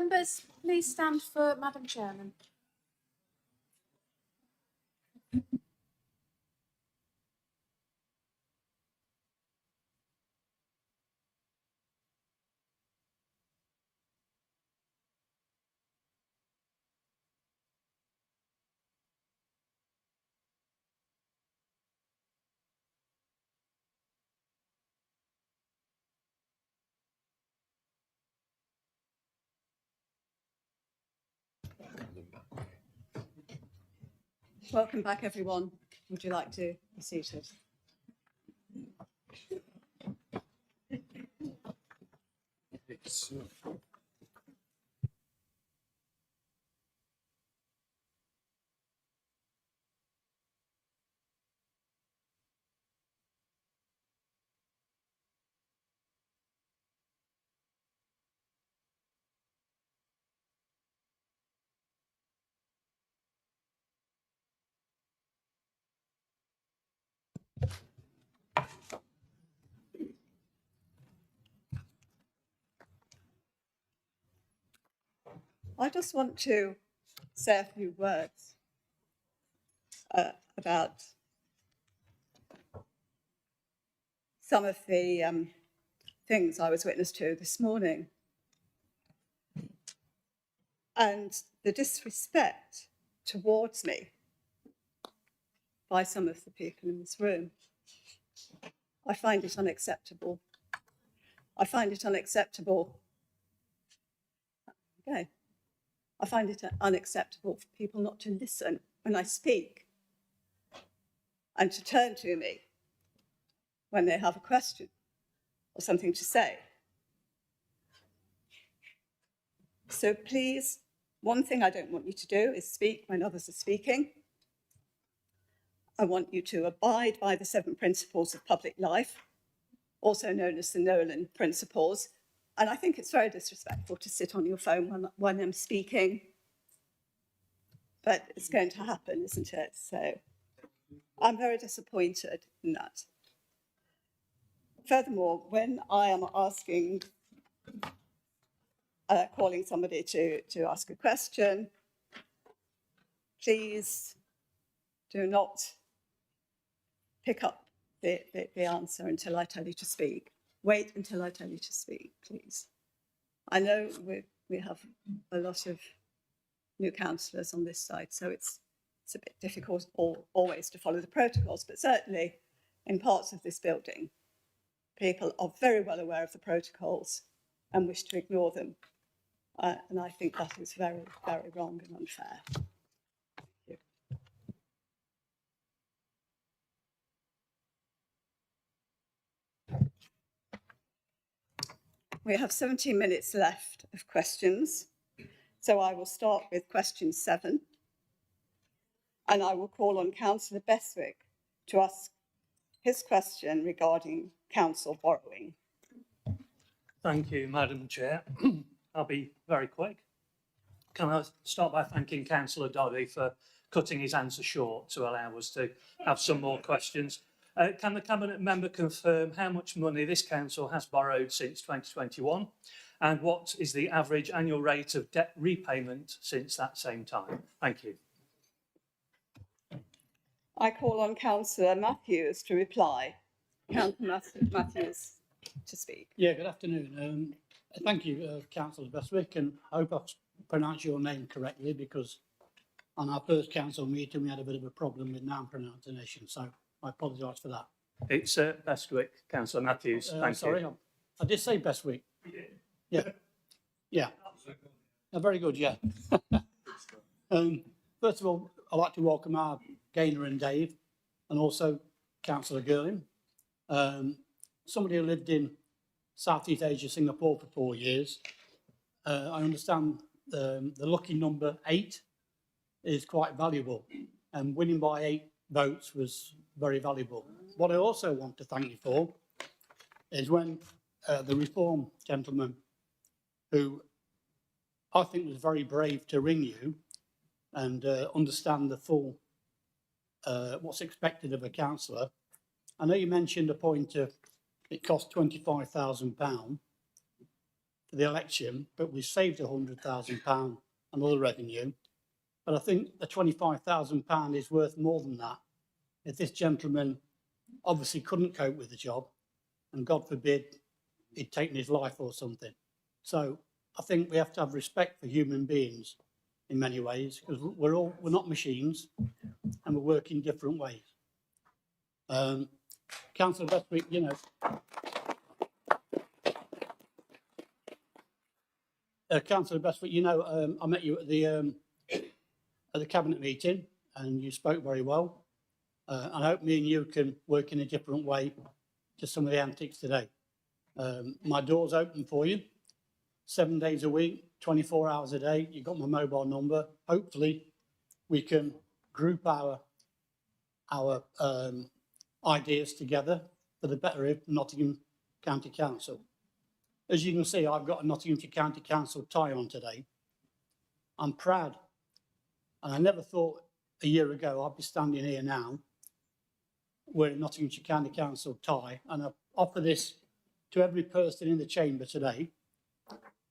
Members, please stand for Madam Chairman. Welcome back, everyone. Would you like to be seated? I just want to say a few words about some of the things I was witness to this morning and the disrespect towards me by some of the people in this room. I find it unacceptable. I find it unacceptable. Okay. I find it unacceptable for people not to listen when I speak and to turn to me when they have a question or something to say. So please, one thing I don't want you to do is speak when others are speaking. I want you to abide by the 7 principles of public life, also known as the Nolan principles. And I think it's very disrespectful to sit on your phone when I'm speaking. But it's going to happen, isn't it? So I'm very disappointed in that. Furthermore, when I am calling somebody to ask a question, please do not pick up the answer until I tell you to speak. Wait until I tell you to speak, please. I know we have a lot of new councillors on this side, so it's a bit difficult always to follow the protocols, but certainly in parts of this building, people are very well aware of the protocols and wish to ignore them. And I think that is very, very wrong and unfair. Thank you. We have 17 minutes left of questions. So I will start with question 7. And I will call on Councillor Beswick to ask his question regarding council borrowing. Thank you, Madam Chair. I'll be very quick. Can I start by thanking Councillor Doddy for cutting his answer short to allow us to have some more questions. Can the Cabinet member confirm how much money this council has borrowed since 2021 and what is the average annual rate of debt repayment since that same time? Thank you. I call on Councillor Matthews to reply. Councillor Matthews to speak. Yeah, good afternoon. Thank you, Councillor Beswick, and I hope I've pronounced your name correctly, because on our first council meeting we had a bit of a problem with noun pronunciation, so I apologise for that. It's Bestwick, Councillor Matthews. Thank sorry, you. I did say Bestwick. Yeah, yeah. Very good, yeah. First of all, I'd like to welcome our Gaynor and Dave, and also Councillor Girling. Somebody who lived in Southeast Asia, Singapore for 4 years. I understand the lucky number 8 is quite valuable, and winning by 8 votes was very valuable. What I also want to thank you for is when the Reform gentleman, who I think was very brave to ring you and understand the full what's expected of a councillor. I know you mentioned a point of it cost £25,000 for the election, but we saved £100,000 on other revenue. But I think the £25,000 is worth more than that. If this gentleman obviously couldn't cope with the job, and God forbid he'd taken his life or something. So I think we have to have respect for human beings in many ways, because we're not machines and we work in different ways. Councillor Bestwick, you know, Councillor Bestwick, you know, I met you at the cabinet meeting and you spoke very well. I hope me and you can work in a different way to some of the antics today. My door's open for you, 7 days a week, 24 hours a day. You've got my mobile number. Hopefully we can group our ideas together for the better of Nottingham County Council. As you can see, I've got a Nottingham County Council tie on today. I'm proud, and I never thought a year ago I'd be standing here now wearing a Nottingham County Council tie, and I offer this to every person in the chamber today.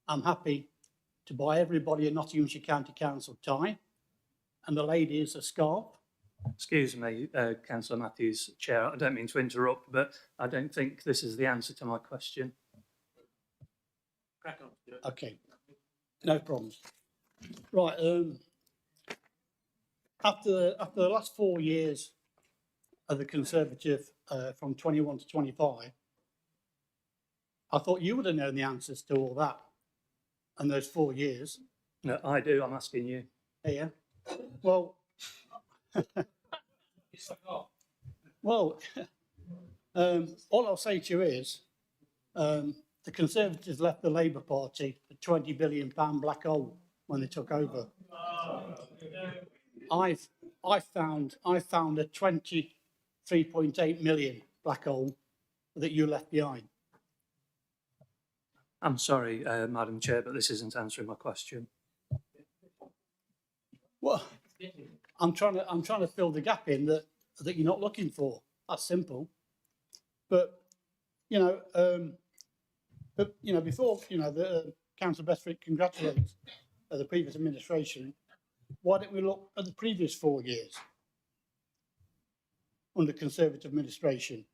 I'm happy to buy everybody a Nottinghamshire County Council tie and the ladies a scarf. Excuse me, Councillor Matthews, Chair, I don't mean to interrupt, but I don't think this is the answer to my question. Crack on. Okay, no problems. Right, after the last 4 years of the Conservative, from 21 to 25, I thought you would have known the answers to all that and those 4 years. No, I do, I'm asking you. Yeah. Well, well, all I'll say to you is the Conservatives left the Labour Party a £20 billion black hole when they took over. I found a 23.8 million black hole that you left behind. I'm sorry, Madam Chair, but this isn't answering my question. Well, I'm trying to fill the gap in that you're not looking for. That's simple. But before the Councillor Bestwick congratulates the previous administration, why don't we look at the previous 4 years under Conservative administration,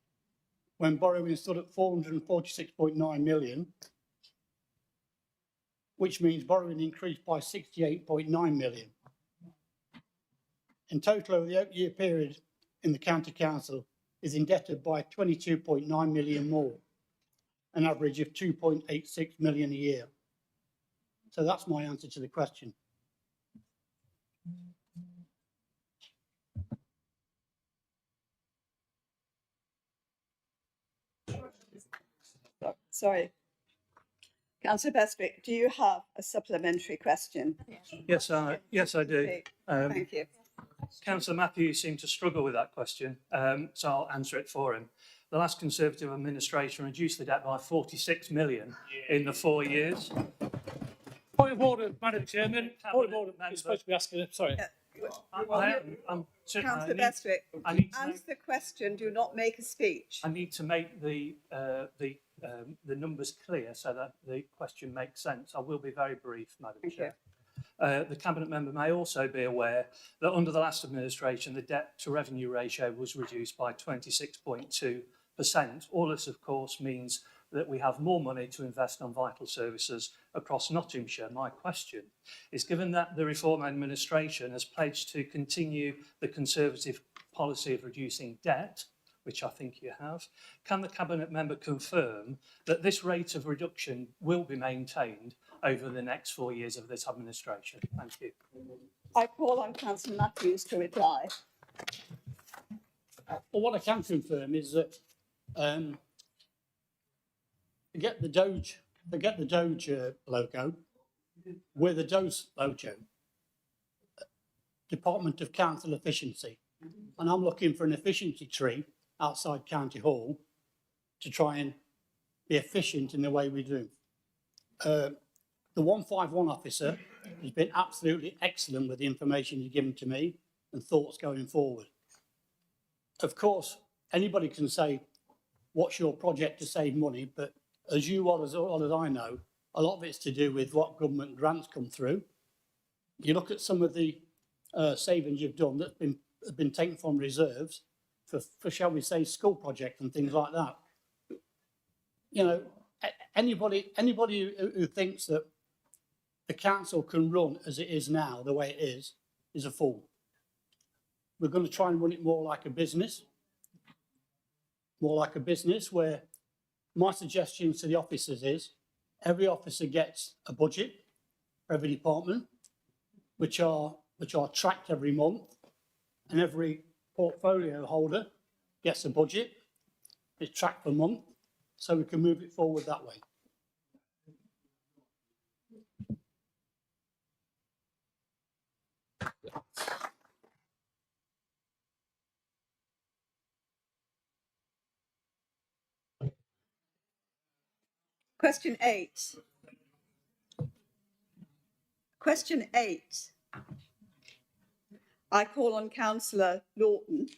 when borrowing stood at 446.9 million, which means borrowing increased by 68.9 million. In total, over the 8-year period in the County Council is indebted by 22.9 million more, an average of 2.86 million a year. So that's my answer to the question. Sorry. Councillor Bestwick, do you have a supplementary question? Yes, I do. Okay, thank you. Councillor Matthews seemed to struggle with that question, so I'll answer it for him. The last Conservative administration reduced the debt by 46 million in the 4 years. Point of order, Madam Chairman. Point of order. You're supposed to be asking. Sorry. Councillor Bestwick, answer the question, do not make a speech. I need to make the numbers clear so that the question makes sense. I will be very brief, Madam Chair. The Cabinet member may also be aware that under the last administration, the debt to revenue ratio was reduced by 26.2%. All this, of course, means that we have more money to invest on vital services across Nottinghamshire. My question is, given that the Reform administration has pledged to continue the Conservative policy of reducing debt, which I think you have, can the Cabinet member confirm that this rate of reduction will be maintained over the next 4 years of this administration? Thank you. I call on Councillor Matthews to reply. Well, what I can confirm is that forget the Doge logo, we're the DOSE logo, Department of Council Efficiency, and I'm looking for an efficiency tree outside County Hall to try and be efficient in the way we do. The 151 officer has been absolutely excellent with the information he's given to me and thoughts going forward. Of course, anybody can say, what's your project to save money? But as you well as I know, a lot of it's to do with what government grants come through. You look at some of the savings you've done that have been taken from reserves for, shall we say, school projects and things like that. You know, anybody who thinks that the council can run as it is now, the way it is a fool. We're going to try and run it more like a business where my suggestion to the officers is every officer gets a budget for every department, which are tracked every month, and every portfolio holder gets a budget. It's tracked per month, so we can move it forward that way. Question 8. Question 8. I call on Councillor Lawton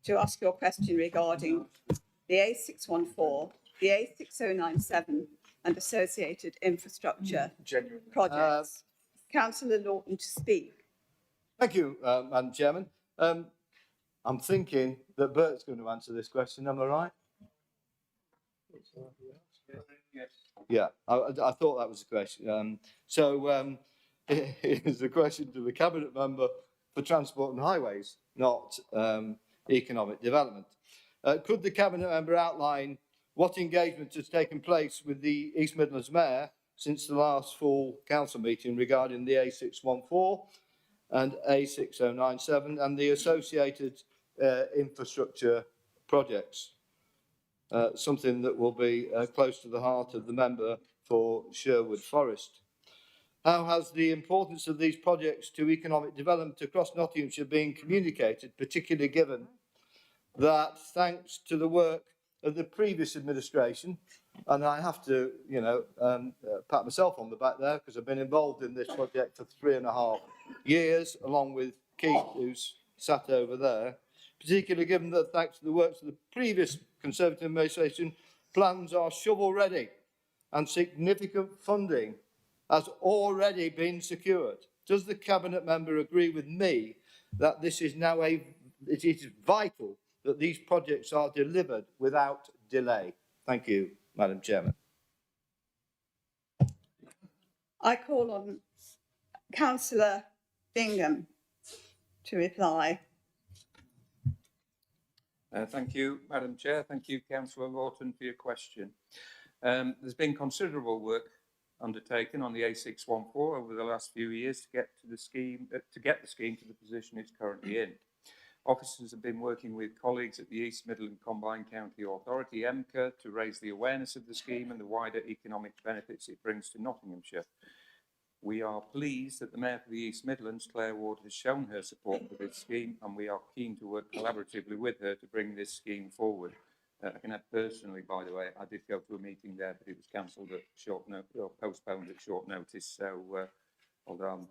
to ask your question regarding the A614, the A6097 and associated infrastructure projects. Councillor Lawton to speak. Thank you, Madam Chairman. I'm thinking that Bert's going to answer this question, am I right? Yeah, I thought that was the question. Here's the question to the Cabinet Member for Transport and Highways, not Economic Development. Could the Cabinet Member outline what engagement has taken place with the East Midlands Mayor since the last full council meeting regarding the A614 and A6097 and the associated infrastructure projects? Something that will be close to the heart of the member for Sherwood Forest. How has the importance of these projects to economic development across Nottinghamshire been communicated, particularly given that thanks to the work of the previous administration, and I have to, pat myself on the back there because I've been involved in this project for 3.5 years, along with Keith, who's sat over there, particularly given that thanks to the works of the previous Conservative administration, plans are shovel ready and significant funding has already been secured. Does the Cabinet Member agree with me that this is now it is vital that these projects are delivered without delay? Thank you, Madam Chairman. I call on Councillor Bingham to reply. Thank you, Madam Chair. Thank you, Councillor Lawton, for your question. There's been considerable work undertaken on the A614 over the last few years to get the scheme to the position it's currently in. Officers have been working with colleagues at the East Midlands Combined County Authority, EMCA, to raise the awareness of the scheme and the wider economic benefits it brings to Nottinghamshire. We are pleased that the Mayor for the East Midlands, Claire Ward, has shown her support for this scheme, and we are keen to work collaboratively with her to bring this scheme forward. I can add personally, by the way, I did go to a meeting there, but it was cancelled at short notice, or postponed at short notice. So, although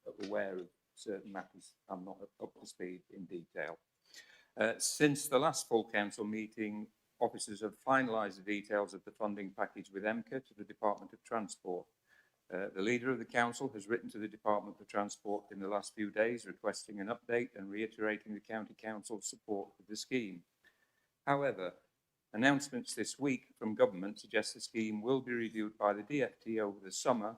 I'm aware of certain matters, I'm not up to speed in detail. Since the last full council meeting, officers have finalised the details of the funding package with EMCA to the Department of Transport. The Leader of the Council has written to the Department of Transport in the last few days requesting an update and reiterating the County Council's support for the scheme. However, announcements this week from government suggest the scheme will be reviewed by the DfT over the summer,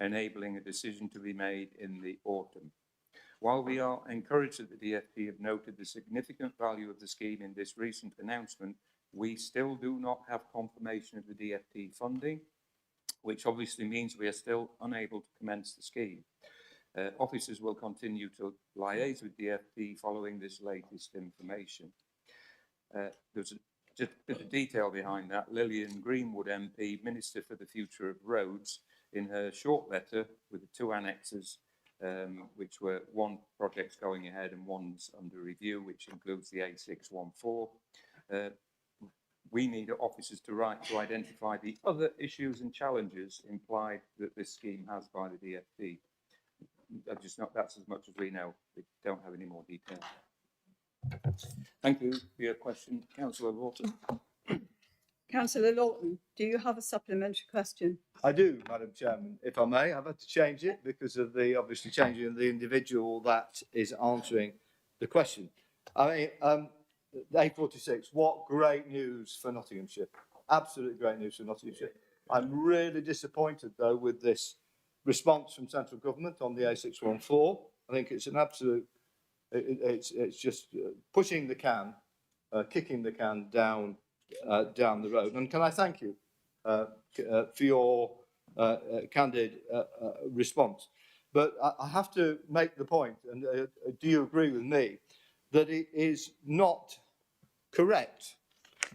enabling a decision to be made in the autumn. While we are encouraged that the DfT have noted the significant value of the scheme in this recent announcement, we still do not have confirmation of the DfT funding, which obviously means we are still unable to commence the scheme. Officers will continue to liaise with DfT following this latest information. There's just a bit of detail behind that. Lillian Greenwood MP, Minister for the Future of Roads, in her short letter with the 2 annexes, which were one project's going ahead and one's under review, which includes the A614. We need officers to write to identify the other issues and challenges implied that this scheme has by the DfT. That's as much as we know. We don't have any more detail. Thank you for your question, Councillor Lawton. Councillor Lawton, do you have a supplementary question? I do, Madam Chairman, if I may. I've had to change it because of the obviously changing of the individual that is answering the question. I mean, A46, what great news for Nottinghamshire. Absolutely great news for Nottinghamshire. I'm really disappointed, though, with this response from central government on the A614. I think it's an absolute, it's just pushing the can, kicking the can down the road. And can I thank you for your candid response? But I have to make the point, and do you agree with me, that it is not correct,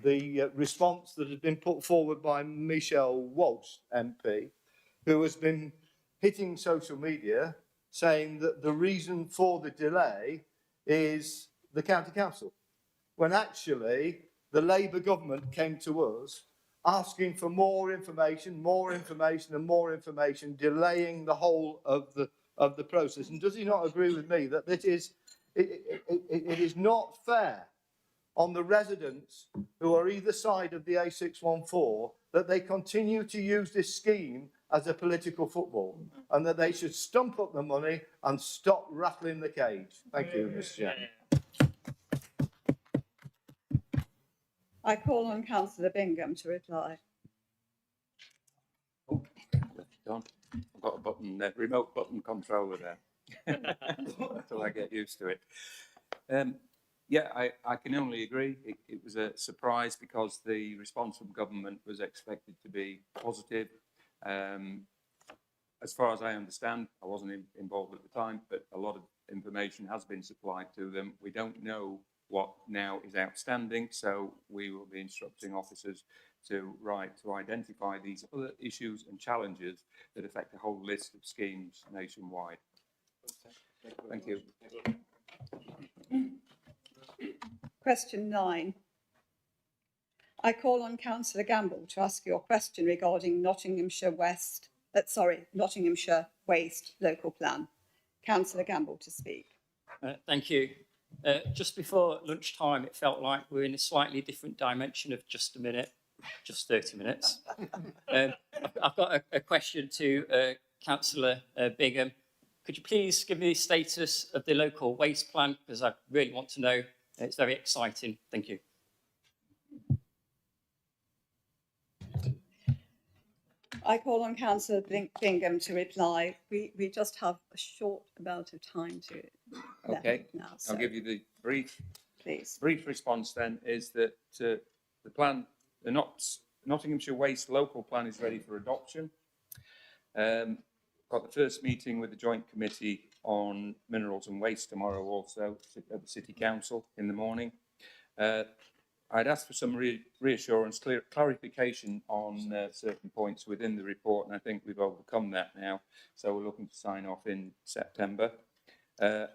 the response that has been put forward by Michelle Walsh MP, who has been hitting social media saying that the reason for the delay is the county council, when actually the Labour government came to us asking for more information and more information, delaying the whole of the process. And does he not agree with me that it is not fair on the residents who are either side of the A614 that they continue to use this scheme as a political football, and that they should stump up the money and stop rattling the cage? Thank you, Mr. Chairman. I call on Councillor Bingham to reply. Done. I've got a button, remote button controller there. Until I get used to it. Yeah, I can only agree. It was a surprise because the response from government was expected to be positive. As far as I understand, I wasn't involved at the time, but a lot of information has been supplied to them. We don't know what now is outstanding, so we will be instructing officers to identify these other issues and challenges that affect a whole list of schemes nationwide. Thank you. Question 9. I call on Councillor Gamble to ask your question regarding Nottinghamshire Waste local plan. Councillor Gamble to speak. Thank you. Just before lunchtime, it felt like we were in a slightly different dimension of just a minute, just 30 minutes. I've got a question to Councillor Bingham. Could you please give me the status of the local waste plan? Because I really want to know. It's very exciting. Thank you. I call on Councillor Bingham to reply. We just have a short amount of time to Okay, now. So I'll give you the brief please. brief response then is that the plan, the Nottinghamshire Waste local plan is ready for adoption. Got the first meeting with the Joint Committee on Minerals and Waste tomorrow also at the City Council in the morning. I'd asked for some reassurance, clarification on certain points within the report, and I think we've overcome that now. So we're looking to sign off in September.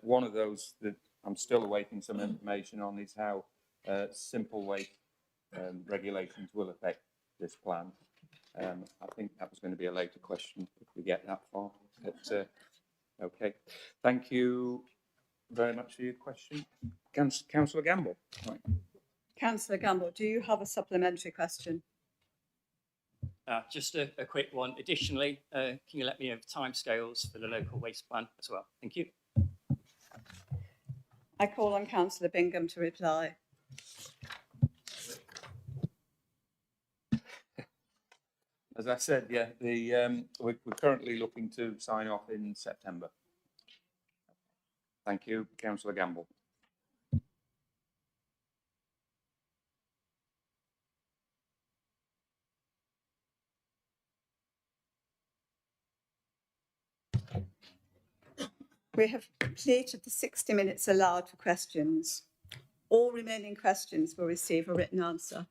One of those that I'm still awaiting some information on is how simple waste regulations will affect this plan. I think that was going to be a later question if we get that far. But, okay, thank you very much for your question. Councillor Gamble. Right. Councillor Gamble, do you have a supplementary question? Just a quick one. Additionally, can you let me know timescales for the local waste plan as well? Thank you. I call on Councillor Bingham to reply. As I said, yeah, we're currently looking to sign off in September. Thank you, Councillor Gamble. We have completed the 60 minutes allowed for questions. All remaining questions will receive a written answer.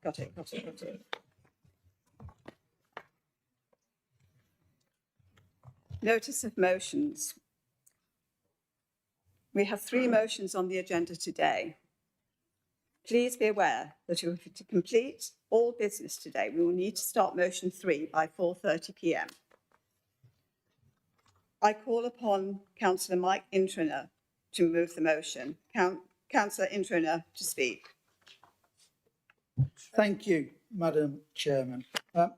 Got it. Notice of motions. We have 3 motions on the agenda today. Please be aware that if we to complete all business today, we will need to start motion 3 by 4:30 p.m. I call upon Councillor Mike Intraner to move the motion. Councillor Intraner to speak. Thank you, Madam Chairman.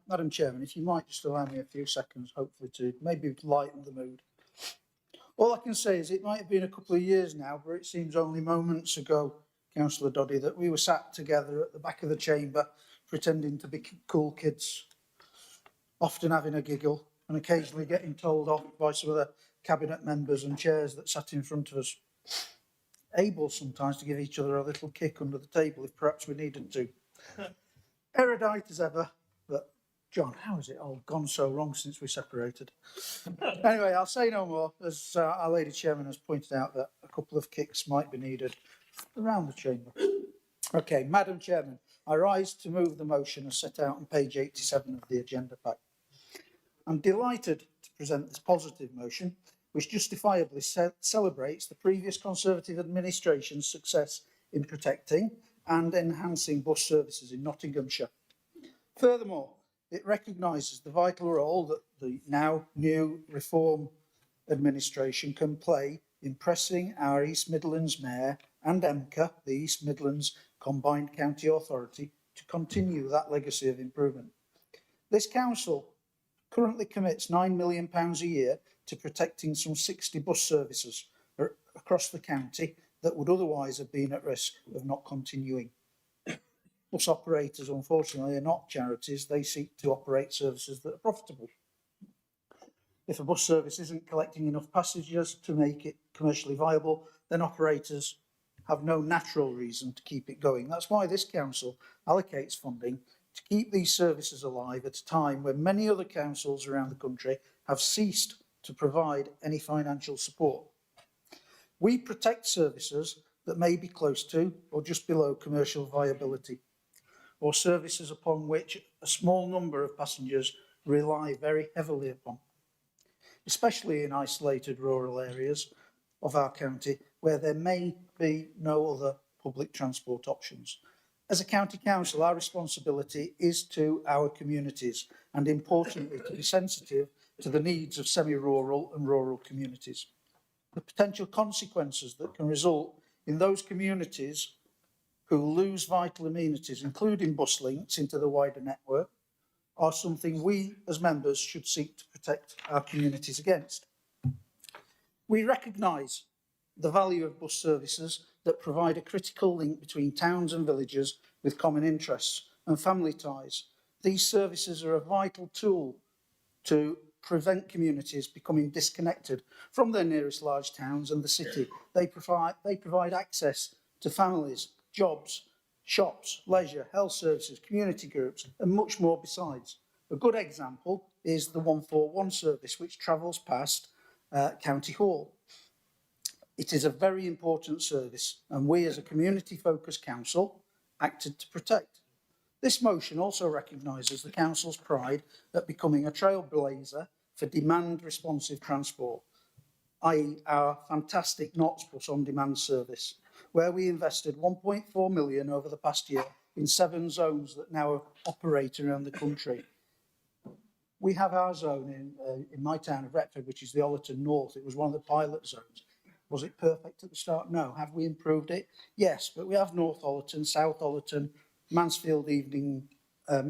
Madam Chairman, if you might just allow me a few seconds, hopefully to maybe lighten the mood. All I can say is it might have been a couple of years now, but it seems only moments ago, Councillor Doddy, that we were sat together at the back of the chamber pretending to be cool kids, often having a giggle and occasionally getting told off by some of the cabinet members and chairs that sat in front of us, able sometimes to give each other a little kick under the table if perhaps we needed to. Erudite as ever, but John, how has it all gone so wrong since we separated? Anyway, I'll say no more, as our Lady Chairman has pointed out that a couple of kicks might be needed around the chamber. Okay, Madam Chairman, I rise to move the motion as set out on page 87 of the agenda pack. I'm delighted to present this positive motion, which justifiably celebrates the previous Conservative administration's success in protecting and enhancing bus services in Nottinghamshire. Furthermore, it recognises the vital role that the now new Reform administration can play in pressing our East Midlands Mayor and EMCA, the East Midlands Combined County Authority, to continue that legacy of improvement. This council currently commits £9 million a year to protecting some 60 bus services across the county that would otherwise have been at risk of not continuing. Bus operators, unfortunately, are not charities. They seek to operate services that are profitable. If a bus service isn't collecting enough passengers to make it commercially viable, then operators have no natural reason to keep it going. That's why this council allocates funding to keep these services alive at a time when many other councils around the country have ceased to provide any financial support. We protect services that may be close to or just below commercial viability, or services upon which a small number of passengers rely very heavily upon, especially in isolated rural areas of our county where there may be no other public transport options. As a county council, our responsibility is to our communities and, importantly, to be sensitive to the needs of semi-rural and rural communities. The potential consequences that can result in those communities who lose vital amenities, including bus links into the wider network, are something we as members should seek to protect our communities against. We recognise the value of bus services that provide a critical link between towns and villages with common interests and family ties. These services are a vital tool to prevent communities becoming disconnected from their nearest large towns and the city. They provide access to families, jobs, shops, leisure, health services, community groups, and much more besides. A good example is the 141 service, which travels past County Hall. It is a very important service, and we as a community-focused council acted to protect. This motion also recognises the council's pride at becoming a trailblazer for demand-responsive transport, i.e. our fantastic Knots on-demand service, where we invested 1.4 million over the past year in 7 zones that now operate around the country. We have our zone in my town of Retford, which is the Ollerton North. It was one of the pilot zones. Was it perfect at the start? No. Have we improved it? Yes, but we have North Ollerton, South Ollerton, Mansfield Evening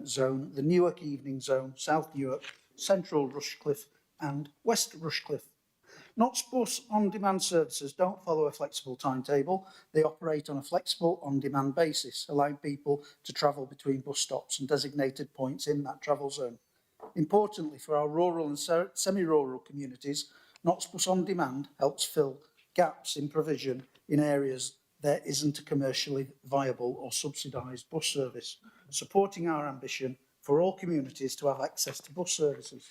Zone, the Newark Evening Zone, South Newark, Central Rushcliffe and West Rushcliffe. Knots Bus on-demand services don't follow a flexible timetable. They operate on a flexible on-demand basis, allowing people to travel between bus stops and designated points in that travel zone. Importantly, for our rural and semi-rural communities, Knots Bus on-demand helps fill gaps in provision in areas there isn't a commercially viable or subsidised bus service, supporting our ambition for all communities to have access to bus services.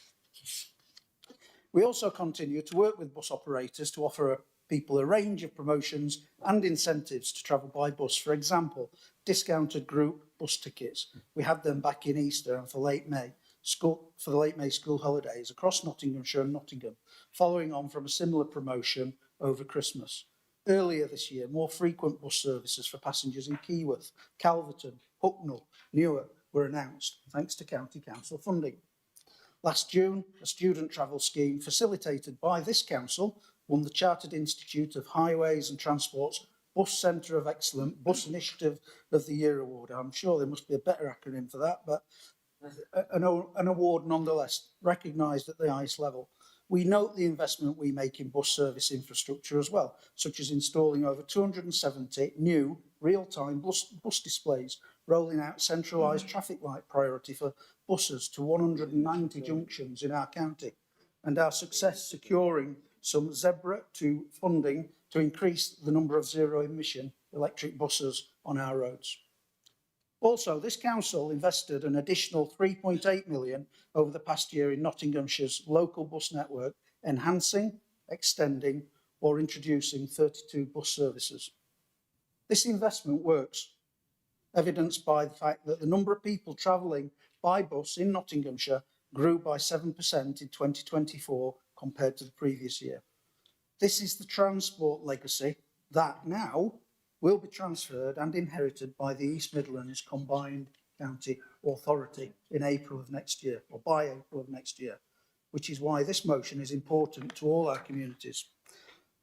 We also continue to work with bus operators to offer people a range of promotions and incentives to travel by bus. For example, discounted group bus tickets. We had them back in Easter and for the late May school holidays across Nottinghamshire and Nottingham, following on from a similar promotion over Christmas. Earlier this year, more frequent bus services for passengers in Keyworth, Calverton, Hucknall, Newark were announced, thanks to County Council funding. Last June, a student travel scheme facilitated by this council won the Chartered Institute of Highways and Transport's Bus Centre of Excellence Bus Initiative of the Year award. I'm sure there must be a better acronym for that, but an award nonetheless, recognised at the highest level. We note the investment we make in bus service infrastructure as well, such as installing over 270 new real-time bus displays, rolling out centralised traffic light priority for buses to 190 junctions in our county, and our success securing some zebra to funding to increase the number of zero-emission electric buses on our roads. Also, this council invested an additional 3.8 million over the past year in Nottinghamshire's local bus network, enhancing, extending or introducing 32 bus services. This investment works, evidenced by the fact that the number of people travelling by bus in Nottinghamshire grew by 7% in 2024 compared to the previous year. This is the transport legacy that now will be transferred and inherited by the East Midlands Combined County Authority in April of next year, or by April of next year, which is why this motion is important to all our communities.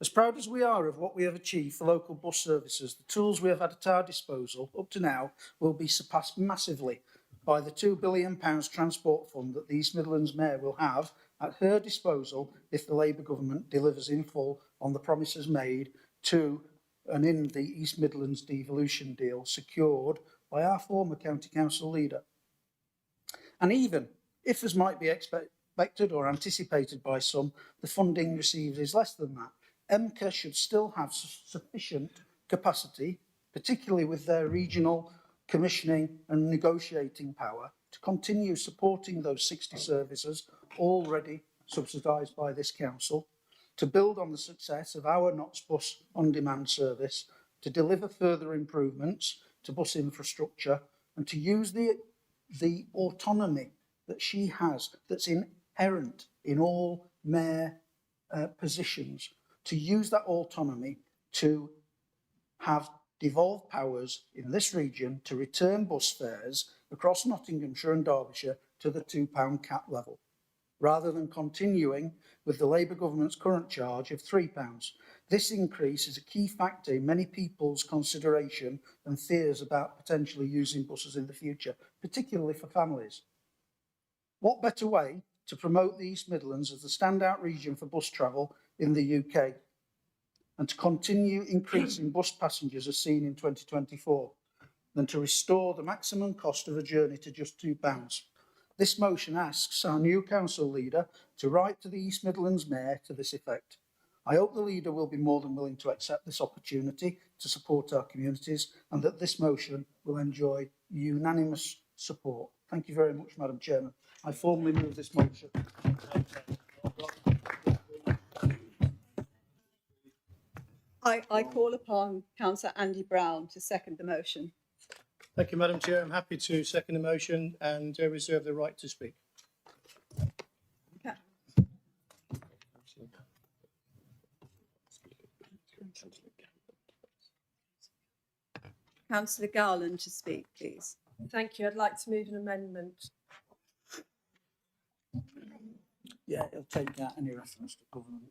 As proud as we are of what we have achieved for local bus services, the tools we have had at our disposal up to now will be surpassed massively by the £2 billion transport fund that the East Midlands Mayor will have at her disposal if the Labour government delivers in full on the promises made to and in the East Midlands devolution deal secured by our former county council leader. And even if, as might be expected or anticipated by some, the funding received is less than that, EMCA should still have sufficient capacity, particularly with their regional commissioning and negotiating power, to continue supporting those 60 services already subsidised by this council, to build on the success of our NOTS Bus on-demand service, to deliver further improvements to bus infrastructure, and to use the autonomy that she has, that's inherent in all mayor positions, to use that autonomy to have devolved powers in this region to return bus fares across Nottinghamshire and Derbyshire to the £2 cap level, rather than continuing with the Labour government's current charge of £3. This increase is a key factor in many people's consideration and fears about potentially using buses in the future, particularly for families. What better way to promote the East Midlands as the standout region for bus travel in the UK and to continue increasing bus passengers as seen in 2024 than to restore the maximum cost of a journey to just £2? This motion asks our new council leader to write to the East Midlands Mayor to this effect. I hope the leader will be more than willing to accept this opportunity to support our communities and that this motion will enjoy unanimous support. Thank you very much, Madam Chairman. I formally move this motion. I call upon Councillor Andy Brown to second the motion. Thank you, Madam Chair. I'm happy to second the motion and reserve the right to speak. Okay. Councillor Garland to speak, please. Thank you. I'd like to move an amendment. Yeah, it'll take out any reference to government.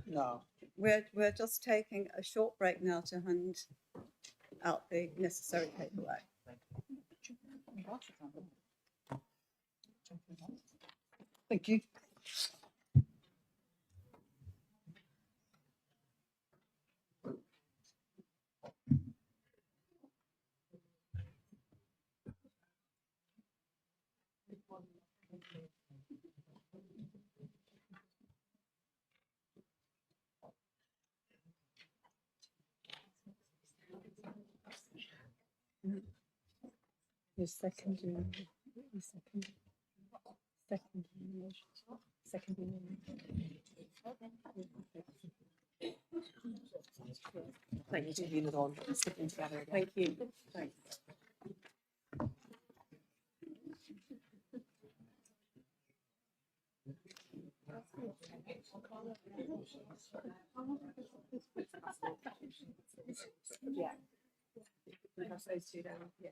No. We're just taking a short break now to hand out the necessary paperwork. Thank you. Your second. Thank you. Thank you. Thanks. Yeah. That's those two down, yeah.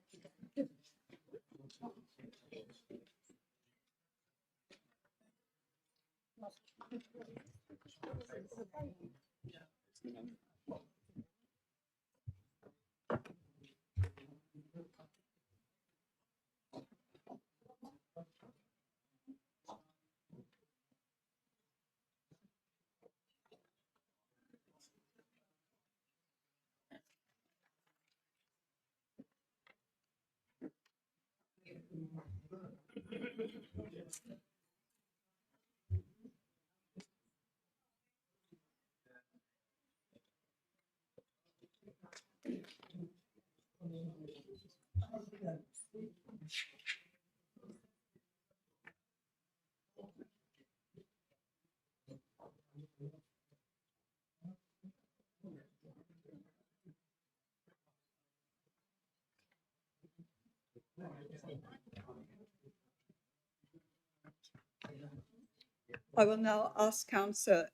I will now ask Councillor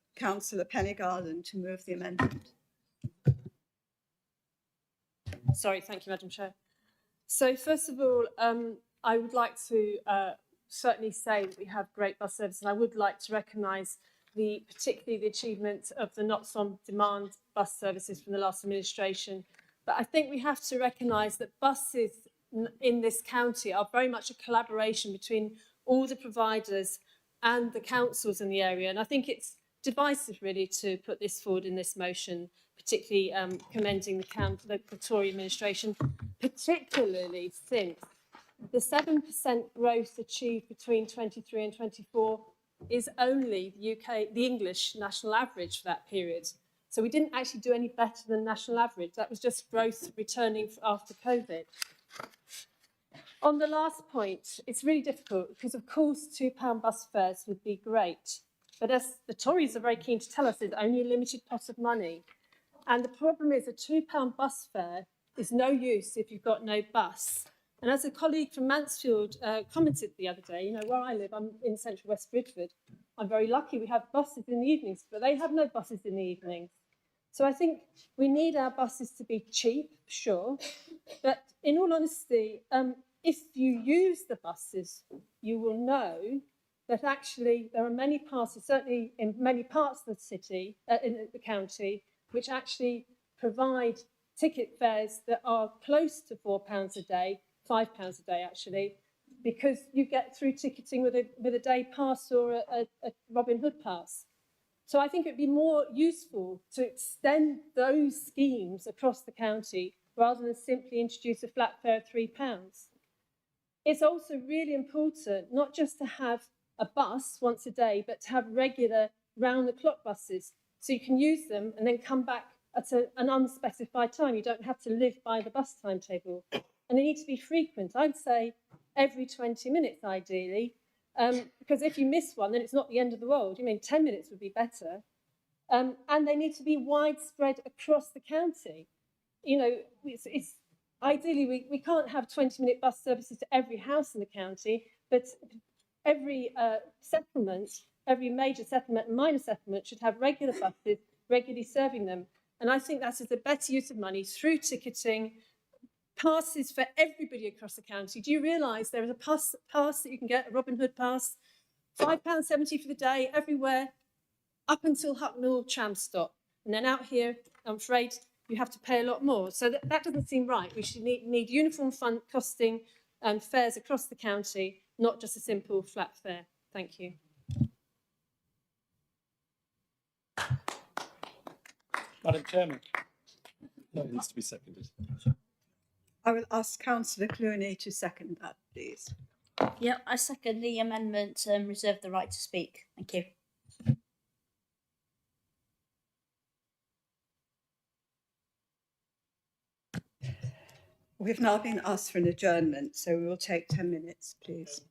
Penny Garland to move the amendment. Sorry, thank you, Madam Chair. So first of all, I would like to certainly say that we have great bus service, and I would like to recognise particularly the achievement of the Knots on Demand bus services from the last administration. But I think we have to recognise that buses in this county are very much a collaboration between all the providers and the councils in the area. And I think it's divisive really to put this forward in this motion, particularly commending the Tory administration, particularly since the 7% growth achieved between 23 and 24 is only the English national average for that period. So we didn't actually do any better than national average. That was just growth returning after COVID. On the last point, it's really difficult because, of course, £2 bus fares would be great. But as the Tories are very keen to tell us, there's only a limited pot of money. And the problem is a £2 bus fare is no use if you've got no bus. And as a colleague from Mansfield commented the other day, you know, where I live, I'm in central West Bridgford. I'm very lucky we have buses in the evenings, but they have no buses in the evenings. So I think we need our buses to be cheap, sure. But in all honesty, if you use the buses, you will know that actually there are many passes, certainly in many parts of the city, in the county, which actually provide ticket fares that are close to £4 a day, £5 a day actually, because you get through ticketing with a day pass or a Robin Hood pass. So I think it would be more useful to extend those schemes across the county rather than simply introduce a flat fare of £3. It's also really important not just to have a bus once a day, but to have regular round-the-clock buses so you can use them and then come back at an unspecified time. You don't have to live by the bus timetable. And they need to be frequent. I'd say every 20 minutes, ideally, because if you miss one, then it's not the end of the world. I mean, 10 minutes would be better. And they need to be widespread across the county. You know, ideally, we can't have 20-minute bus services to every house in the county, but every settlement, every major settlement and minor settlement should have regular buses regularly serving them. And I think that is the better use of money through ticketing, passes for everybody across the county. Do you realise there is a pass that you can get, a Robin Hood pass, £5.70 for the day everywhere, up until Hucknall tram stop. And then out here, I'm afraid, you have to pay a lot more. So that doesn't seem right. We should need uniform fund costing fares across the county, not just a simple flat fare. Thank you. Madam Chairman. No, it needs to be seconded. I will ask Councillor Clooney to second that, please. Yeah, I second the amendment, reserve the right to speak. Thank you. We've now been asked for an adjournment, so we will take 10 minutes, please.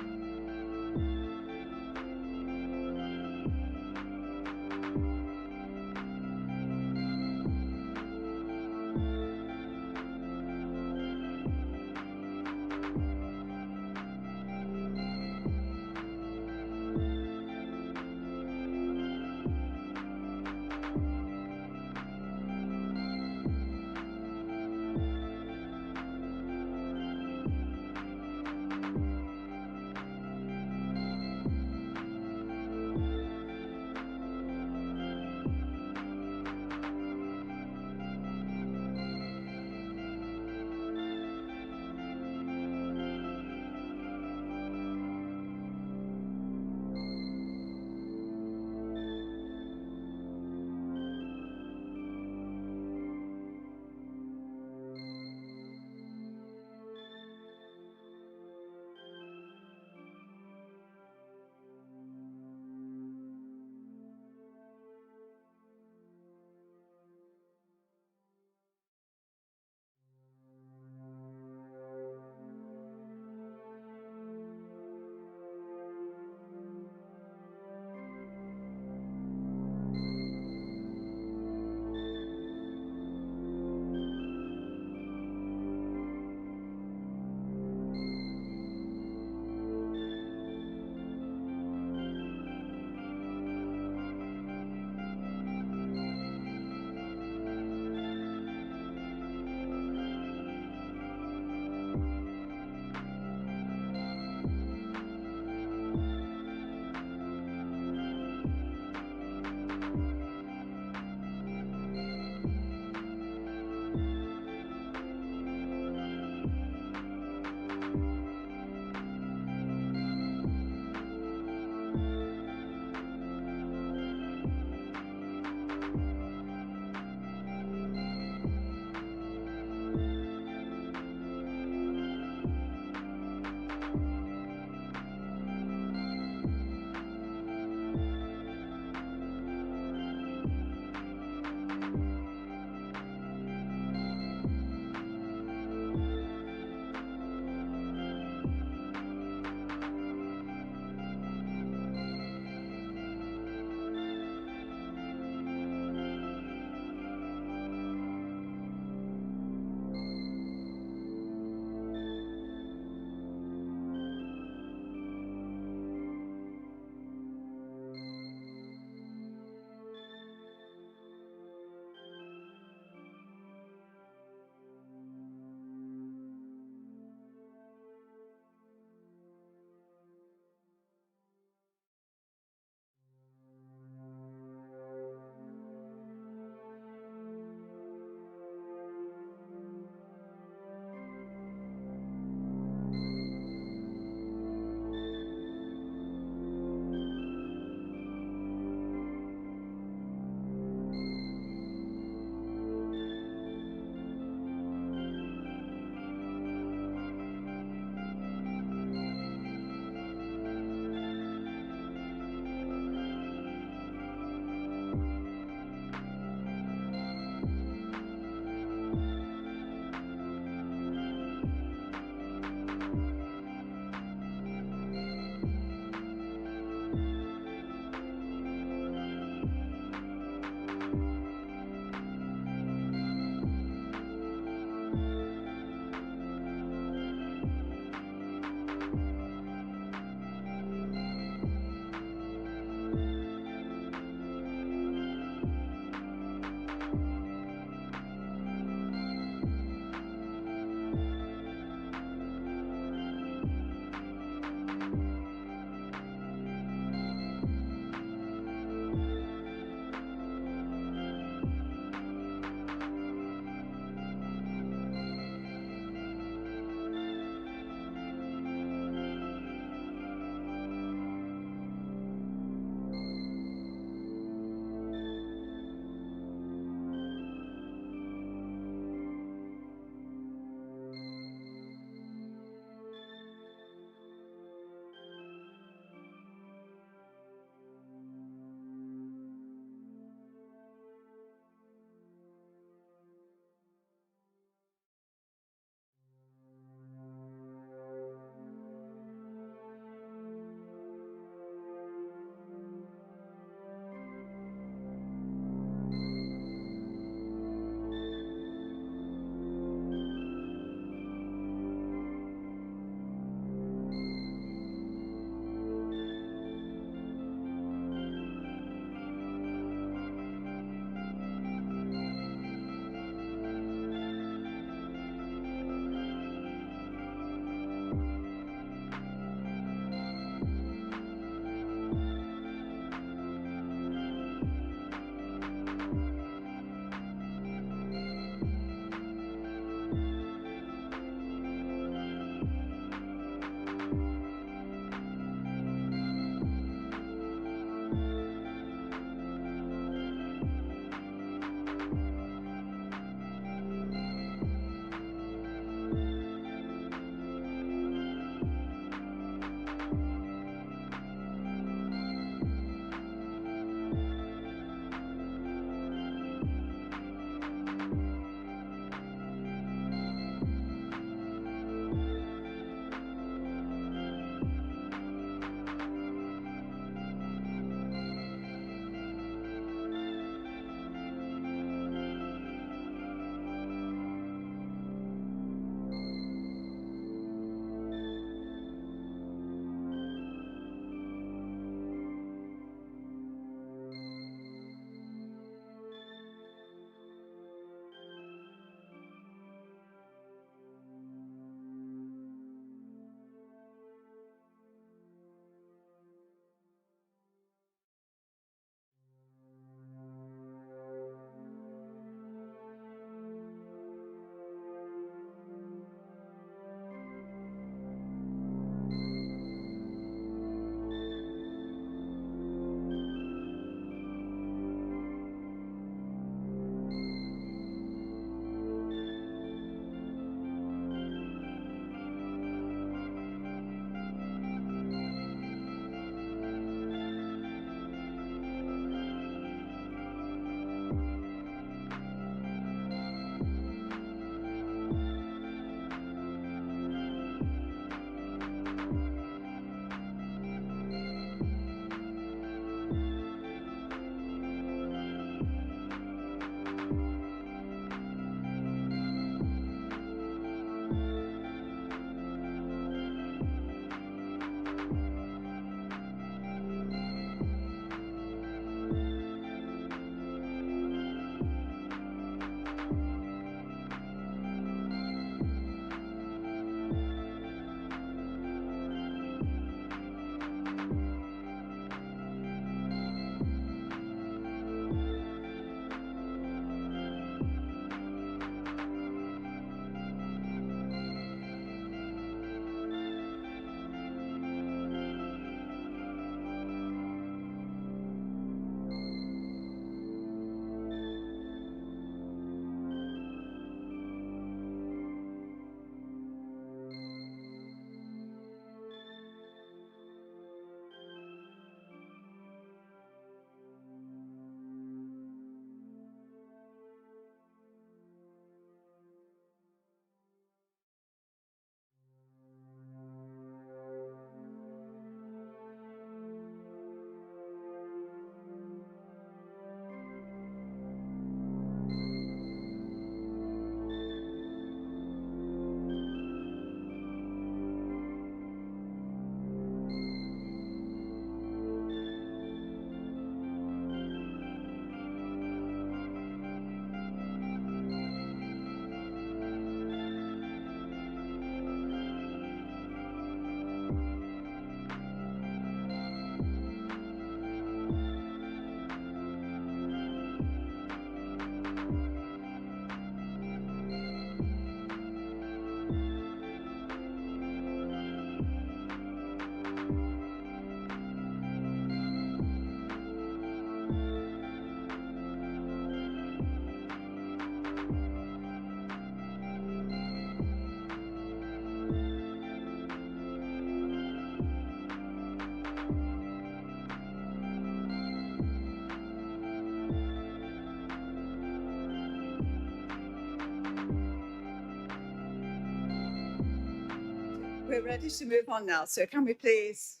we're ready to move on now. So can we please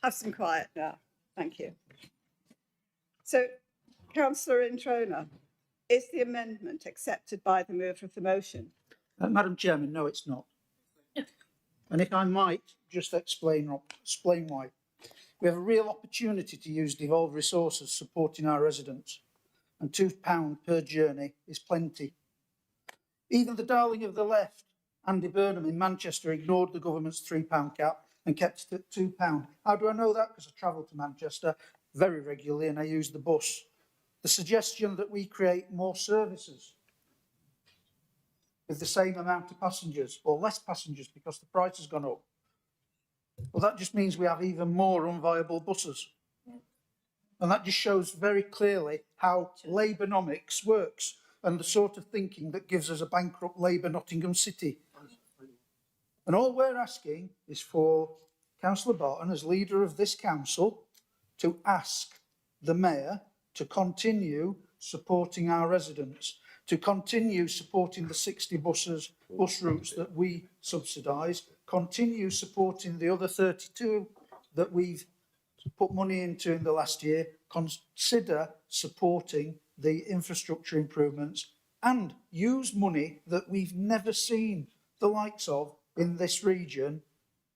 have some quiet now? Thank you. So, Councillor Introna, is the amendment accepted by the mover of the motion? Madam Chairman, no, it's not. And if I might just explain why. We have a real opportunity to use devolved resources supporting our residents, and £2 per journey is plenty. Even the darling of the left, Andy Burnham in Manchester, ignored the government's £3 cap and kept it at £2. How do I know that? Because I travel to Manchester very regularly and I use the bus. The suggestion that we create more services with the same amount of passengers or less passengers because the price has gone up, well, that just means we have even more unviable buses. And that just shows very clearly how Labouronomics works and the sort of thinking that gives us a bankrupt Labour Nottingham City. And all we're asking is for Councillor Barton, as leader of this council, to ask the Mayor to continue supporting our residents, to continue supporting the 60 bus routes that we subsidise, continue supporting the other 32 that we've put money into in the last year, consider supporting the infrastructure improvements and use money that we've never seen the likes of in this region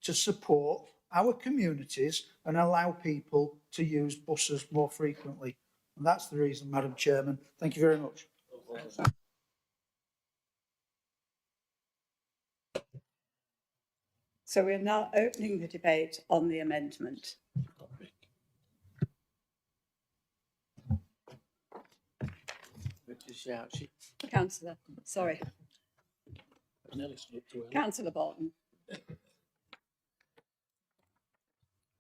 to support our communities and allow people to use buses more frequently. And that's the reason, Madam Chairman. Thank you very much. So we're now opening the debate on the amendment. Councillor, sorry. Councillor Barton.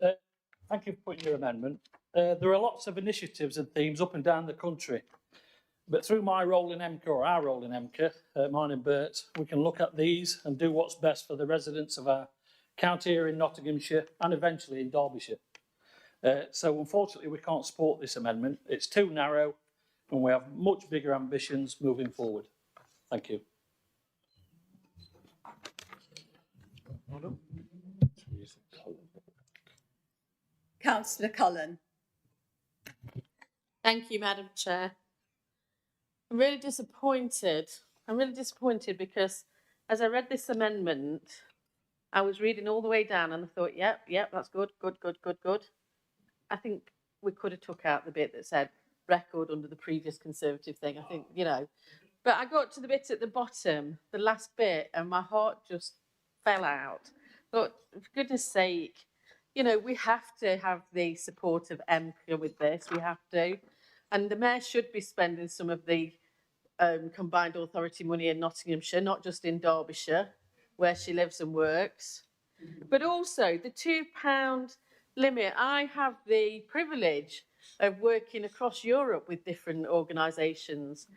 Thank you for putting your amendment. There are lots of initiatives and themes up and down the country, but through my role in MCA, or our role in MCA, mine and Bert's, we can look at these and do what's best for the residents of our county here in Nottinghamshire and eventually in Derbyshire. So unfortunately we can't support this amendment. It's too narrow and we have much bigger ambitions moving forward. Thank you. Councillor Cullen. Thank you, Madam Chair. I'm really disappointed. I'm really disappointed because as I read this amendment, I was reading all the way down and I thought, yep, that's good. I think we could have took out the bit that said record under the previous Conservative thing. I think, but I got to the bit at the bottom, the last bit, and my heart just fell out. But for goodness sake, we have to have the support of MCA with this. We have to. And the Mayor should be spending some of the combined authority money in Nottinghamshire, not just in Derbyshire, where she lives and works. But also the £2 limit. I have the privilege of working across Europe with different organisations.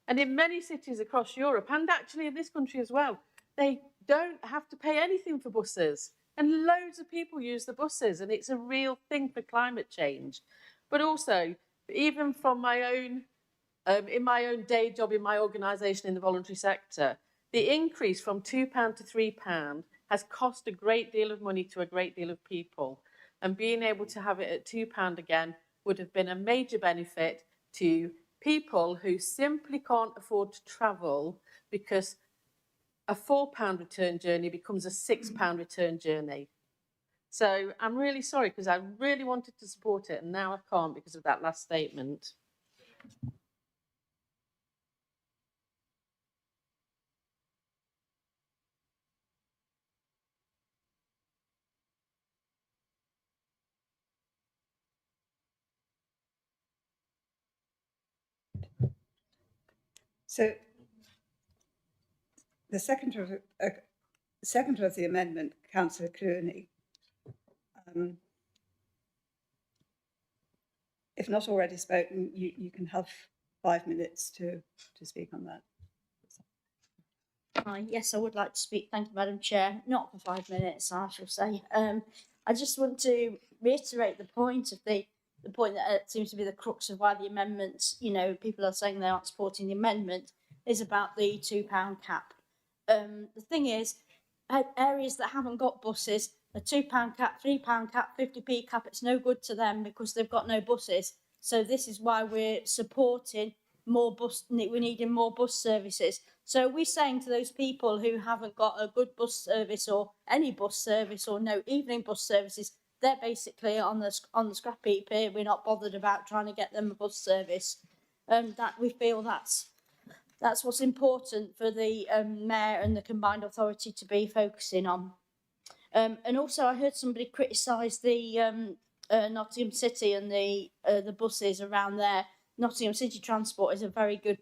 And in many cities across Europe, and actually in this country as well, they don't have to pay anything for buses. And loads of people use the buses, and it's a real thing for climate change. But also, even from my own, in my own day job in my organisation in the voluntary sector, the increase from £2 to £3 has cost a great deal of money to a great deal of people. And being able to have it at £2 again would have been a major benefit to people who simply can't afford to travel, because a £4 return journey becomes a £6 return journey. So I'm really sorry, because I really wanted to support it and now I can't because of that last statement. So the seconder of the amendment, Councillor Clooney, if not already spoken, you can have 5 minutes to speak on that. Hi, yes, I would like to speak. Thank you, Madam Chair. Not for 5 minutes, I shall say. I just want to reiterate the point that seems to be the crux of why the amendments, people are saying they aren't supporting the amendment, is about the £2 cap. The thing is, areas that haven't got buses, a £2 cap, £3 cap, 50p cap, it's no good to them because they've got no buses. So this is why we're supporting we're needing more bus services. So we're saying to those people who haven't got a good bus service or any bus service or no evening bus services, they're basically on the scrap heap here. We're not bothered about trying to get them a bus service. That we feel that's what's important for the mayor and the combined authority to be focusing on. And also, I heard somebody criticise the Nottingham City and the buses around there. Nottingham City Transport is a very good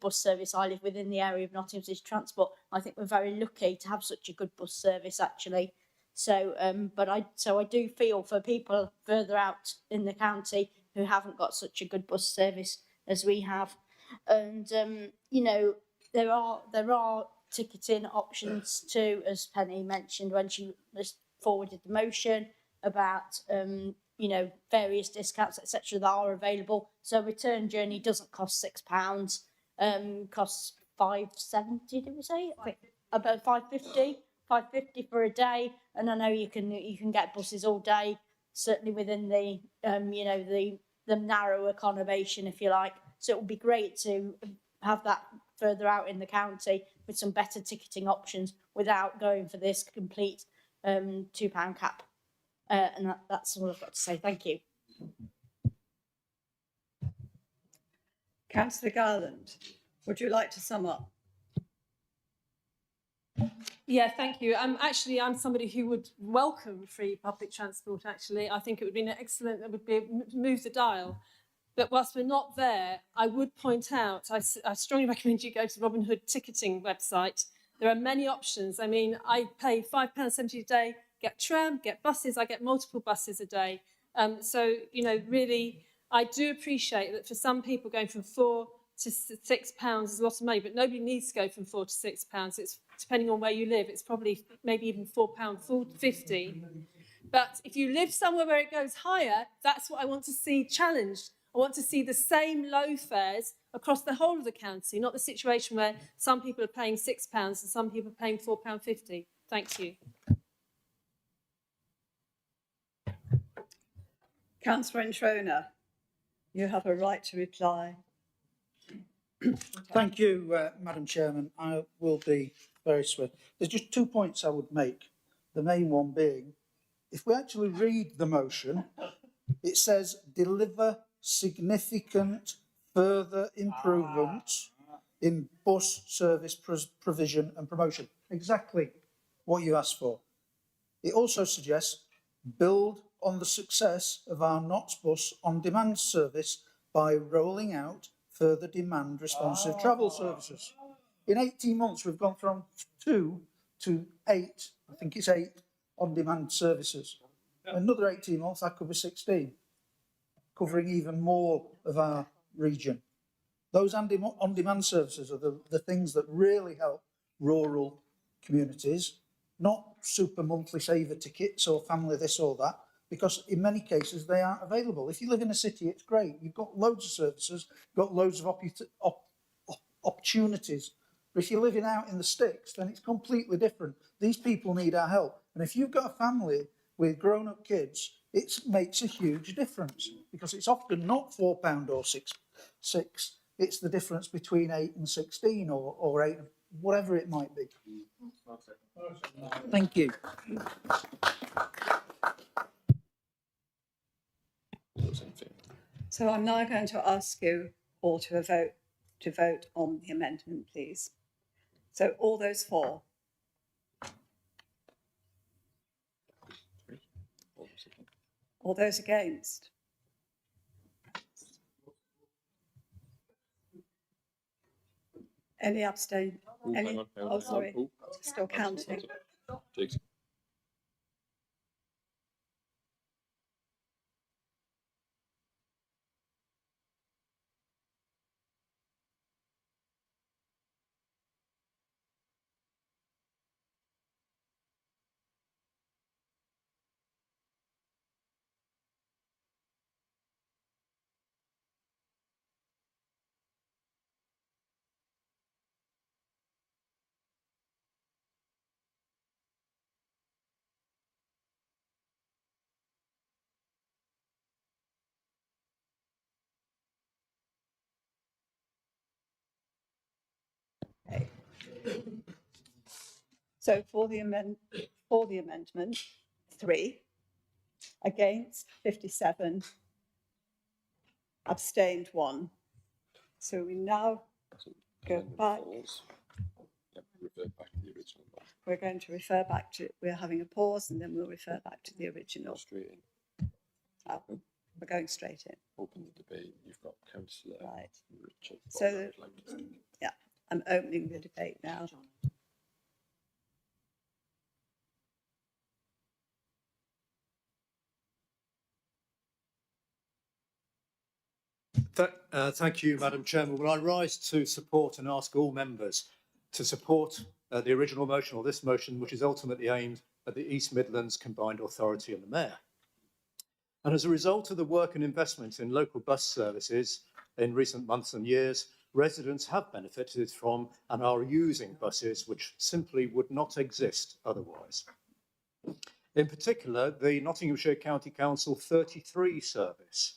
bus service. I live within the area of Nottingham City Transport. I think we're very lucky to have such a good bus service, actually. So, I do feel for people further out in the county who haven't got such a good bus service as we have. And you know, there are ticketing options too, as Penny mentioned when she forwarded the motion about you know, various discounts, etc., that are available. So return journey doesn't cost £6, costs £5.70, did we say? I think about £5.50 for a day. And I know you can get buses all day, certainly within the you know, the narrower conurbation, if you like. So it would be great to have that further out in the county with some better ticketing options without going for this complete £2 cap. And that's all I've got to say. Thank you. Councillor Garland, would you like to sum up? Yeah, thank you. I'm somebody who would welcome free public transport, actually. I think it would be excellent, that would be move the dial. But whilst we're not there, I would point out, I strongly recommend you go to the Robin Hood ticketing website. There are many options. I mean, I pay £5.70 a day, get tram, get buses, I get multiple buses a day. So, you know, really, I do appreciate that for some people going from £4 to £6 is a lot of money, but nobody needs to go from £4 to £6. It's depending on where you live, it's probably maybe even £4.50. But if you live somewhere where it goes higher, that's what I want to see challenged. I want to see the same low fares across the whole of the county, not the situation where some people are paying £6 and some people are paying £4.50. Thank you. Councillor Introna, you have a right to reply. Thank you, Madam Chairman. I will be very swift. There's just 2 points I would make. The main one being, if we actually read the motion, it says deliver significant further improvements in bus service provision and promotion. Exactly what you asked for. It also suggests build on the success of our Knots Bus on-demand service by rolling out further demand-responsive travel services. In 18 months, we've gone from 2 to 8, I think it's 8 on-demand services. Another 18 months, that could be 16, covering even more of our region. Those on-demand services are the things that really help rural communities, not super monthly saver tickets or family this or that, because in many cases they aren't available. If you live in a city, it's great. You've got loads of services, got loads of opportunities. But if you're living out in the sticks, then it's completely different. These people need our help. And if you've got a family with grown-up kids, it makes a huge difference, because it's often not £4 or six. It's the difference between 8 and 16 or 8, whatever it might be. Thank you. So I'm now going to ask you all to vote on the amendment, please. So all those for? All those against? Any abstain? Any? Oh, sorry, still counting. So for the amendment, 3, against 57, abstained 1. So we now go back. Yep, revert back to the original one. We're going to refer back to, we're having a pause and then we'll refer back to the original. Straight in. Oh, we're going straight in. Open the debate. You've got Councillor Right. Richard. So, Butler would like to speak. yeah, I'm opening the debate now. Thank you, Madam Chairman. Will I rise to support and ask all members to support the original motion, or this motion, which is ultimately aimed at the East Midlands Combined Authority and the Mayor. And as a result of the work and investment in local bus services in recent months and years, residents have benefited from and are using buses which simply would not exist otherwise. In particular, the Nottinghamshire County Council 33 service.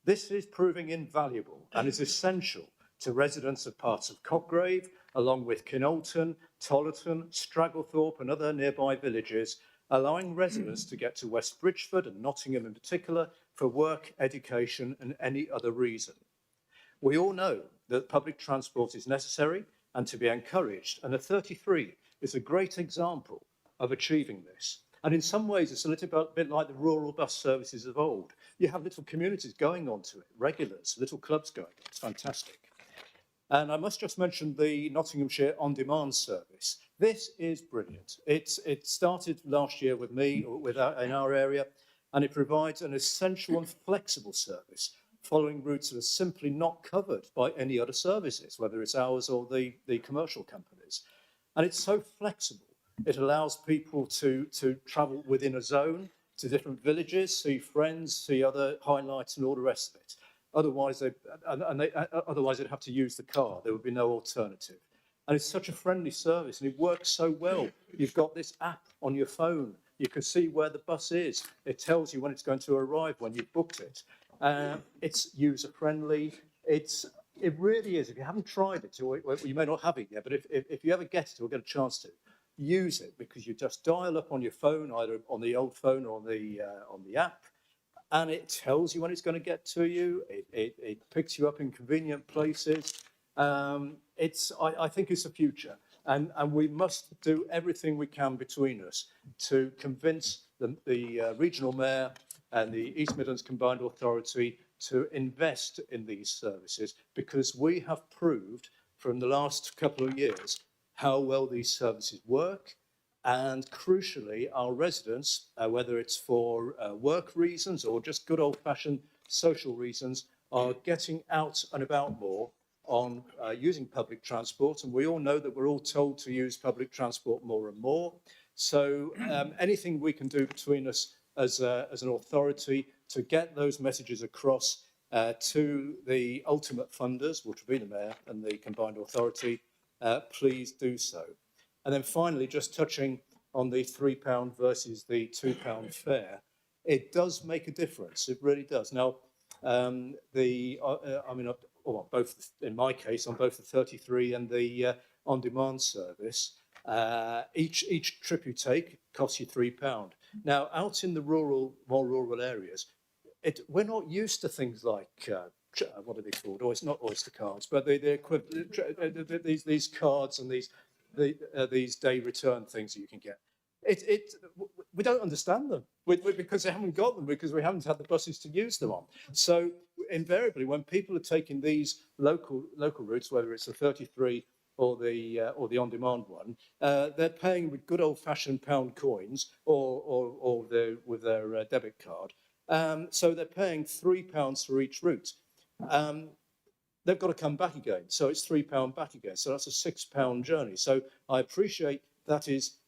This is proving invaluable and is essential to residents of parts of Cotgrave, along with Kinolton, Tollerton, Stragglethorpe and other nearby villages, allowing residents to get to West Bridgford and Nottingham in particular for work, education and any other reason. We all know that public transport is necessary and to be encouraged, and the 33 is a great example of achieving this. And in some ways, it's a little bit like the rural bus services of old. You have little communities going onto it, regulars, little clubs going. It's fantastic. And I must just mention the Nottinghamshire On-Demand service. This is brilliant. It started last year with me, in our area, and it provides an essential and flexible service following routes that are simply not covered by any other services, whether it's ours or the commercial companies. And it's so flexible. It allows people to travel within a zone to different villages, see friends, see other highlights and all the rest of it. Otherwise, they'd have to use the car. There would be no alternative. And it's such a friendly service and it works so well. You've got this app on your phone. You can see where the bus is. It tells you when it's going to arrive, when you've booked it. It's user-friendly. It really is. If you haven't tried it, or you may not have it yet, but if you ever get it or get a chance to, use it, because you just dial up on your phone, either on the old phone or on the app, and it tells you when it's going to get to you. It picks you up in convenient places. I think it's the future, and we must do everything we can between us to convince the regional mayor and the East Midlands Combined Authority to invest in these services, because we have proved from the last couple of years how well these services work. And crucially, our residents, whether it's for work reasons or just good old-fashioned social reasons, are getting out and about more on using public transport. And we all know that we're all told to use public transport more and more. So anything we can do between us as an authority to get those messages across to the ultimate funders, which will be the mayor and the combined authority, please do so. And then finally, just touching on the £3 versus the £2 fare, it does make a difference. It really does. Now, both in my case, on both the 33 and the on-demand service, each trip you take costs you £3. Now, out in the more rural areas, we're not used to things like what are they called? Oh, it's not Oyster cards, but they're equivalent. These cards and these day return things that you can get. We don't understand them because they haven't got them, because we haven't had the buses to use them on. So invariably, when people are taking these local routes, whether it's the 33 or the on-demand one, they're paying with good old-fashioned pound coins or with their debit card. So they're paying £3 for each route. They've got to come back again, so it's £3 back again. So that's a £6 journey. So I appreciate that is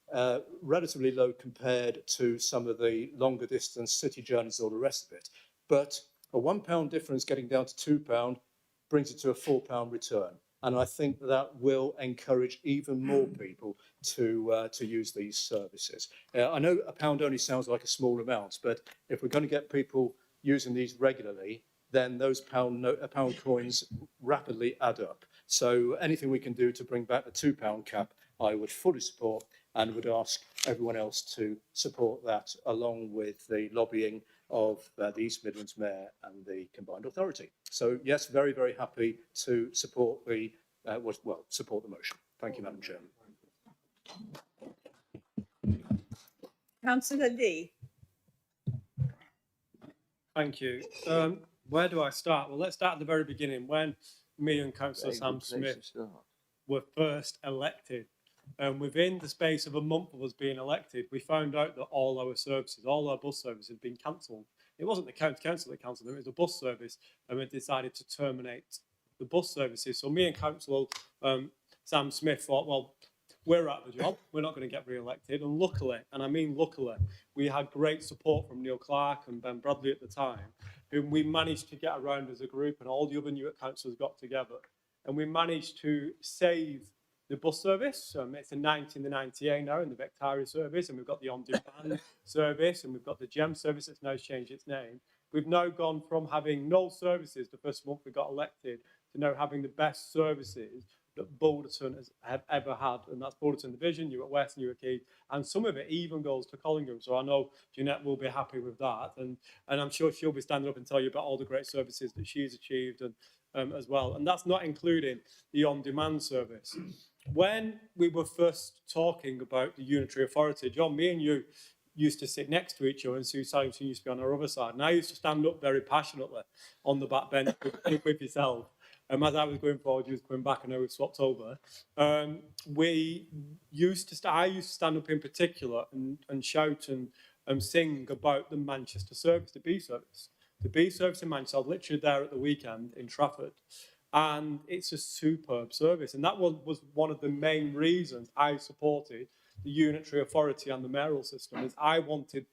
relatively low compared to some of the longer distance city journeys, all the rest of it. But a £1 difference getting down to £2 brings it to a £4 return. And I think that will encourage even more people to use these services. I know £1 only sounds like a small amount, but if we're going to get people using these regularly, then those pound coins rapidly add up. So anything we can do to bring back the £2 cap I would fully support and would ask everyone else to support that, along with the lobbying of the East Midlands Mayor and the Combined Authority. So yes, very, very happy to support the support the motion. Thank you, Madam Chairman. Councillor Lee. Thank you. Where do I start? Well, let's start at the very beginning. When me and Councillor Sam Smith were first elected, and within the space of a month of us being elected, we found out that all our services, all our bus services had been cancelled. It wasn't the county council that cancelled them, it was the bus service, and we decided to terminate the bus services. So me and Councillor Sam Smith thought, well, we're out of the job, we're not going to get re-elected. And luckily, and I mean luckily, we had great support from Neil Clark and Ben Bradley at the time, whom we managed to get around as a group, and all the other Newark councillors got together. And we managed to save the bus service. It's a 90 in the 90A now in the Victoria service, and we've got the on-demand service, and we've got the GEM service that's now changed its name. We've now gone from having no services the first month we got elected to now having the best services that Balderton has ever had, and that's Balderton Division, Newark West, Newark East, and some of it even goes to Collingham. So I know Jeanette will be happy with that, and I'm sure she'll be standing up and tell you about all the great services that she's achieved and as well. And that's not including the on-demand service. When we were first talking about the unitary authority, John, me and you used to sit next to each other, and Sue Simon used to be on our other side. And I used to stand up very passionately on the back bench with yourself. As I was going forward, you was going back, and now we've swapped over. I used to stand up in particular and shout and sing about the Manchester service, the B service. The B service in Manchester, I was literally there at the weekend in Trafford, and it's a superb service. And that was one of the main reasons I supported the unitary authority and the mayoral system, is I wanted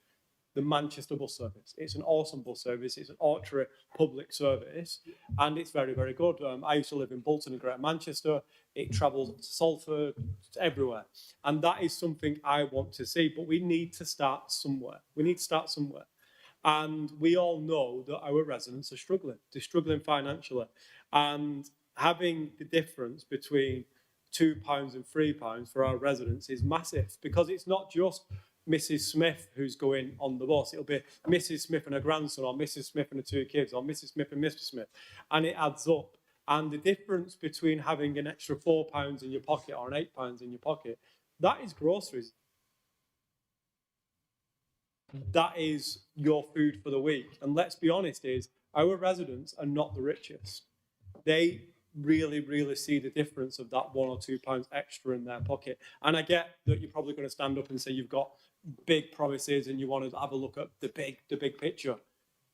the Manchester bus service. It's an awesome bus service. It's an ultra public service, and it's very, very good. I used to live in Bolton in Greater Manchester. It travels to Salford, everywhere. And that is something I want to see, but we need to start somewhere. We need to start somewhere. And we all know that our residents are struggling. They're struggling financially. And having the difference between £2 and £3 for our residents is massive, because it's not just Mrs. Smith who's going on the bus. It'll be Mrs. Smith and her grandson, or Mrs. Smith and her two kids, or Mrs. Smith and Mr. Smith. And it adds up. And the difference between having an extra £4 in your pocket or an £8 in your pocket, that is groceries. That is your food for the week. And let's be honest, is our residents are not the richest. They really, really see the difference of that £1 or £2 extra in their pocket. And I get that you're probably going to stand up and say you've got big promises and you want to have a look at the big picture.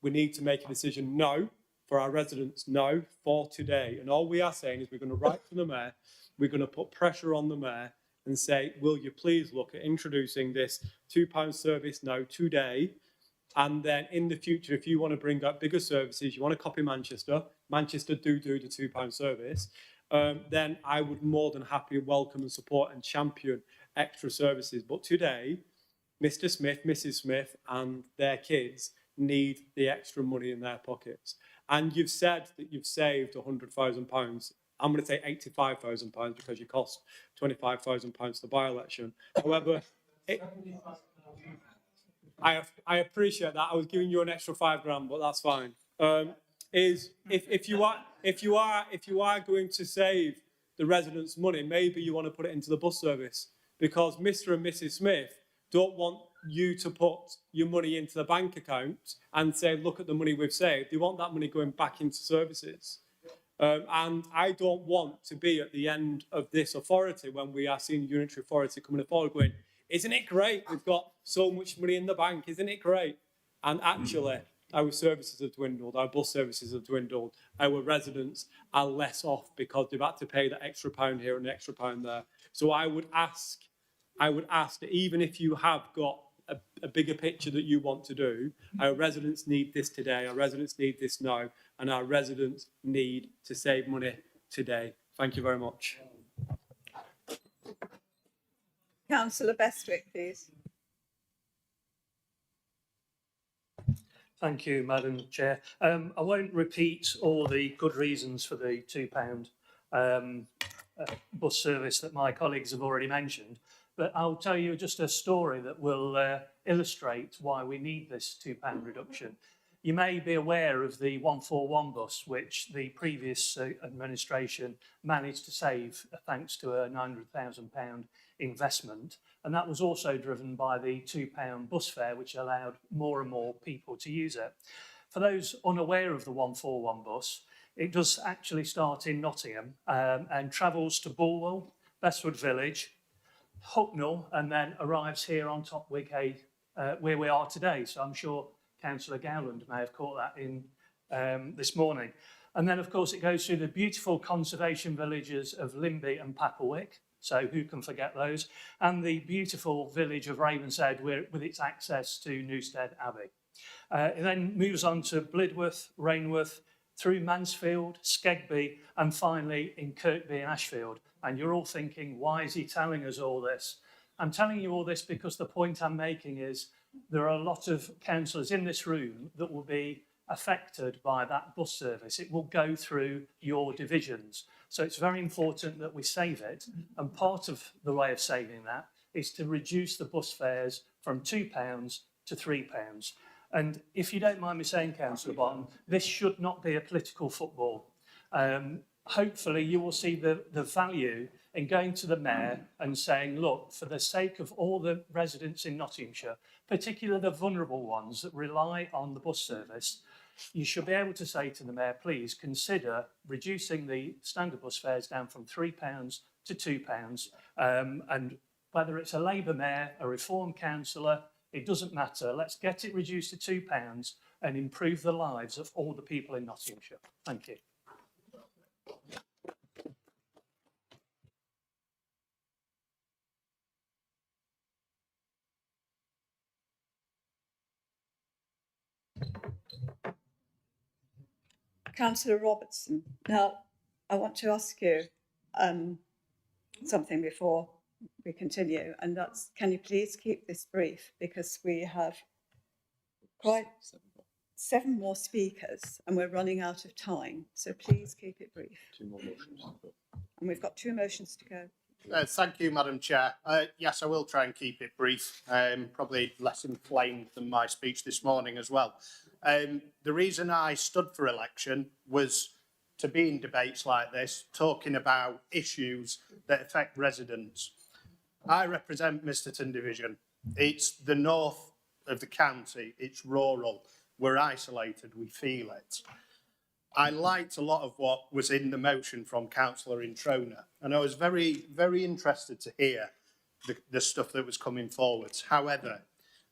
We need to make a decision now for our residents, now for today. And all we are saying is we're going to write to the mayor, we're going to put pressure on the mayor and say, will you please look at introducing this £2 service now today? And then in the future, if you want to bring up bigger services, you want to copy Manchester do the £2 service, then I would more than happily welcome and support and champion extra services. But today, Mr. Smith, Mrs. Smith and their kids need the extra money in their pockets. And you've said that you've saved £100,000. I'm going to say £85,000 because you cost £25,000 the by-election. However, I appreciate that. I was giving you an extra £5,000, but that's fine. If you are going to save the residents' money, maybe you want to put it into the bus service, because Mr. and Mrs. Smith don't want you to put your money into the bank account and say, look at the money we've saved. They want that money going back into services. And I don't want to be at the end of this authority when we are seeing unitary authority coming forward going, isn't it great? We've got so much money in the bank. Isn't it great? And actually, our services have dwindled. Our bus services have dwindled. Our residents are less off because they've had to pay that extra pound here and the extra pound there. So I would ask that even if you have got a bigger picture that you want to do, our residents need this today. Our residents need this now. And our residents need to save money today. Thank you very much. Councillor Bestwick, please. Thank you, Madam Chair. I won't repeat all the good reasons for the £2 bus service that my colleagues have already mentioned. But I'll tell you just a story that will illustrate why we need this £2 reduction. You may be aware of the 141 bus, which the previous administration managed to save thanks to a £900,000 investment. And that was also driven by the £2 bus fare, which allowed more and more people to use it. For those unaware of the 141 bus, it does actually start in Nottingham and travels to Bulwell, Bestwood Village, Hucknall, and then arrives here on Topwig Hay, where we are today. So I'm sure Councillor Gowland may have caught that in this morning. And then, of course, it goes through the beautiful conservation villages of Limby and Papplewick. So who can forget those? And the beautiful village of Ravenshead with its access to Newstead Abbey. It then moves on to Blidworth, Rainworth, through Mansfield, Skegby, and finally in Kirkby and Ashfield. And you're all thinking, why is he telling us all this? I'm telling you all this because the point I'm making is there are a lot of councillors in this room that will be affected by that bus service. It will go through your divisions. So it's very important that we save it. And part of the way of saving that is to reduce the bus fares from £2 to £3. And if you don't mind me saying, Councillor Bottom, this should not be a political football. Hopefully you will see the value in going to the Mayor and saying, look, for the sake of all the residents in Nottinghamshire, particularly the vulnerable ones that rely on the bus service, you should be able to say to the Mayor, please consider reducing the standard bus fares down from £3 to £2. And whether it's a Labour Mayor, a Reform councillor, it doesn't matter. Let's get it reduced to £2 and improve the lives of all the people in Nottinghamshire. Thank you. Councillor Robertson, now I want to ask you something before we continue, and that's, can you please keep this brief, because we have quite 7 more speakers and we're running out of time, so please keep it brief. 2 more motions. And we've got 2 motions to go. Thank you, Madam Chair. Yes, I will try and keep it brief, probably less inflamed than my speech this morning as well. The reason I stood for election was to be in debates like this, talking about issues that affect residents. I represent Misterton Division. It's the north of the county, it's rural, we're isolated, we feel it. I liked a lot of what was in the motion from Councillor Introna, and I was very, very interested to hear the stuff that was coming forwards. However,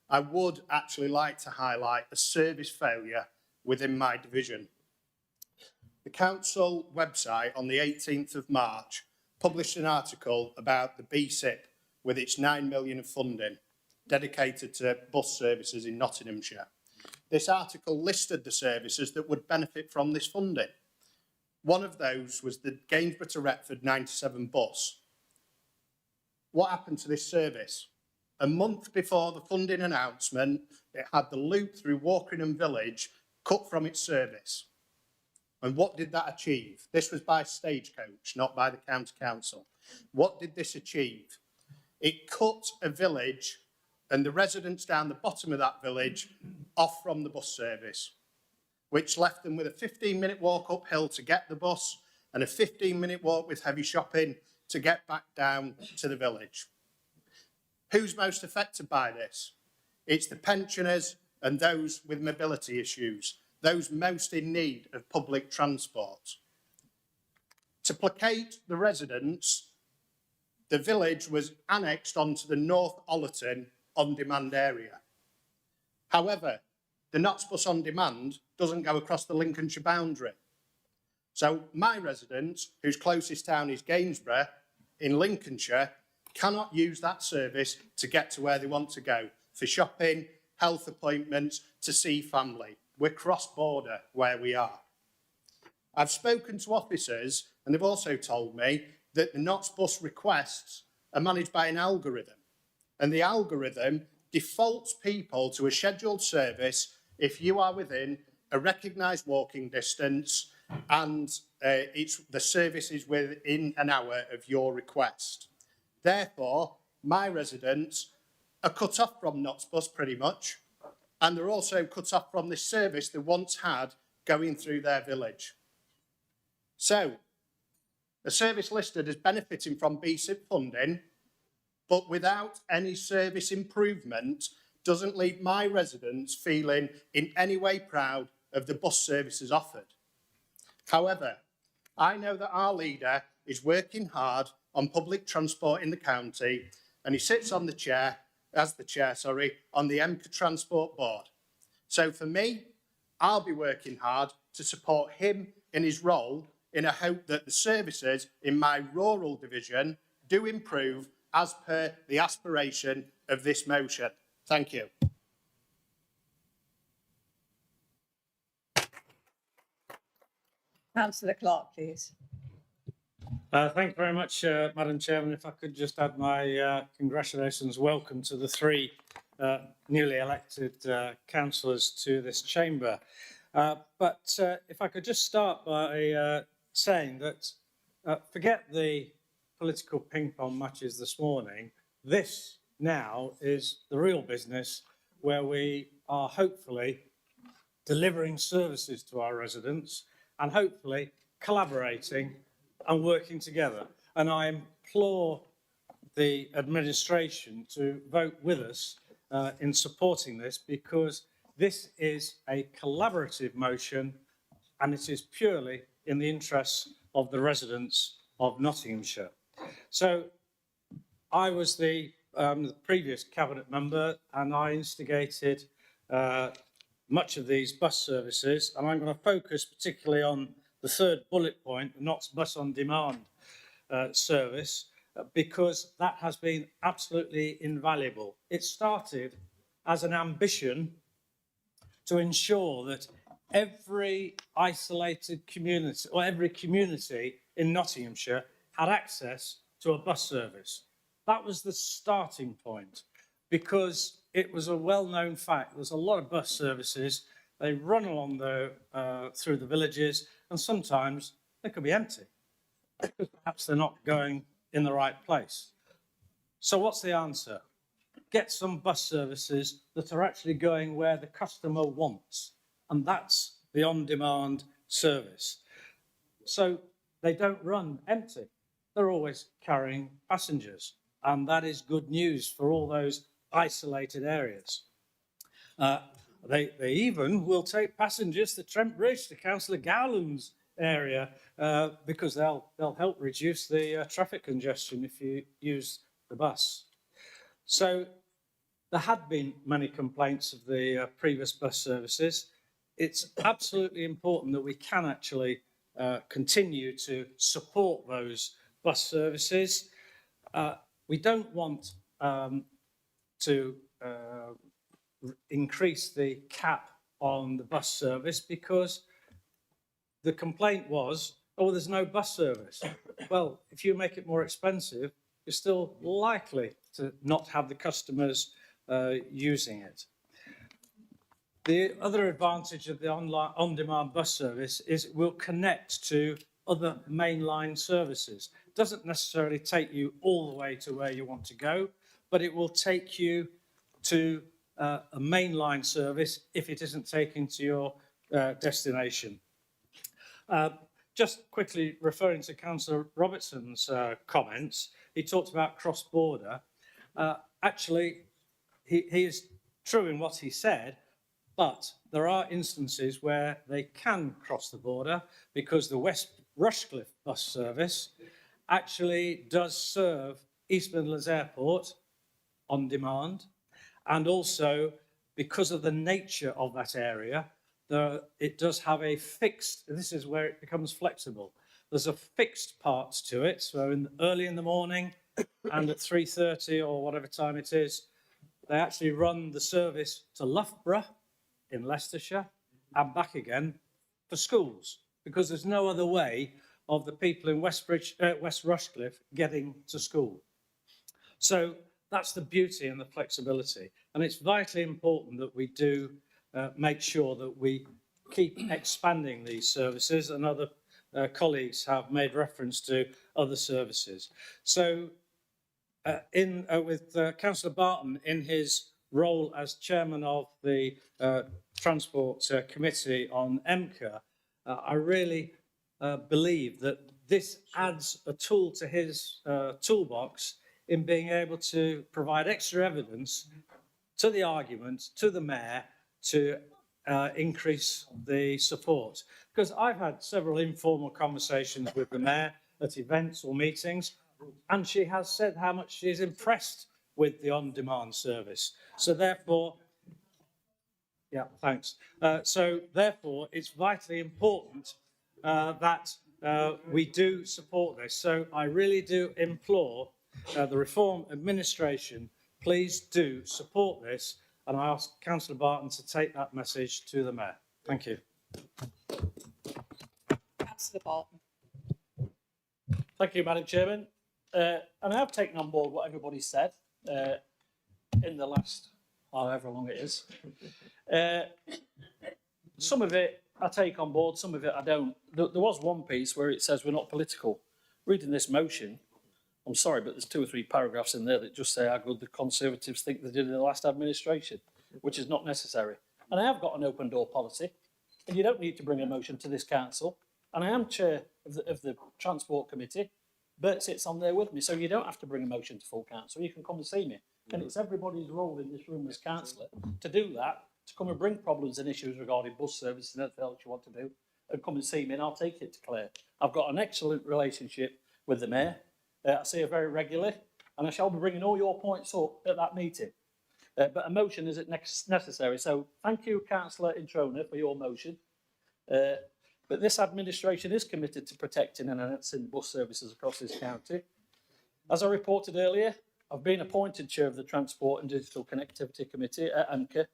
I would actually like to highlight a service failure within my division. The council website on the 18th of March published an article about the BSIP with its 9 million of funding dedicated to bus services in Nottinghamshire. This article listed the services that would benefit from this funding. One of those was the Gainsborough to Retford 97 bus. What happened to this service? A month before the funding announcement, it had the loop through Walkingham Village cut from its service. And what did that achieve? This was by Stagecoach, not by the County Council. What did this achieve? It cut a village and the residents down the bottom of that village off from the bus service, which left them with a 15-minute walk uphill to get the bus and a 15-minute walk with heavy shopping to get back down to the village. Who's most affected by this? It's the pensioners and those with mobility issues, those most in need of public transport. To placate the residents, the village was annexed onto the North Ollerton on-demand area. However, the Notts Bus on Demand doesn't go across the Lincolnshire boundary. So my residents, whose closest town is Gainsborough in Lincolnshire, cannot use that service to get to where they want to go for shopping, health appointments, to see family. We're cross-border where we are. I've spoken to officers and they've also told me that the Notts Bus requests are managed by an algorithm, and the algorithm defaults people to a scheduled service if you are within a recognised walking distance and the service is within an hour of your request. Therefore, my residents are cut off from Notts Bus pretty much, and they're also cut off from this service they once had going through their village. So, a service listed as benefiting from BSIP funding, but without any service improvement, doesn't leave my residents feeling in any way proud of the bus services offered. However, I know that our leader is working hard on public transport in the county, and he sits on the chair, on the MCA Transport Board. So for me, I'll be working hard to support him in his role in a hope that the services in my rural division do improve as per the aspiration of this motion. Thank you. Councillor Clark, please. Thank you very much, Madam Chairman. If I could just add my congratulations, welcome to the three newly elected councillors to this chamber. But if I could just start by saying that forget the political ping pong matches this morning. This now is the real business where we are hopefully delivering services to our residents and hopefully collaborating and working together. And I implore the administration to vote with us in supporting this, because this is a collaborative motion and it is purely in the interests of the residents of Nottinghamshire. So I was the previous cabinet member and I instigated much of these bus services, and I'm going to focus particularly on the third bullet point, the Notts Bus on Demand service, because that has been absolutely invaluable. It started as an ambition to ensure that every isolated community, or every community in Nottinghamshire, had access to a bus service. That was the starting point, because it was a well-known fact. There's a lot of bus services. They run along through the villages, and sometimes they could be empty, because perhaps they're not going in the right place. So what's the answer? Get some bus services that are actually going where the customer wants, and that's the on-demand service. So they don't run empty. They're always carrying passengers, and that is good news for all those isolated areas. They even will take passengers to Trent Bridge, to Councillor Gowland's area, because they'll help reduce the traffic congestion if you use the bus. So there had been many complaints of the previous bus services. It's absolutely important that we can actually continue to support those bus services. We don't want to increase the cap on the bus service, because the complaint was, oh, there's no bus service. Well, if you make it more expensive, you're still likely to not have the customers using it. The other advantage of the on-demand bus service is it will connect to other mainline services. It doesn't necessarily take you all the way to where you want to go, but it will take you to a mainline service if it isn't taken to your destination. Just quickly referring to Councillor Robertson's comments, he talked about cross-border. Actually, he is true in what he said, but there are instances where they can cross the border, because the West Rushcliffe bus service actually does serve East Midlands Airport on demand, and also because of the nature of that area, it does have a fixed, this is where it becomes flexible. There's a fixed part to it, so early in the morning and at 3:30 or whatever time it is, they actually run the service to Loughborough in Leicestershire and back again for schools, because there's no other way of the people in West Rushcliffe getting to school. So that's the beauty and the flexibility. And it's vitally important that we do make sure that we keep expanding these services, and other colleagues have made reference to other services. So with Councillor Barton in his role as chairman of the Transport Committee on MCA, I really believe that this adds a tool to his toolbox in being able to provide extra evidence to the argument, to the mayor, to increase the support. Because I've had several informal conversations with the mayor at events or meetings, and she has said how much she is impressed with the on-demand service. So therefore, yeah, thanks. So therefore, it's vitally important that we do support this. So I really do implore the Reform Administration, please do support this. And I ask Councillor Barton to take that message to the Mayor. Thank you. Councillor Barton. Thank you, Madam Chairman. And I have taken on board what everybody said in the last, however long it is. Some of it I take on board, some of it I don't. There was one piece where it says we're not political. Reading this motion, I'm sorry, but there's 2 or 3 paragraphs in there that just say how good the Conservatives think they did in the last administration, which is not necessary. And I have got an open door policy, and you don't need to bring a motion to this council. And I am chair of the Transport Committee. Bert sits on there with me, so you don't have to bring a motion to full council. You can come and see me. And it's everybody's role in this room as councillor to do that, to come and bring problems and issues regarding bus services and anything else you want to do, and come and see me, and I'll take it to Claire. I've got an excellent relationship with the mayor. I see her very regularly, and I shall be bringing all your points up at that meeting. But a motion isn't necessary. So thank you, Councillor Introna, for your motion. But this administration is committed to protecting and enhancing bus services across this county. As I reported earlier, I've been appointed chair of the Transport and Digital Connectivity Committee at AMCA,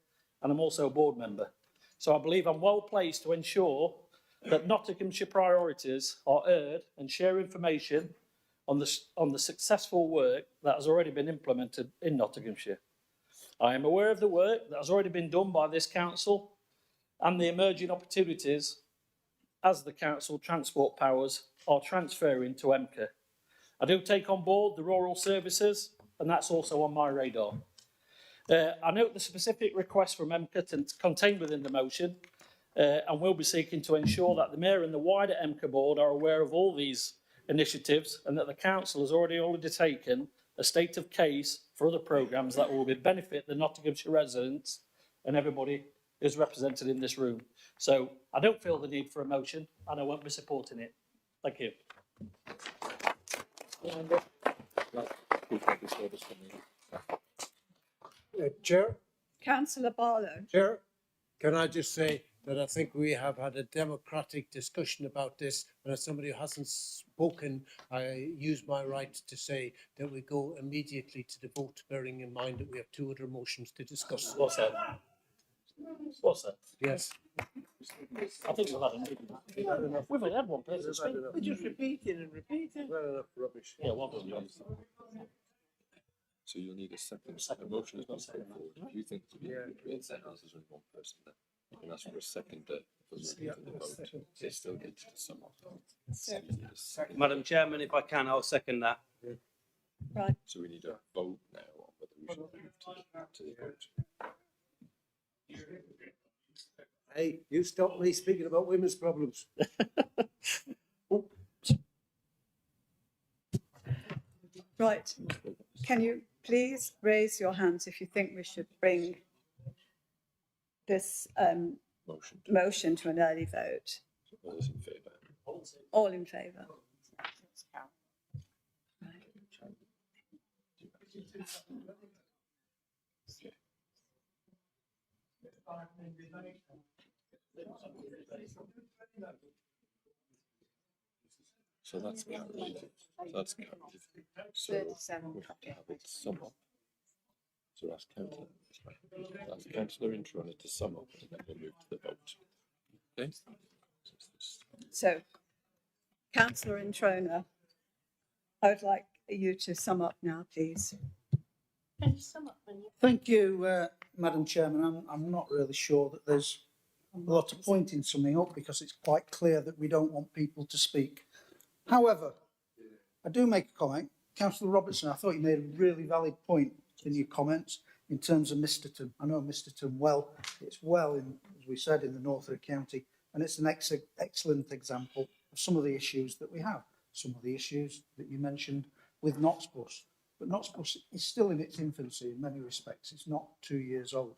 and I'm also a board member. So I believe I'm well placed to ensure that Nottinghamshire priorities are heard and share information on the successful work that has already been implemented in Nottinghamshire. I am aware of the work that has already been done by this council and the emerging opportunities as the council transport powers are transferring to MCA. I do take on board the rural services, and that's also on my radar. I note the specific request from MCA contained within the motion, and will be seeking to ensure that the Mayor and the wider MCA board are aware of all these initiatives, and that the council has already taken a state of case for other programmes that will benefit the Nottinghamshire residents and everybody who's represented in this room. So I don't feel the need for a motion, and I won't be supporting it. Thank you. Chair, Councillor Barlow. Chair, can I just say that I think we have had a democratic discussion about this, and as somebody who hasn't spoken, I use my right to say that we go immediately to the vote, bearing in mind that we have 2 other motions to discuss. What's that? What's that? Yes. I think we've had a meeting. We've had one person speak. We're just repeating and repeating. Well enough rubbish. Yeah, well done, John. So you'll need a second. A motion is not put forward. If you think to be agreed, there's only one person there. You can ask for a second for the vote. They still get to sum up. So you need a second. Madam Chairman, if I can, I'll second that. Right. So we need a vote now on whether we should move to the vote. Hey, you stop me speaking about women's problems. Right. Can you please raise your hands if you think we should bring this motion to an early vote? All those in favour? All in favour? So that's carried. That's carried. So we have to have it sum up. So ask Councillor Introna to sum up, and then we'll move to the vote. Okay? So, Councillor Introna, I would like you to sum up now, please. Can you sum up when you? Thank you, Madam Chairman. I'm not really sure that there's a lot of pointing something up because it's quite clear that we don't want people to speak. However, I do make a comment. Councillor Robertson, I thought you made a really valid point in your comments in terms of Misterton. I know Misterton well. It's well in, as we said, in the north of the county, and it's an excellent example of some of the issues that we have. Some of the issues that you mentioned with Knox Bus. But Knox Bus is still in its infancy in many respects. It's not 2 years old.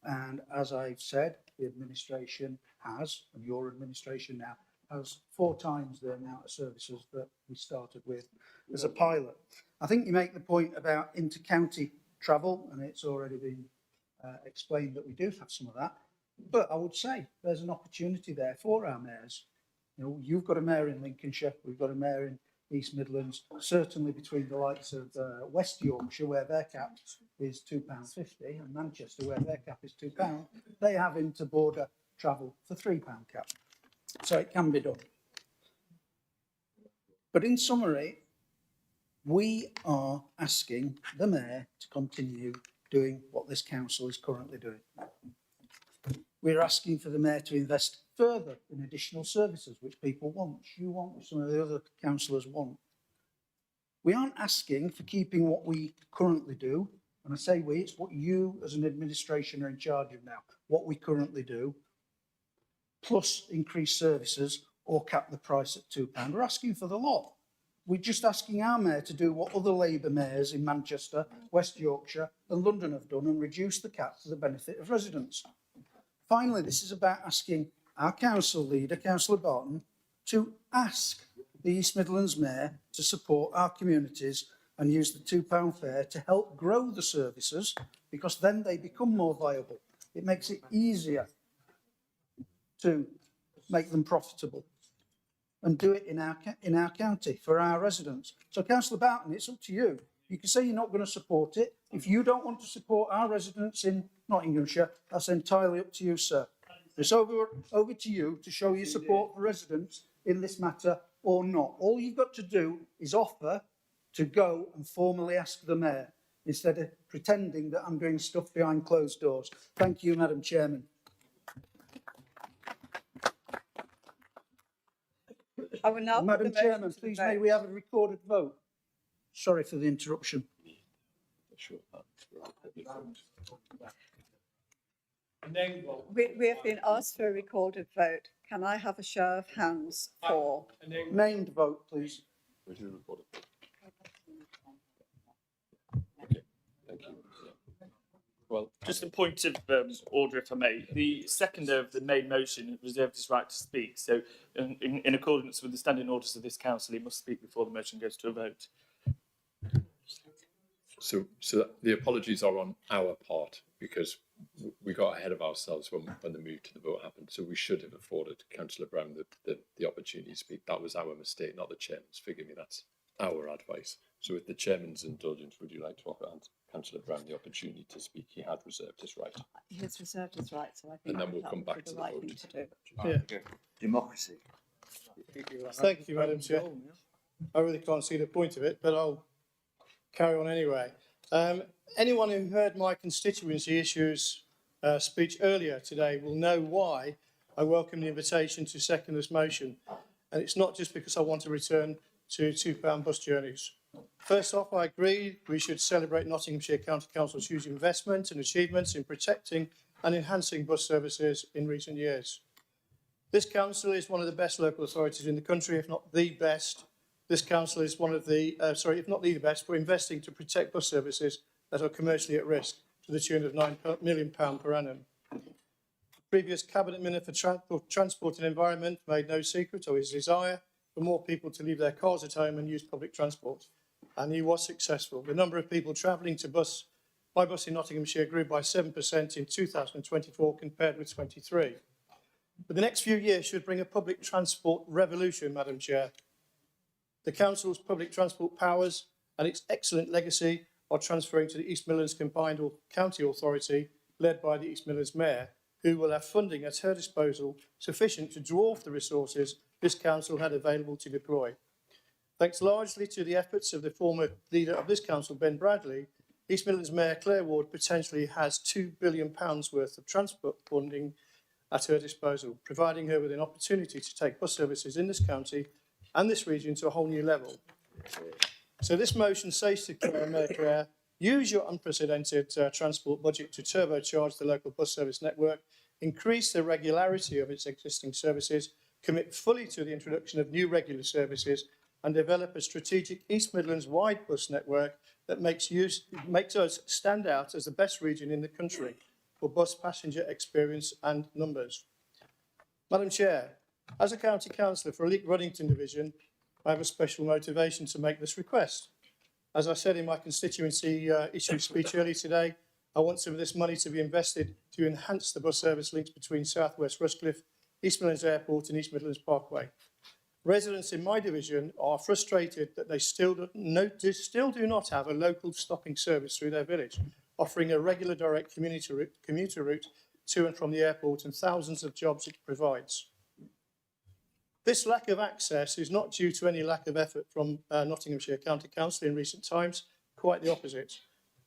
And as I've said, the administration has, and your administration now, has 4 times the amount of services that we started with as a pilot. I think you make the point about inter-county travel, and it's already been explained that we do have some of that. But I would say there's an opportunity there for our mayors. You know, you've got a mayor in Lincolnshire, we've got a mayor in East Midlands, certainly between the likes of West Yorkshire, where their cap is £2.50, and Manchester, where their cap is £2, they have inter-border travel for £3 cap. So it can be done. But in summary, we are asking the mayor to continue doing what this council is currently doing. We're asking for the mayor to invest further in additional services, which people want, you want, some of the other councillors want. We aren't asking for keeping what we currently do, and I say we, it's what you as an administration are in charge of now, what we currently do, plus increase services or cap the price at £2. We're asking for the lot. We're just asking our mayor to do what other Labour mayors in Manchester, West Yorkshire and London have done and reduce the cap for the benefit of residents. Finally, this is about asking our council leader, Councillor Barton, to ask the East Midlands Mayor to support our communities and use the £2 fare to help grow the services, because then they become more viable. It makes it easier to make them profitable and do it in our county for our residents. So, Councillor Barton, it's up to you. You can say you're not going to support it. If you don't want to support our residents in Nottinghamshire, that's entirely up to you, sir. It's over to you to show your support for residents in this matter or not. All you've got to do is offer to go and formally ask the mayor instead of pretending that I'm doing stuff behind closed doors. Thank you, Madam Chairman. I will now Madam Chairman, please may we have a recorded vote? Sorry for the interruption. We have been asked for a recorded vote. Can I have a show of hands for? Named vote, please. Thank you. Well, just a point of order, if I may. The seconder of the main motion reserved his right to speak. So, in accordance with the standing orders of this council, he must speak before the motion goes to a vote. So the apologies are on our part because we got ahead of ourselves when the move to the vote happened. So we should have afforded Councillor Brown the opportunity to speak. That was our mistake, not the chairman's. Forgive me, that's our advice. So with the chairman's indulgence, would you like to offer Councillor Brown the opportunity to speak? He had reserved his right. He has reserved his right, so I think And then we'll that come would be back to the right vote. thing to do. Yeah. Democracy. Thank you, Madam Chair. I really can't see the point of it, but I'll carry on anyway. Anyone who heard my constituency issues speech earlier today will know why I welcome the invitation to second this motion. And it's not just because I want to return to £2 bus journeys. First off, I agree we should celebrate Nottinghamshire County Council's huge investment and achievements in protecting and enhancing bus services in recent years. This council is one of the best local authorities in the country, if not the best. This council is one of the, if not the best, for investing to protect bus services that are commercially at risk to the tune of £9 million per annum. Previous Cabinet Minister for Transport and Environment made no secret of his desire for more people to leave their cars at home and use public transport. And he was successful. The number of people travelling by bus in Nottinghamshire grew by 7% in 2024 compared with 23. But the next few years should bring a public transport revolution, Madam Chair. The Council's public transport powers and its excellent legacy are transferring to the East Midlands Combined County Authority, led by the East Midlands Mayor, who will have funding at her disposal sufficient to dwarf the resources this council had available to deploy. Thanks largely to the efforts of the former leader of this council, Ben Bradley, East Midlands Mayor Claire Ward potentially has £2 billion worth of transport funding at her disposal, providing her with an opportunity to take bus services in this county and this region to a whole new level. So this motion says to Mayor Clare, use your unprecedented transport budget to turbocharge the local bus service network, increase the regularity of its existing services, commit fully to the introduction of new regular services, and develop a strategic East Midlands wide bus network that makes us stand out as the best region in the country for bus passenger experience and numbers. Madam Chair, as a county councillor for Leek Ruddington Division, I have a special motivation to make this request. As I said in my constituency issue speech earlier today, I want some of this money to be invested to enhance the bus service links between South West Rushcliffe, East Midlands Airport and East Midlands Parkway. Residents in my division are frustrated that they still do not have a local stopping service through their village, offering a regular direct commuter route to and from the airport and thousands of jobs it provides. This lack of access is not due to any lack of effort from Nottinghamshire County Council in recent times, quite the opposite.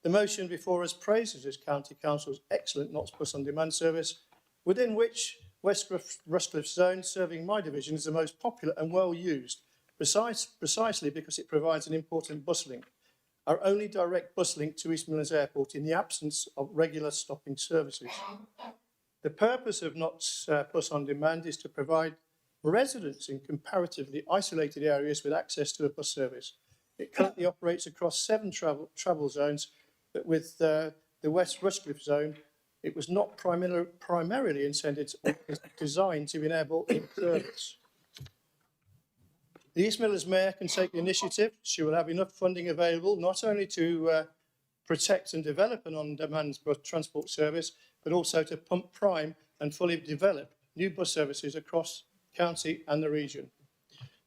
The motion before us praises this County Council's excellent Knots Bus On Demand service, within which West Rushcliffe Zone, serving my division, is the most popular and well used, precisely because it provides an important bus link, our only direct bus link to East Midlands Airport in the absence of regular stopping services. The purpose of Knots Bus On Demand is to provide residents in comparatively isolated areas with access to a bus service. It currently operates across 7 travel zones, but with the West Rushcliffe Zone, it was not primarily intended or designed to enable service. The East Midlands Mayor can take the initiative. She will have enough funding available not only to protect and develop an on-demand bus transport service, but also to pump prime and fully develop new bus services across county and the region.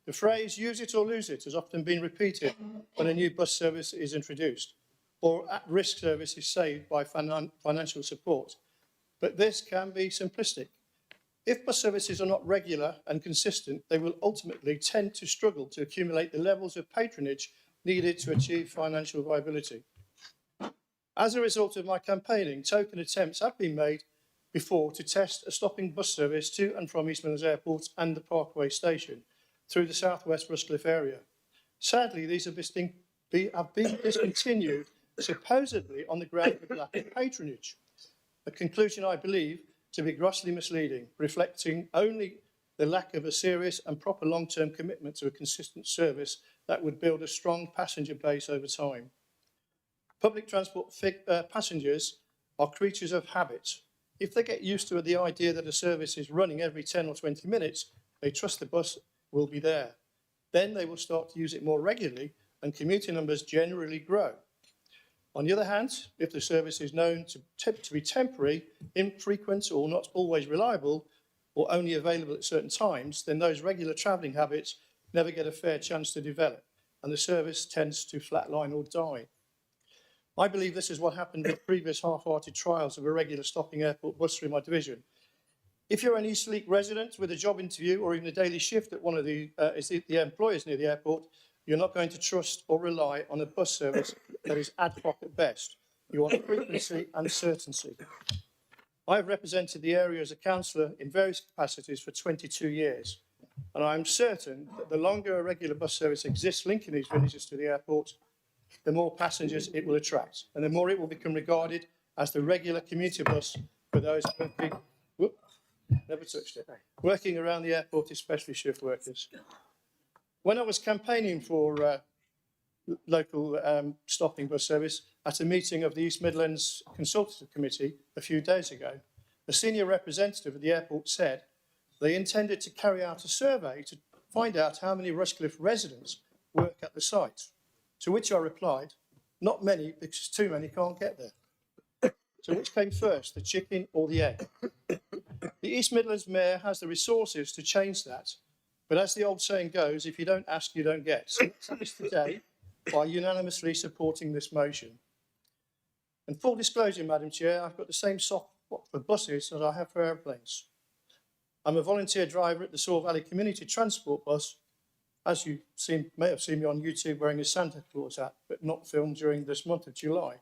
The phrase "use it or lose it" has often been repeated when a new bus service is introduced or at-risk service is saved by financial support. But this can be simplistic. If bus services are not regular and consistent, they will ultimately tend to struggle to accumulate the levels of patronage needed to achieve financial viability. As a result of my campaigning, token attempts have been made before to test a stopping bus service to and from East Midlands Airport and the Parkway station through the South West Rushcliffe area. Sadly, these have been discontinued, supposedly on the ground of lack of patronage, a conclusion I believe to be grossly misleading, reflecting only the lack of a serious and proper long-term commitment to a consistent service that would build a strong passenger base over time. Public transport passengers are creatures of habit. If they get used to the idea that a service is running every 10 or 20 minutes, they trust the bus will be there. Then they will start to use it more regularly and commuter numbers generally grow. On the other hand, if the service is known to be temporary, infrequent or not always reliable, or only available at certain times, then those regular travelling habits never get a fair chance to develop and the service tends to flatline or die. I believe this is what happened with previous half-hearted trials of a regular stopping airport bus through my division. If you're an East Leek resident with a job interview or even a daily shift at one of the employers near the airport, you're not going to trust or rely on a bus service that is ad hoc at best. You want frequency and certainty. I've represented the area as a councillor in various capacities for 22 years, and I'm certain that the longer a regular bus service exists linking these villages to the airport, the more passengers it will attract, and the more it will become regarded as the regular commuter bus for those working around the airport, especially shift workers. When I was campaigning for local stopping bus service at a meeting of the East Midlands Consultative Committee a few days ago, a senior representative of the airport said they intended to carry out a survey to find out how many Rushcliffe residents work at the site. To which I replied, not many, because too many can't get there. So which came first, the chicken or the egg? The East Midlands Mayor has the resources to change that. But as the old saying goes, if you don't ask, you don't get. So let's finish today by unanimously supporting this motion. And full disclosure, Madam Chair, I've got the same soft spot for buses as I have for airplanes. I'm a volunteer driver at the Saw Valley Community Transport Bus, as you may have seen me on YouTube wearing a Santa Claus hat, but not filmed during this month of July.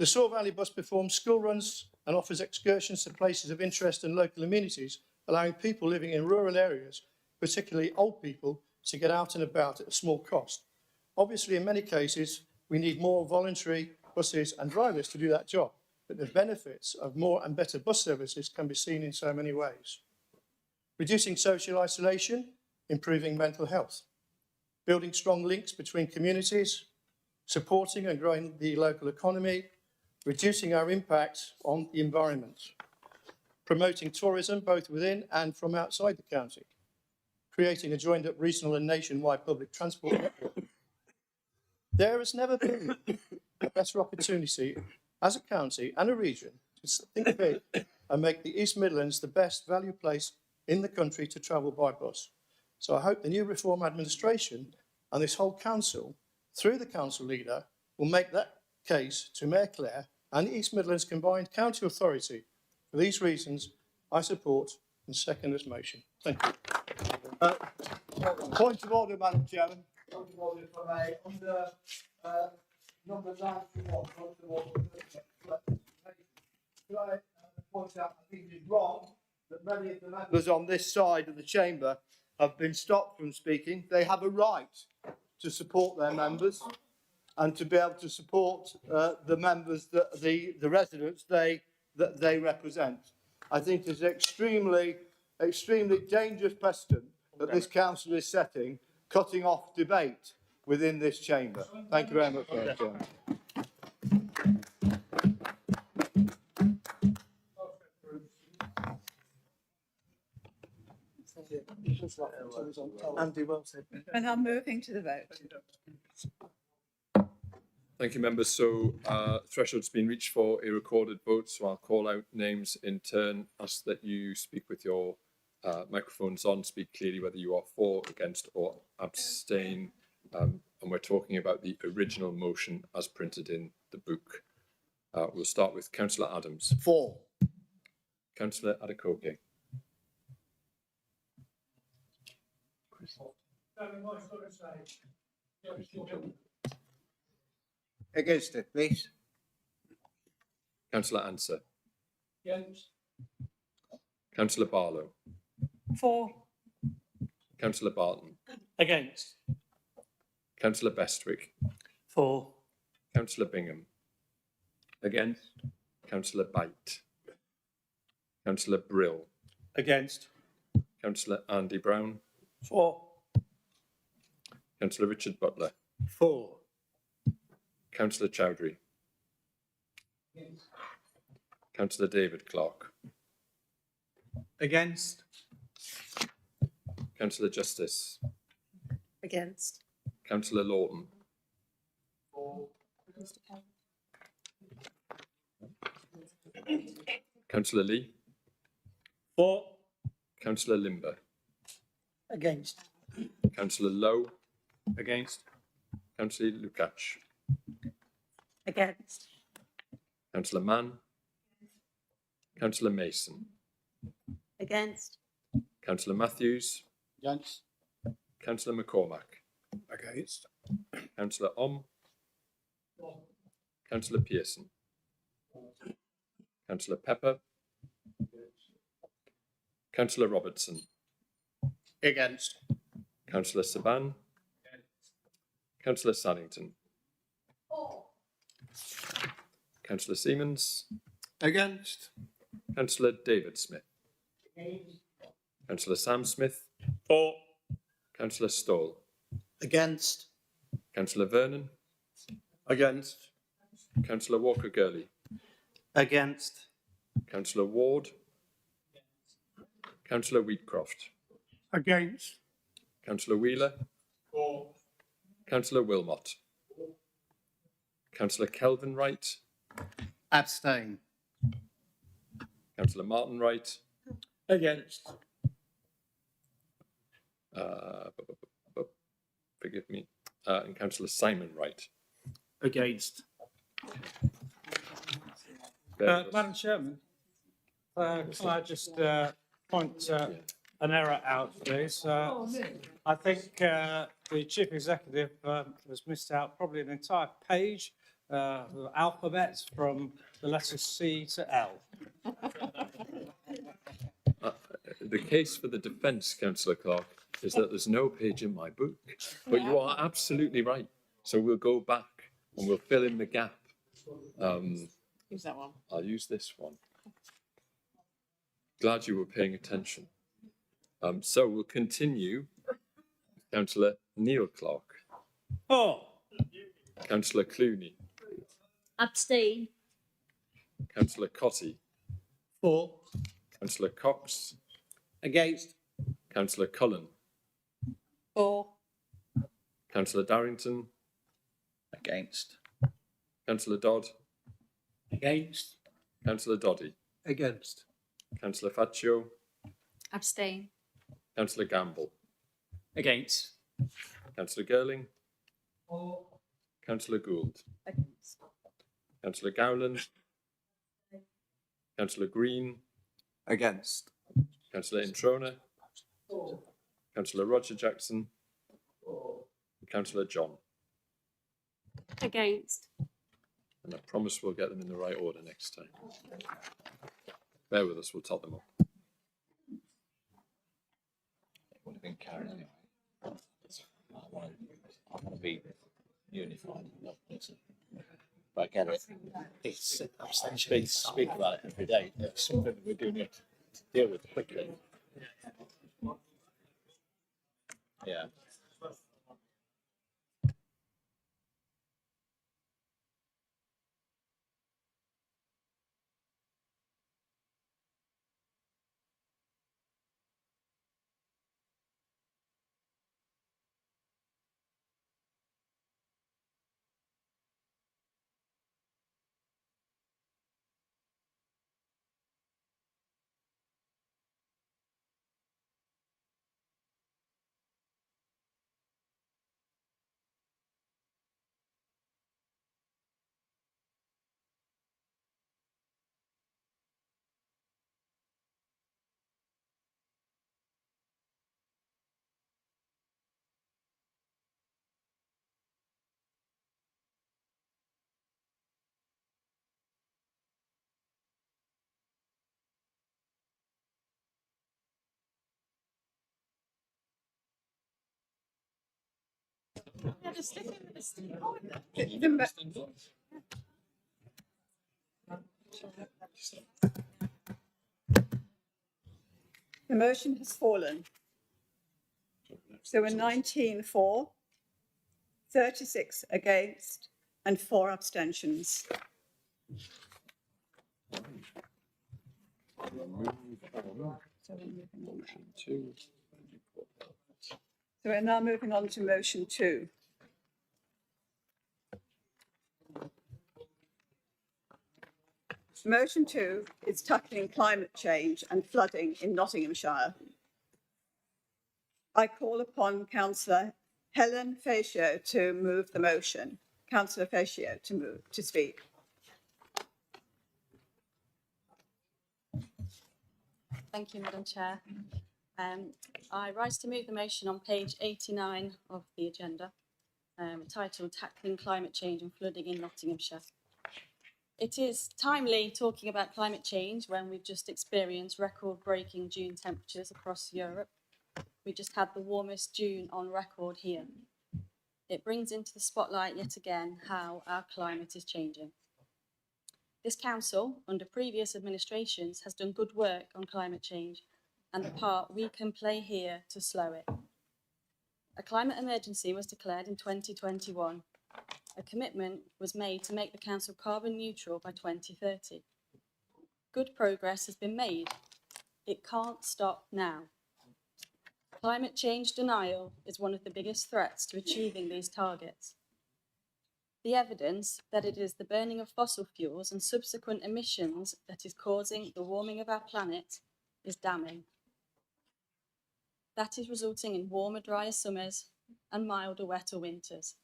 The Soar Valley Bus performs school runs and offers excursions to places of interest and local amenities, allowing people living in rural areas, particularly old people, to get out and about at a small cost. Obviously, in many cases, we need more voluntary buses and drivers to do that job, but the benefits of more and better bus services can be seen in so many ways. Reducing social isolation, improving mental health, building strong links between communities, supporting and growing the local economy, reducing our impact on the environment, promoting tourism both within and from outside the county, creating a joined-up regional and nationwide public transport network. There has never been a better opportunity as a county and a region to think big and make the East Midlands the best value place in the country to travel by bus. So I hope the new Reform administration and this whole council, through the council leader, will make that case to Mayor Clare and the East Midlands Combined County Authority. For these reasons, I support and second this motion. Thank you. Point of order, Madam Chairman. Point of order, if I may. Under number 91, point of order. Could I point out, I think it is wrong that many of the members on this side of the chamber have been stopped from speaking. They have a right to support their members and to be able to support the members, the residents that they represent. I think it's extremely dangerous precedent that this council is setting, cutting off debate within this chamber. Thank you very much, Madam Chairman. Andy well said. And I'm moving to the vote. Thank you, members. So threshold's been reached for a recorded vote, so I'll call out names in turn, ask that you speak with your microphones on, speak clearly whether you are for, against or abstain. And we're talking about the original motion as printed in the book. We'll start with Councillor Adams. For. Councillor Adekoke. Against it, please. Councillor Answer. Against. Councillor Barlow. For. Councillor Barton. Against. Councillor Bestwick. For. Councillor Bingham. Against. Councillor Bite. Councillor Brill. Against. Councillor Andy Brown. For. Councillor Richard Butler. For. Councillor Chowdhury. Councillor David Clark. Against. Councillor Justice. Against. Councillor Lawton. Councillor Lee. For. Councillor Limber. Against. Councillor Lowe. Against. Councillor Lukacs. Against. Councillor Mann. Councillor Mason. Against. Councillor Matthews. Against. Councillor McCormack. Against. Councillor Om. Councillor Pearson. Councillor Pepper. Councillor Robertson. Against. Councillor Saban. Councillor Saddington. Councillor Siemens. Against. Councillor David Smith. Councillor Sam Smith. For. Councillor Stoll. Against. Councillor Vernon. Against. Councillor Walker Gurley. Against. Councillor Ward. Councillor Wheatcroft. Against. Councillor Wheeler. For. Councillor Wilmot. Councillor Kelvin Wright. Abstain. Councillor Martin Wright. Against. Forgive me. And Councillor Simon Wright. Against. Madam Chairman, can I just point an error out, please? I think the Chief Executive has missed out probably an entire page alphabets from the letters C to L. The case for the defence, Councillor Clark, is that there's no page in my book. But you are absolutely right. So we'll go back and we'll fill in the gap. Use that one. I'll use this one. Glad you were paying attention. So we'll continue. Councillor Neil Clark. Oh. Councillor Clooney. Abstain. Councillor Cotty. For. Councillor Cox. Against. Councillor Cullen. For. Councillor Darrington. Against. Councillor Dodd. Against. Councillor Doddy. Against. Councillor Faccio. Abstain. Councillor Gamble. Against. Councillor Girling. Councillor Gould. Against. Councillor Gowland. Councillor Green. Against. Councillor Introna. Councillor Roger Jackson. And Councillor John. Against. And I promise we'll get them in the right order next time. Bear with us, we'll top them up. It would have been carried anyway. I want to be unified. But again, it's speak about it every day. It's something we do need to deal with quickly. Yeah. Yeah, just stick it with the stick. The motion has fallen. So we're 19 for, 36 against, and 4 abstentions. So we're now moving on to motion 2. Motion 2 is tackling climate change and flooding in Nottinghamshire. I call upon Councillor Helen Facio to move the motion. Councillor Facio to speak. Thank you, Madam Chair. I rise to move the motion on page 89 of the agenda, titled Tackling Climate Change and Flooding in Nottinghamshire. It is timely talking about climate change when we've just experienced record-breaking June temperatures across Europe. We just had the warmest June on record here. It brings into the spotlight yet again how our climate is changing. This council, under previous administrations, has done good work on climate change and the part we can play here to slow it. A climate emergency was declared in 2021. A commitment was made to make the council carbon neutral by 2030. Good progress has been made. It can't stop now. Climate change denial is one of the biggest threats to achieving these targets. The evidence that it is the burning of fossil fuels and subsequent emissions that is causing the warming of our planet is damning. That is resulting in warmer, drier summers and milder, wetter winters.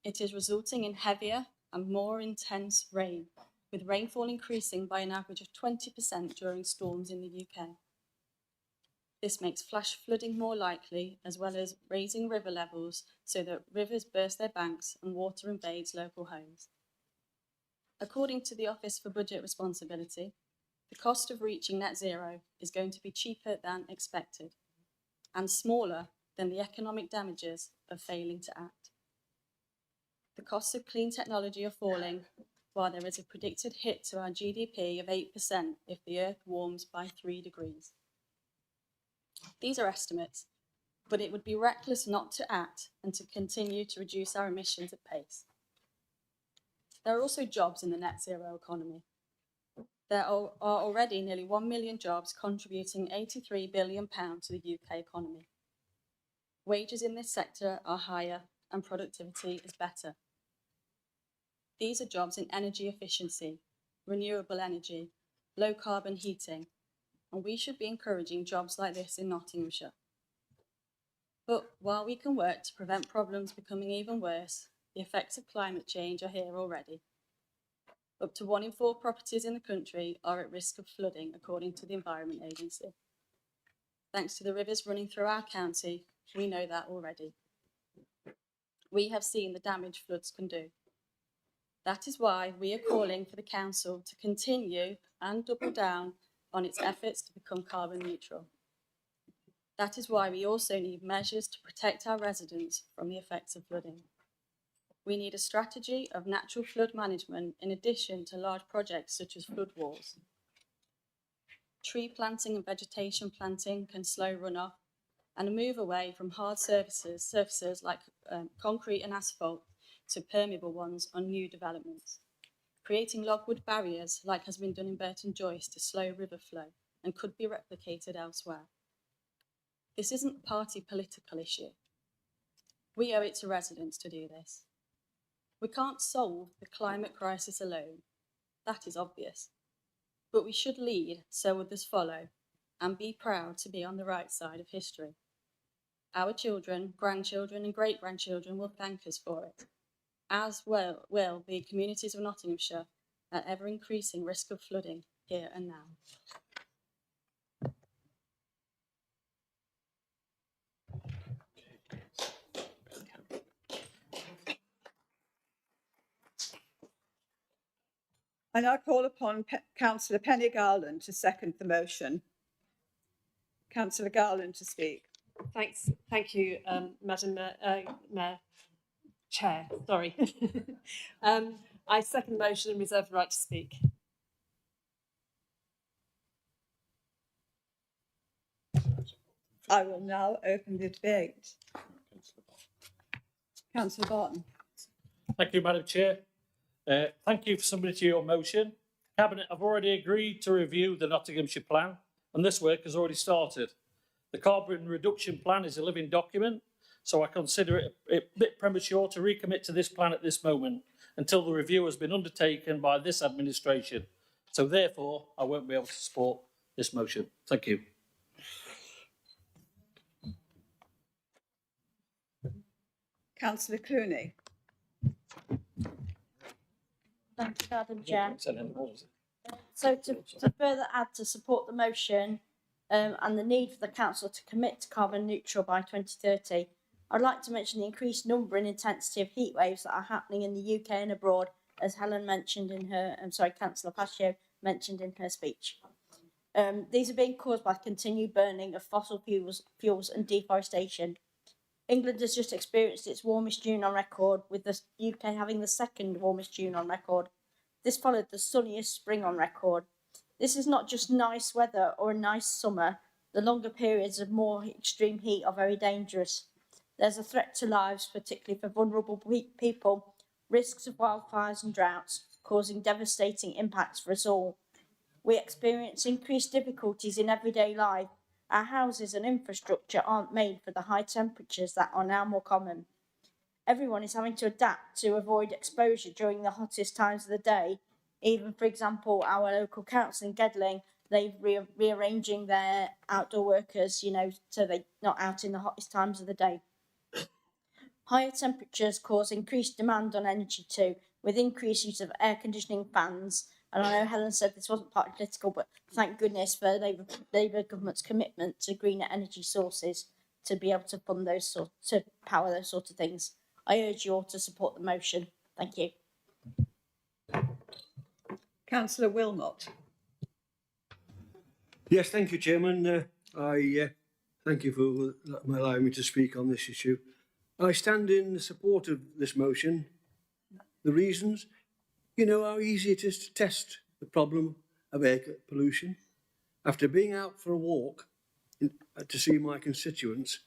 It is resulting in heavier and more intense rain, with rainfall increasing by an average of 20% during storms in the UK. This makes flash flooding more likely, as well as raising river levels so that rivers burst their banks and water invades local homes. According to the Office for Budget Responsibility, the cost of reaching net zero is going to be cheaper than expected and smaller than the economic damages of failing to act. The costs of clean technology are falling, while there is a predicted hit to our GDP of 8% if the Earth warms by 3 degrees. These are estimates, but it would be reckless not to act and to continue to reduce our emissions at pace. There are also jobs in the net zero economy. There are already nearly 1 million jobs contributing £83 billion to the UK economy. Wages in this sector are higher and productivity is better. These are jobs in energy efficiency, renewable energy, low carbon heating, and we should be encouraging jobs like this in Nottinghamshire. But while we can work to prevent problems becoming even worse, the effects of climate change are here already. Up to 1 in 4 properties in the country are at risk of flooding, according to the Environment Agency. Thanks to the rivers running through our county, we know that already. We have seen the damage floods can do. That is why we are calling for the Council to continue and double down on its efforts to become carbon neutral. That is why we also need measures to protect our residents from the effects of flooding. We need a strategy of natural flood management in addition to large projects such as flood walls. Tree planting and vegetation planting can slow runoff, and a move away from hard surfaces like concrete and asphalt to permeable ones on new developments. Creating logwood barriers, like has been done in Burton Joyce, to slow river flow and could be replicated elsewhere. This isn't a party political issue. We owe it to residents to do this. We can't solve the climate crisis alone. That is obvious. But we should lead so others follow and be proud to be on the right side of history. Our children, grandchildren and great-grandchildren will thank us for it, as well will the communities of Nottinghamshire at ever-increasing risk of flooding here and now. I now call upon Councillor Penny Garland to second the motion. Councillor Garland to speak. Thank you, Madam Chair. Sorry. I second the motion and reserve the right to speak. I will now open the debate. Councillor Barton. Thank you, Madam Chair. Thank you for submitting your motion. Cabinet have already agreed to review the Nottinghamshire Plan, and this work has already started. The carbon reduction plan is a living document, so I consider it a bit premature to recommit to this plan at this moment until the review has been undertaken by this administration. So therefore, I won't be able to support this motion. Thank you. Councillor Clooney. Thank you, Madam Chair. So to further add to support the motion and the need for the Council to commit to carbon neutral by 2030, I'd like to mention the increased number and intensity of heat waves that are happening in the UK and abroad, as Helen mentioned in her, Councillor Pascio mentioned in her speech. These are being caused by continued burning of fossil fuels and deforestation. England has just experienced its warmest June on record, with the UK having the second warmest June on record. This followed the sunniest spring on record. This is not just nice weather or a nice summer. The longer periods of more extreme heat are very dangerous. There's a threat to lives, particularly for vulnerable people, risks of wildfires and droughts, causing devastating impacts for us all. We experience increased difficulties in everyday life. Our houses and infrastructure aren't made for the high temperatures that are now more common. Everyone is having to adapt to avoid exposure during the hottest times of the day. Even, for example, our local council in Gedling, they've rearranging their outdoor workers, so they're not out in the hottest times of the day. Higher temperatures cause increased demand on energy too, with increased use of air conditioning fans. And I know Helen said this wasn't partly political, but thank goodness for Labour government's commitment to greener energy sources to be able to fund to power those sort of things. I urge you all to support the motion. Thank you. Councillor Wilmot. Yes, thank you, Chairman. I thank you for allowing me to speak on this issue. I stand in support of this motion. The reasons, you know how easy it is to test the problem of air pollution. After being out for a walk to see my constituents,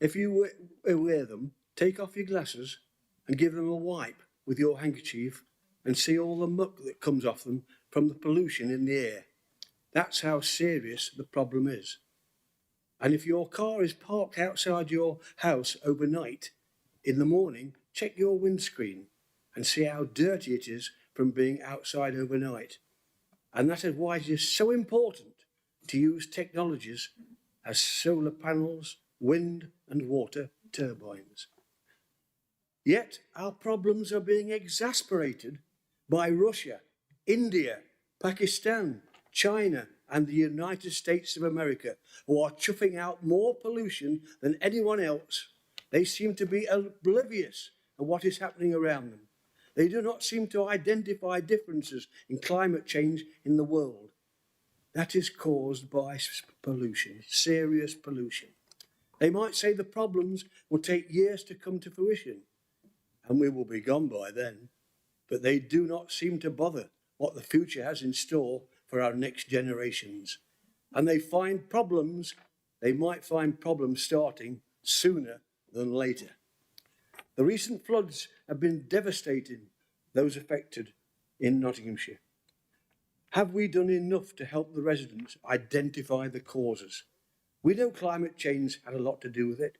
if you wear them, take off your glasses and give them a wipe with your handkerchief and see all the muck that comes off them from the pollution in the air. That's how serious the problem is. And if your car is parked outside your house overnight, in the morning, check your windscreen and see how dirty it is from being outside overnight. And that is why it is so important to use technologies as solar panels, wind and water turbines. Yet our problems are being exacerbated by Russia, India, Pakistan, China and the United States of America, who are chuffing out more pollution than anyone else. They seem to be oblivious of what is happening around them. They do not seem to identify differences in climate change in the world. That is caused by pollution, serious pollution. They might say the problems will take years to come to fruition, and we will be gone by then, but they do not seem to bother what the future has in store for our next generations. And they might find problems starting sooner than later. The recent floods have been devastating those affected in Nottinghamshire. Have we done enough to help the residents identify the causes? We know climate change had a lot to do with it,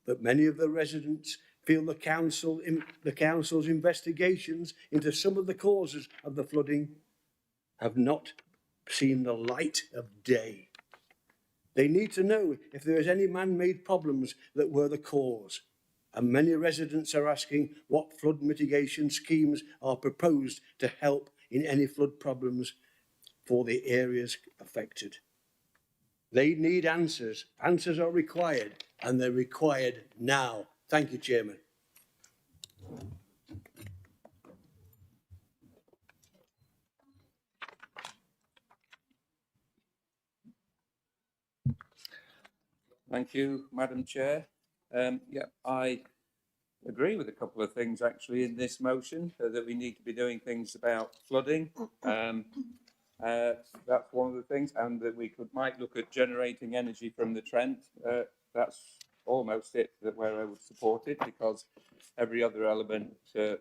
but many of the residents feel the council's investigations into some of the causes of the flooding have not seen the light of day. They need to know if there is any man-made problems that were the cause. And many residents are asking what flood mitigation schemes are proposed to help in any flood problems for the areas affected. They need answers. Answers are required, and they're required now. Thank you, Chairman. Thank you, Madam Chair. Yeah, I agree with a couple of things actually in this motion, that we need to be doing things about flooding. That's one of the things, and that we might look at generating energy from the Trent. That's almost it, where I would support it, because every other element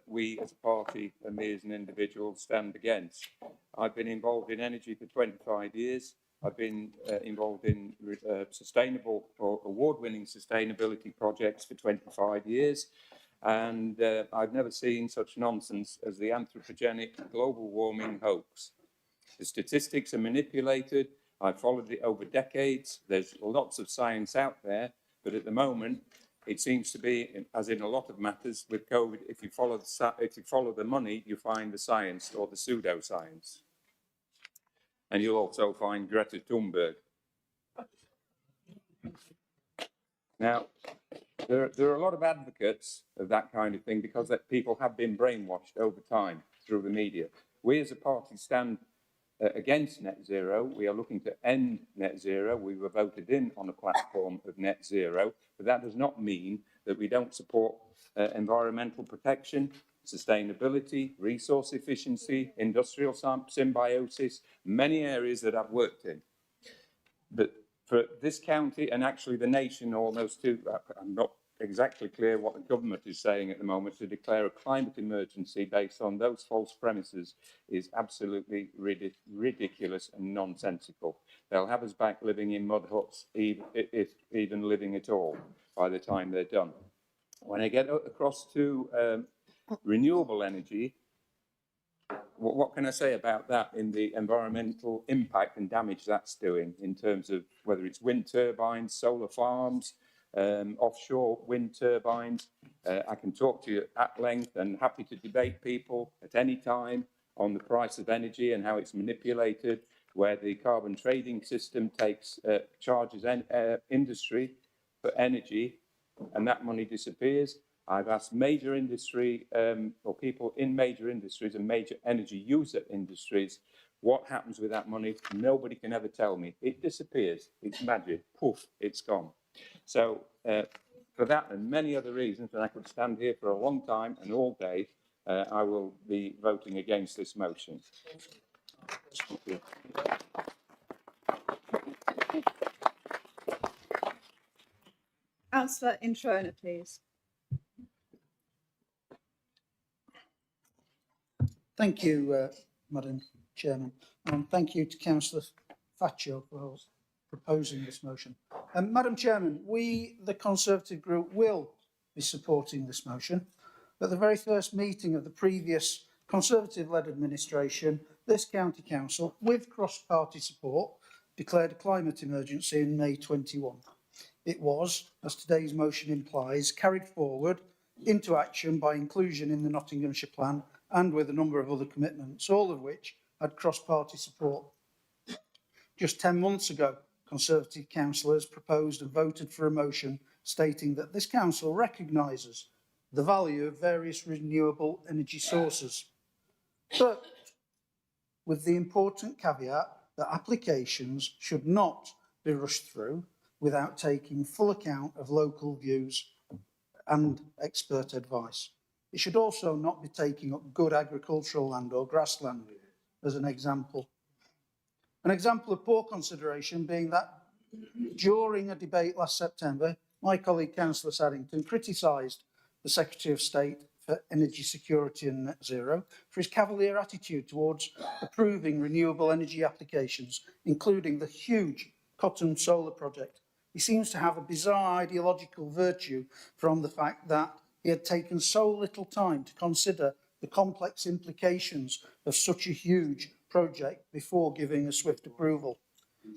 we as a party and me as an individual stand against. I've been involved in energy for 25 years. I've been involved in sustainable or award-winning sustainability projects for 25 years. And I've never seen such nonsense as the anthropogenic global warming hoax. The statistics are manipulated. I've followed it over decades. There's lots of science out there, but at the moment, it seems to be, as in a lot of matters with COVID, if you follow the money, you find the science or the pseudoscience. And you'll also find Greta Thunberg. Now, there are a lot of advocates of that kind of thing because that people have been brainwashed over time through the media. We as a party stand against net zero. We are looking to end net zero. We were voted in on a platform of net zero, but that does not mean that we don't support environmental protection, sustainability, resource efficiency, industrial symbiosis, many areas that I've worked in. But for this county and actually the nation almost too, I'm not exactly clear what the government is saying at the moment, to declare a climate emergency based on those false premises is absolutely ridiculous and nonsensical. They'll have us back living in mud huts, if even living at all, by the time they're done. When I get across to renewable energy, what can I say about that in the environmental impact and damage that's doing in terms of whether it's wind turbines, solar farms, offshore wind turbines? I can talk to you at length and happy to debate people at any time on the price of energy and how it's manipulated, where the carbon trading system charges industry for energy and that money disappears. I've asked major industry or people in major industries and major energy user industries, what happens with that money? Nobody can ever tell me. It disappears. It's magic. Poof, it's gone. So for that and many other reasons, and I could stand here for a long time and all day, I will be voting against this motion. Thank you. Councillor Introna, please. Thank you, Madam Chairman, and thank you to Councillor Faccio for proposing this motion. Madam Chairman, we, the Conservative Group, will be supporting this motion. At the very first meeting of the previous Conservative-led administration, this County Council, with cross-party support, declared a climate emergency in May 21. It was, as today's motion implies, carried forward into action by inclusion in the Nottinghamshire Plan and with a number of other commitments, all of which had cross-party support. Just 10 months ago, Conservative councillors proposed and voted for a motion stating that this council recognises the value of various renewable energy sources, but with the important caveat that applications should not be rushed through without taking full account of local views and expert advice. It should also not be taking up good agricultural land or grassland as an example. An example of poor consideration being that during a debate last September, my colleague Councillor Saddington criticised the Secretary of State for Energy Security and Net Zero for his cavalier attitude towards approving renewable energy applications, including the huge Cotton Solar project. He seems to have a bizarre ideological virtue from the fact that he had taken so little time to consider the complex implications of such a huge project before giving a swift approval.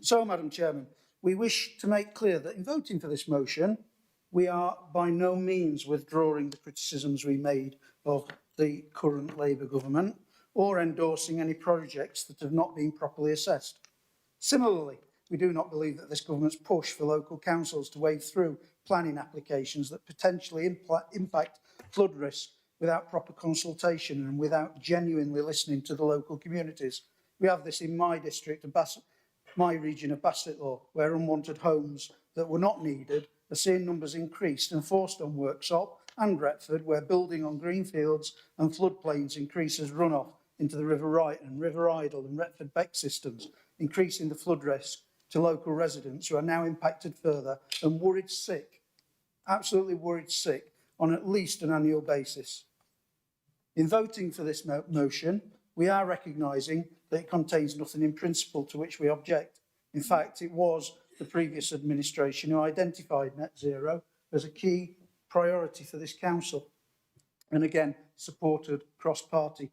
So, Madam Chairman, we wish to make clear that in voting for this motion, we are by no means withdrawing the criticisms we made of the current Labour government or endorsing any projects that have not been properly assessed. Similarly, we do not believe that this government's push for local councils to wade through planning applications that potentially impact flood risk without proper consultation and without genuinely listening to the local communities. We have this in my district, my region of Bassetlaw, where unwanted homes that were not needed are seeing numbers increased and forced on Worksop and Retford, where building on greenfields and floodplains increases runoff into the River Wright and River Idle and Retford Beck systems, increasing the flood risk to local residents who are now impacted further and worried sick, absolutely worried sick, on at least an annual basis. In voting for this motion, we are recognising that it contains nothing in principle to which we object. In fact, it was the previous administration who identified net zero as a key priority for this council and again supported cross-party.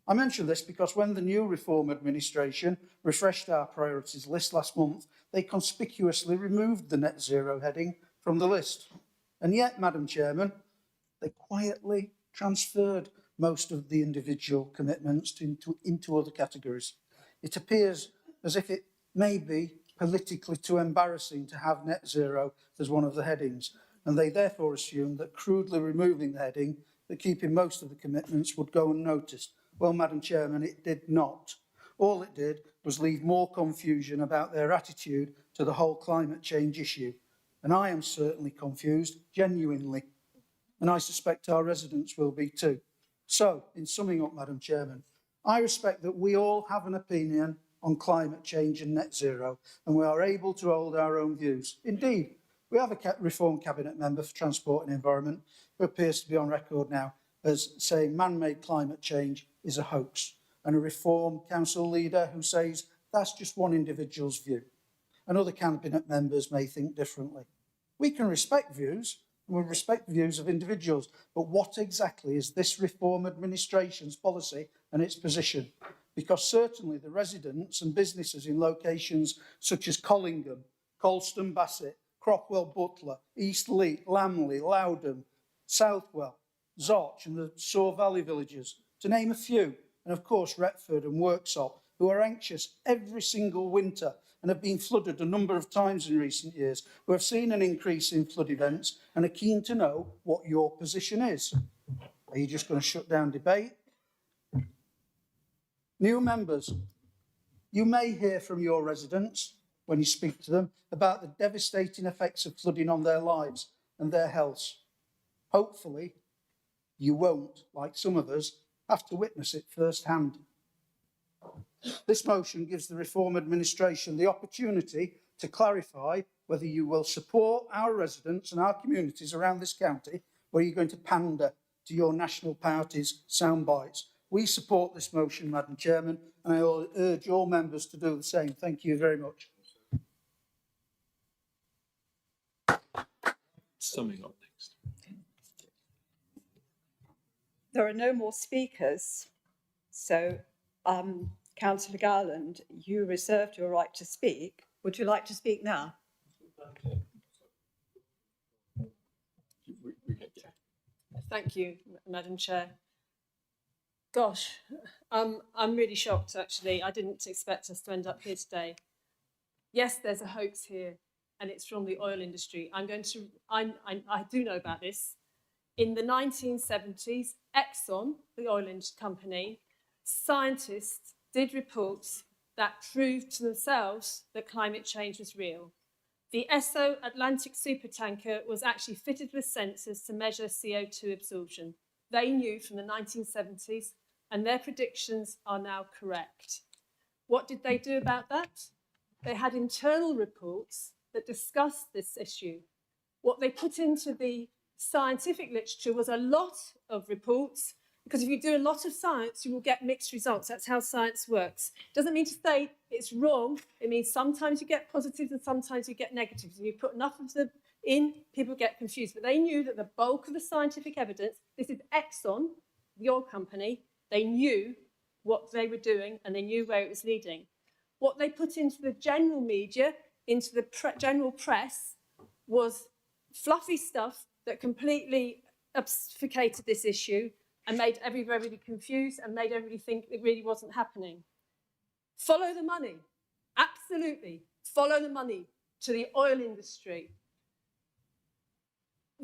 I mention this because when the new Reform administration refreshed our priorities list last month, they conspicuously removed the net zero heading from the list. And yet, Madam Chairman, they quietly transferred most of the individual commitments into other categories. It appears as if it may be politically too embarrassing to have net zero as one of the headings, and they therefore assumed that crudely removing the heading, that keeping most of the commitments would go unnoticed. Well, Madam Chairman, it did not. All it did was leave more confusion about their attitude to the whole climate change issue. And I am certainly confused, genuinely. And I suspect our residents will be too. So, in summing up, Madam Chairman, I respect that we all have an opinion on climate change and net zero, and we are able to hold our own views. Indeed, we have a Reform Cabinet member for Transport and Environment who appears to be on record now as saying man-made climate change is a hoax, and a Reform Council leader who says that's just one individual's view, and other Cabinet members may think differently. We can respect views, and we respect the views of individuals, but what exactly is this Reform administration's policy and its position? Because certainly the residents and businesses in locations such as Collingham, Colston Bassett, Crockwell Butler, East Leet, Lamley, Loudon, Southwell, Zoch and the Soar Valley villages, to name a few, and of course Retford and Worksop, who are anxious every single winter and have been flooded a number of times in recent years, who have seen an increase in flood events and are keen to know what your position is. Are you just going to shut down debate? New members, you may hear from your residents, when you speak to them, about the devastating effects of flooding on their lives and their health. Hopefully, you won't, like some of us, have to witness it firsthand. This motion gives the Reform Administration the opportunity to clarify whether you will support our residents and our communities around this county, or are you going to pander to your National Party's sound bites. We support this motion, Madam Chairman, and I urge all members to do the same. Thank you very much. Summing up next. There are no more speakers, so Councillor Garland, you reserved your right to speak. Would you like to speak now? Thank you, Madam Chair. Gosh, I'm really shocked, actually. I didn't expect us to end up here today. Yes, there's a hoax here, and it's from the oil industry. I do know about this. In the 1970s, Exxon, the oil company, scientists did reports that proved to themselves that climate change was real. The Esso Atlantic supertanker was actually fitted with sensors to measure CO2 absorption. They knew from the 1970s, and their predictions are now correct. What did they do about that? They had internal reports that discussed this issue. What they put into the scientific literature was a lot of reports, because if you do a lot of science, you will get mixed results. That's how science works. Doesn't mean to say it's wrong. It means sometimes you get positives and sometimes you get negatives. And you put enough of them in, people get confused. But they knew that the bulk of the scientific evidence, this is Exxon, the oil company, they knew what they were doing and they knew where it was leading. What they put into the general media, into the general press, was fluffy stuff that completely obfuscated this issue and made everybody confused and made everybody think it really wasn't happening. Follow the money. Absolutely. Follow the money to the oil industry.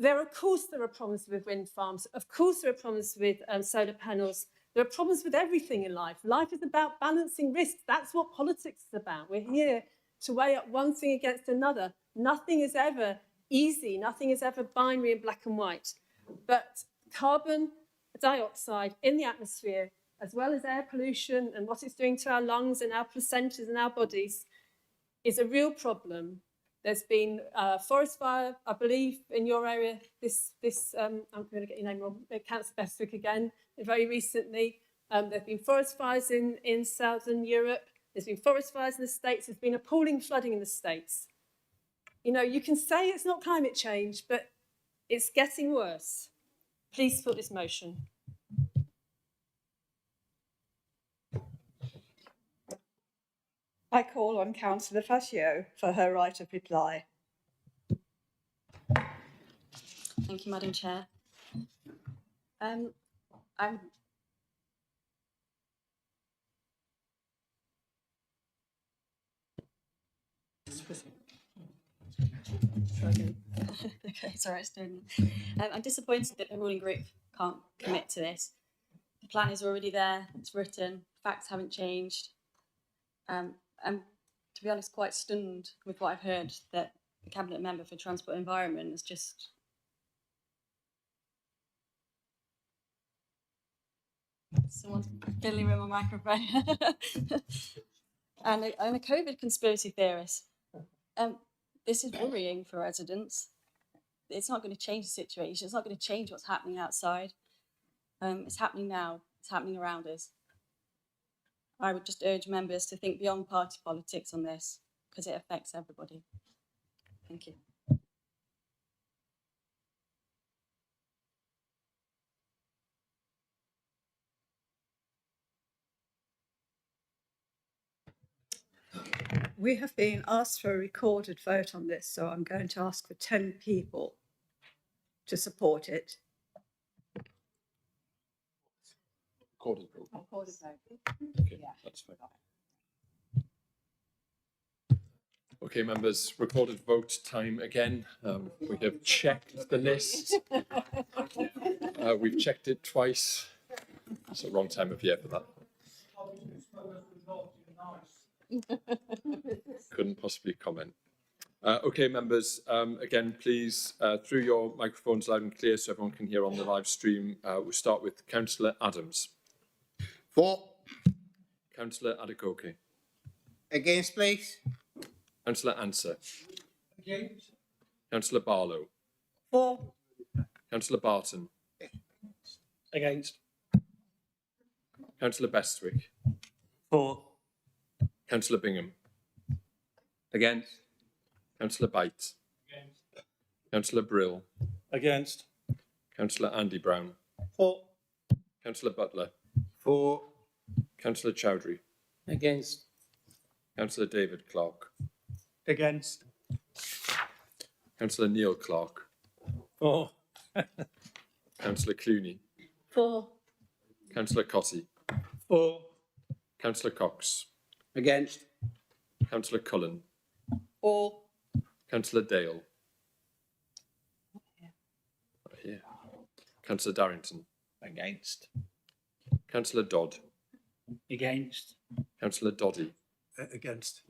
Of course, there are problems with wind farms. Of course, there are problems with solar panels. There are problems with everything in life. Life is about balancing risks. That's what politics is about. We're here to weigh up one thing against another. Nothing is ever easy. Nothing is ever binary and black and white. But carbon dioxide in the atmosphere, as well as air pollution and what it's doing to our lungs and our placentas and our bodies, is a real problem. There's been forest fire, I believe, in your area. I'm going to get your name wrong. Councillor Bestwick again. Very recently, there have been forest fires in southern Europe. There's been forest fires in the States. There's been appalling flooding in the States. You know, you can say it's not climate change, but it's getting worse. Please support this motion. I call on Councillor Fascio for her right of reply. Thank you, Madam Chair. I'm okay, sorry, it's doing. I'm disappointed that the ruling group can't commit to this. The plan is already there, it's written, facts haven't changed. I'm, to be honest, quite stunned with what I've heard, that the Cabinet Member for Transport and Environment is just someone's fiddling with my microphone. and a COVID conspiracy theorist. This is worrying for residents. It's not going to change the situation. It's not going to change what's happening outside. It's happening now. It's happening around us. I would just urge members to think beyond party politics on this, because it affects everybody. Thank you. We have been asked for a recorded vote on this, so I'm going to ask for 10 people to support it. Recorded vote. Recorded vote. Okay, that's fine. Okay, members, recorded vote time again. We have checked the list. We've checked it twice. It's the wrong time of year for that. Couldn't possibly comment. Okay, members, again, please, through your microphones loud and clear so everyone can hear on the live stream. We'll start with Councillor Adams. For. Councillor Adekoke. Against, please. Councillor Answer. Against. Councillor Barlow. For. Councillor Barton. Against. Councillor Bestwick. For. Councillor Bingham. Against. Councillor Bight. Against. Councillor Brill. Against. Councillor Andy Brown. For. Councillor Butler. For. Councillor Chowdhury. Against. Councillor David Clark. Against. Councillor Neil Clark. For. Councillor Clooney. For. Councillor Cotty. For. Councillor Cox. Against. Councillor Cullen. For. Councillor Dale. Not here. Councillor Darrington. Against. Councillor Dodd. Against. Councillor Doddy. Against.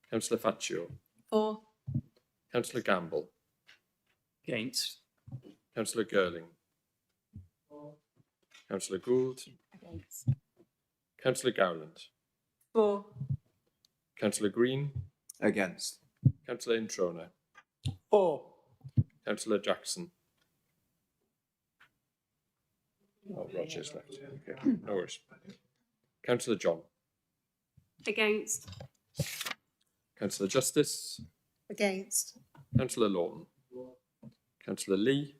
Councillor Faccio. For. Councillor Gamble. Against. Councillor Girling. Councillor Gould. Against. Councillor Gowland. For. Councillor Green. Against. Councillor Introna. For. Councillor Jackson. Oh, Roger's left. Okay, no worries. Councillor John. Against. Councillor Justice. Against. Councillor Lawton. Councillor Lee.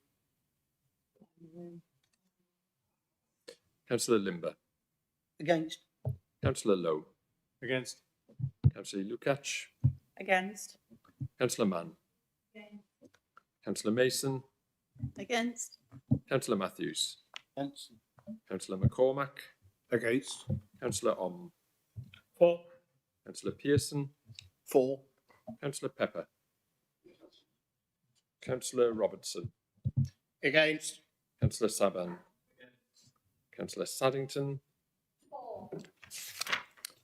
Councillor Limber. Against. Councillor Lowe. Against. Councillor Lukacs. Against. Councillor Mann. Councillor Mason. Against. Councillor Matthews. Against. Councillor McCormack. Against. Councillor Om. For. Councillor Pearson. For. Councillor Pepper. Councillor Robertson. Against. Councillor Saban. Councillor Saddington.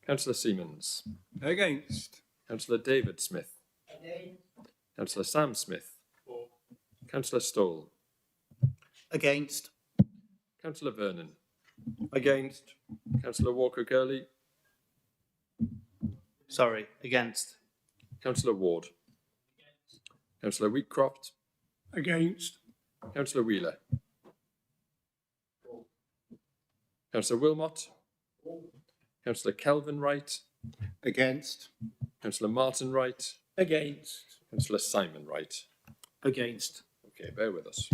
Councillor Siemens. Against. Councillor David Smith. Councillor Sam Smith. Councillor Stoll. Against. Councillor Vernon. Against. Councillor Walker Gurley. Sorry. Against. Councillor Ward. Councillor Wheatcroft. Against. Councillor Wheeler. Councillor Wilmot. Councillor Kelvin Wright. Against. Councillor Martin Wright. Against. Councillor Simon Wright. Against. Okay, bear with us.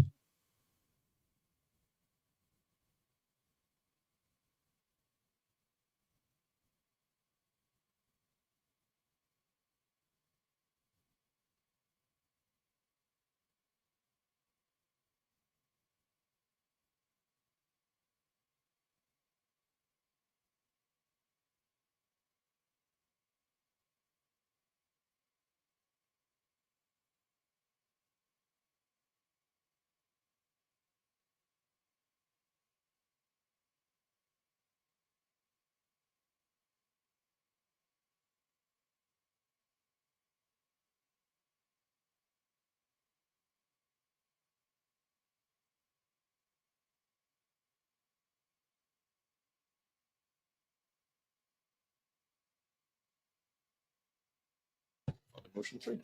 Motion 3.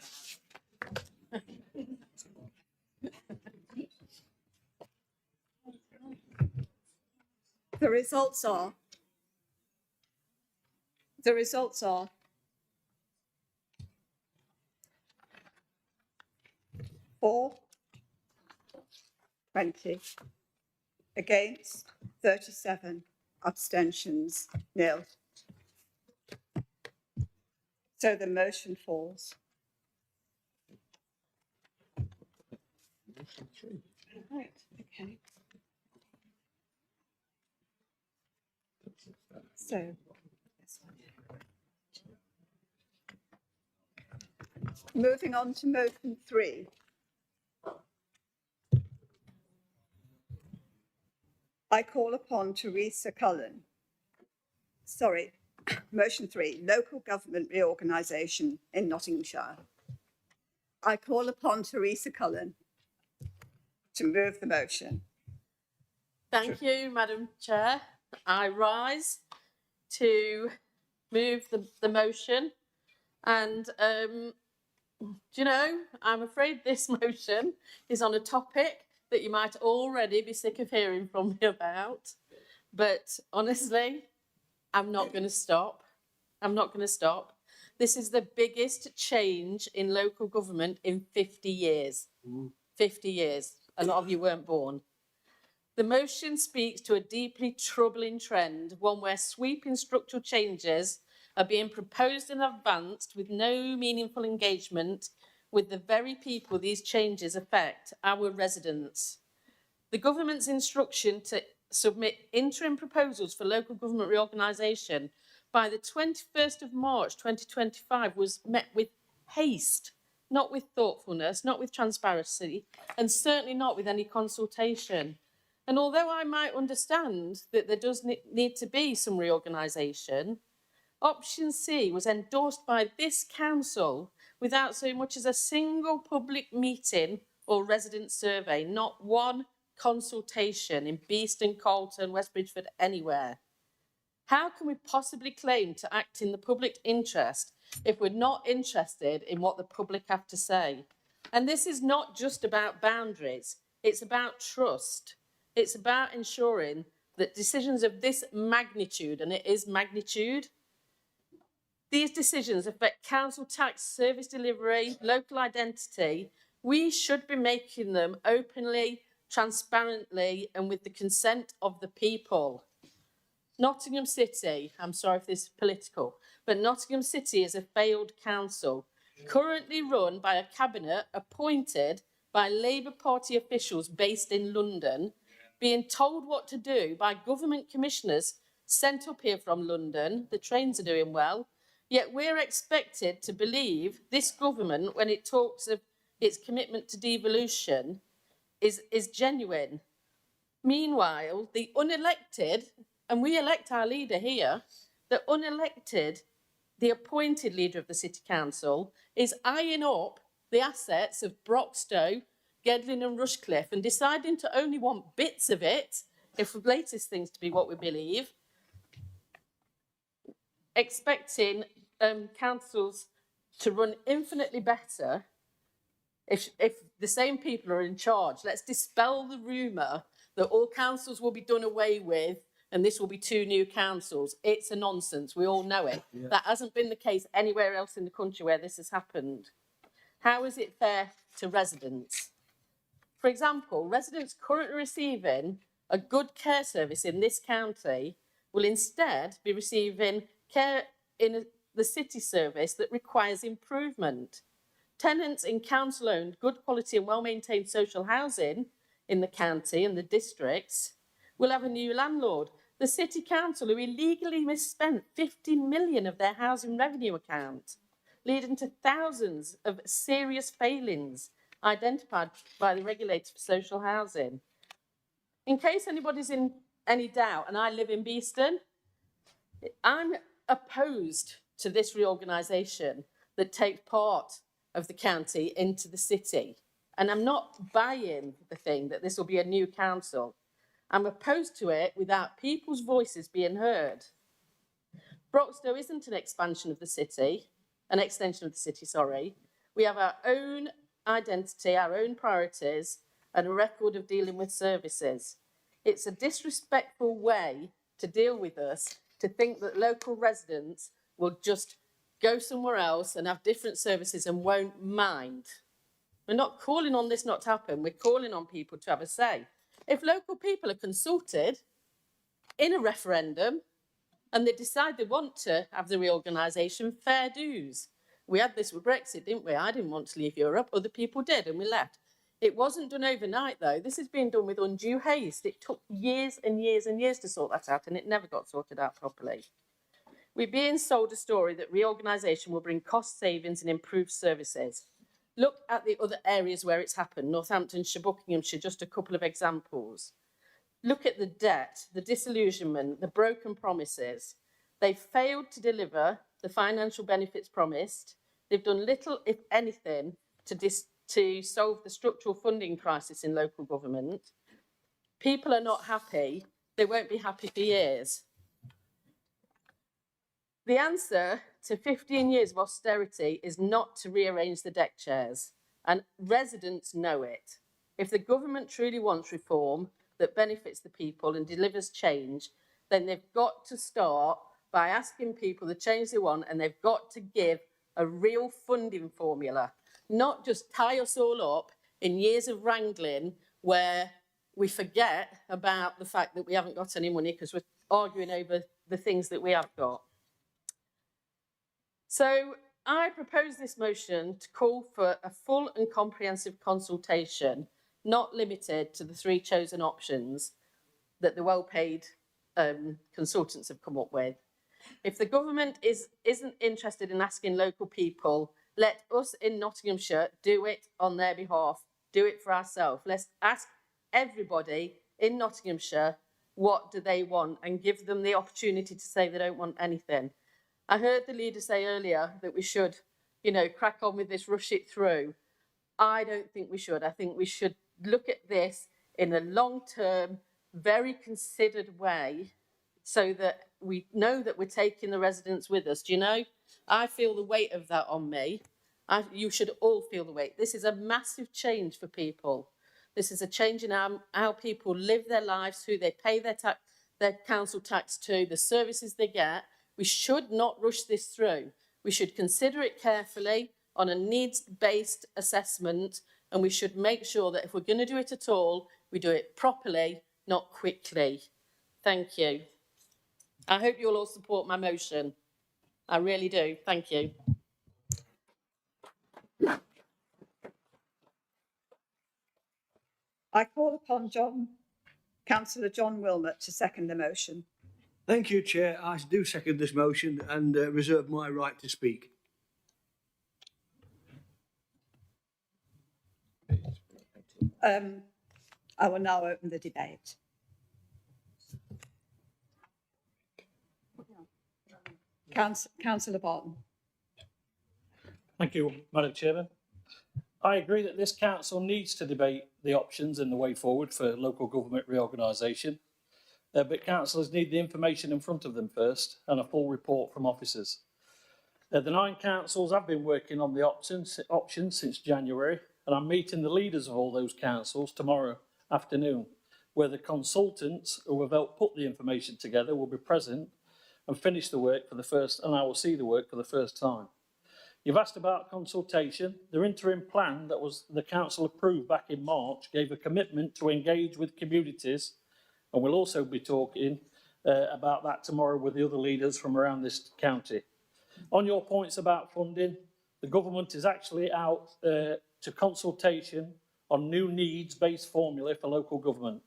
The results are. For. 20. Against. 37. Abstentions. 0. So the motion falls. Motion 3. Right, okay. So, this one. Moving on to motion 3. I call upon Teresa Cullen. Sorry, motion 3, local government reorganisation in Nottinghamshire. I call upon Teresa Cullen to move the motion. Thank you, Madam Chair. I rise to move the motion. And, do you know, I'm afraid this motion is on a topic that you might already be sick of hearing from me about. But honestly, I'm not going to stop. I'm not going to stop. This is the biggest change in local government in 50 years. 50 years. A lot of you weren't born. The motion speaks to a deeply troubling trend, one where sweeping structural changes are being proposed and advanced with no meaningful engagement with the very people these changes affect, our residents. The government's instruction to submit interim proposals for local government reorganisation by the 21st of March 2025 was met with haste, not with thoughtfulness, not with transparency, and certainly not with any consultation. And although I might understand that there does need to be some reorganisation, option C was endorsed by this council without so much as a single public meeting or resident survey, not one consultation in Beeston, Colton, West Bridgford, anywhere. How can we possibly claim to act in the public interest if we're not interested in what the public have to say? And this is not just about boundaries, it's about trust. It's about ensuring that decisions of this magnitude, and it is magnitude, these decisions affect council tax, service delivery, local identity. We should be making them openly, transparently, and with the consent of the people. Nottingham City, I'm sorry if this is political, but Nottingham City is a failed council, currently run by a cabinet appointed by Labour Party officials based in London, being told what to do by government commissioners sent up here from London. The trains are doing well. Yet we're expected to believe this government, when it talks of its commitment to devolution, is genuine. Meanwhile, the unelected, and we elect our leader here, the unelected, the appointed leader of the City Council, is eyeing up the assets of Broxtowe, Gedling and Rushcliffe and deciding to only want bits of it, if the latest things to be what we believe, expecting councils to run infinitely better if the same people are in charge. Let's dispel the rumour that all councils will be done away with and this will be 2 new councils. It's a nonsense. We all know it. Yeah. That hasn't been the case anywhere else in the country where this has happened. How is it fair to residents? For example, residents currently receiving a good care service in this county will instead be receiving care in the city service that requires improvement. Tenants in council-owned, good quality and well-maintained social housing in the county and the districts will have a new landlord. The City Council, who illegally misspent 50 million of their housing revenue account, leading to thousands of serious failings identified by the regulator for social housing. In case anybody's in any doubt, and I live in Beeston, I'm opposed to this reorganisation that takes part of the county into the city. And I'm not buying the thing that this will be a new council. I'm opposed to it without people's voices being heard. Broxtowe isn't an expansion of the city, an extension of the city, sorry. We have our own identity, our own priorities, and a record of dealing with services. It's a disrespectful way to deal with us to think that local residents will just go somewhere else and have different services and won't mind. We're not calling on this not to happen. We're calling on people to have a say. If local people are consulted in a referendum and they decide they want to have the reorganisation, fair dues. We had this with Brexit, didn't we? I didn't want to leave Europe. Other people did, and we left. It wasn't done overnight, though. This is being done with undue haste. It took years and years and years to sort that out, and it never got sorted out properly. We're being sold a story that reorganisation will bring cost savings and improved services. Look at the other areas where it's happened, Northamptonshire, Buckinghamshire, just a couple of examples. Look at the debt, the disillusionment, the broken promises. They've failed to deliver the financial benefits promised. They've done little, if anything, to solve the structural funding crisis in local government. People are not happy. They won't be happy for years. The answer to 15 years of austerity is not to rearrange the deck chairs, and residents know it. If the government truly wants reform that benefits the people and delivers change, then they've got to start by asking people the change they want, and they've got to give a real funding formula, not just tie us all up in years of wrangling where we forget about the fact that we haven't got any money because we're arguing over the things that we have got. So I propose this motion to call for a full and comprehensive consultation, not limited to the 3 chosen options that the well-paid consultants have come up with. If the government isn't interested in asking local people, let us in Nottinghamshire do it on their behalf, do it for ourselves. Let's ask everybody in Nottinghamshire what do they want and give them the opportunity to say they don't want anything. I heard the leader say earlier that we should, crack on with this, rush it through. I don't think we should. I think we should look at this in a long-term, very considered way so that we know that we're taking the residents with us. Do you know? I feel the weight of that on me. You should all feel the weight. This is a massive change for people. This is a change in how people live their lives, who they pay their council tax to, the services they get. We should not rush this through. We should consider it carefully on a needs-based assessment, and we should make sure that if we're going to do it at all, we do it properly, not quickly. Thank you. I hope you'll all support my motion. I really do. Thank you. I call upon Councillor John Wilmot to second the motion. Thank you, Chair. I do second this motion and reserve my right to speak. I will now open the debate. Councillor Barton. Thank you, Madam Chairman. I agree that this council needs to debate the options and the way forward for local government reorganisation, but councillors need the information in front of them first and a full report from officers. The 9 councils have been working on the options since January, and I'm meeting the leaders of all those councils tomorrow afternoon, where the consultants who have helped put the information together will be present and finish the work for the first, and I will see the work for the first time. You've asked about consultation. The interim plan that was the council approved back in March gave a commitment to engage with communities, and we'll also be talking about that tomorrow with the other leaders from around this county. On your points about funding, the government is actually out to consultation on new needs-based formula for local government.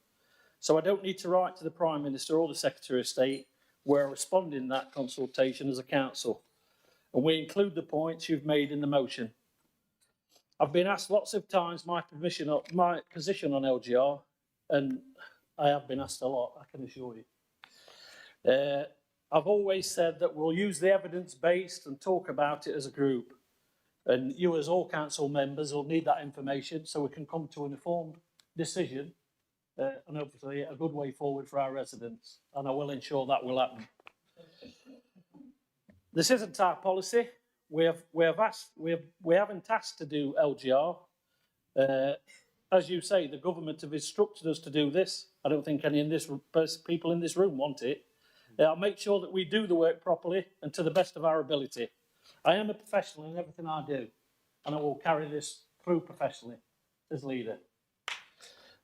So I don't need to write to the Prime Minister or the Secretary of State. We're responding to that consultation as a council, and we include the points you've made in the motion. I've been asked lots of times my position on LGR, and I have been asked a lot, I can assure you. I've always said that we'll use the evidence-based and talk about it as a group. And you as all council members will need that information so we can come to an informed decision and hopefully a good way forward for our residents. And I will ensure that will happen. This isn't our policy. We haven't asked to do LGR. As you say, the government have instructed us to do this. I don't think any of this people in this room want it. I'll make sure that we do the work properly and to the best of our ability. I am a professional in everything I do, and I will carry this through professionally as leader.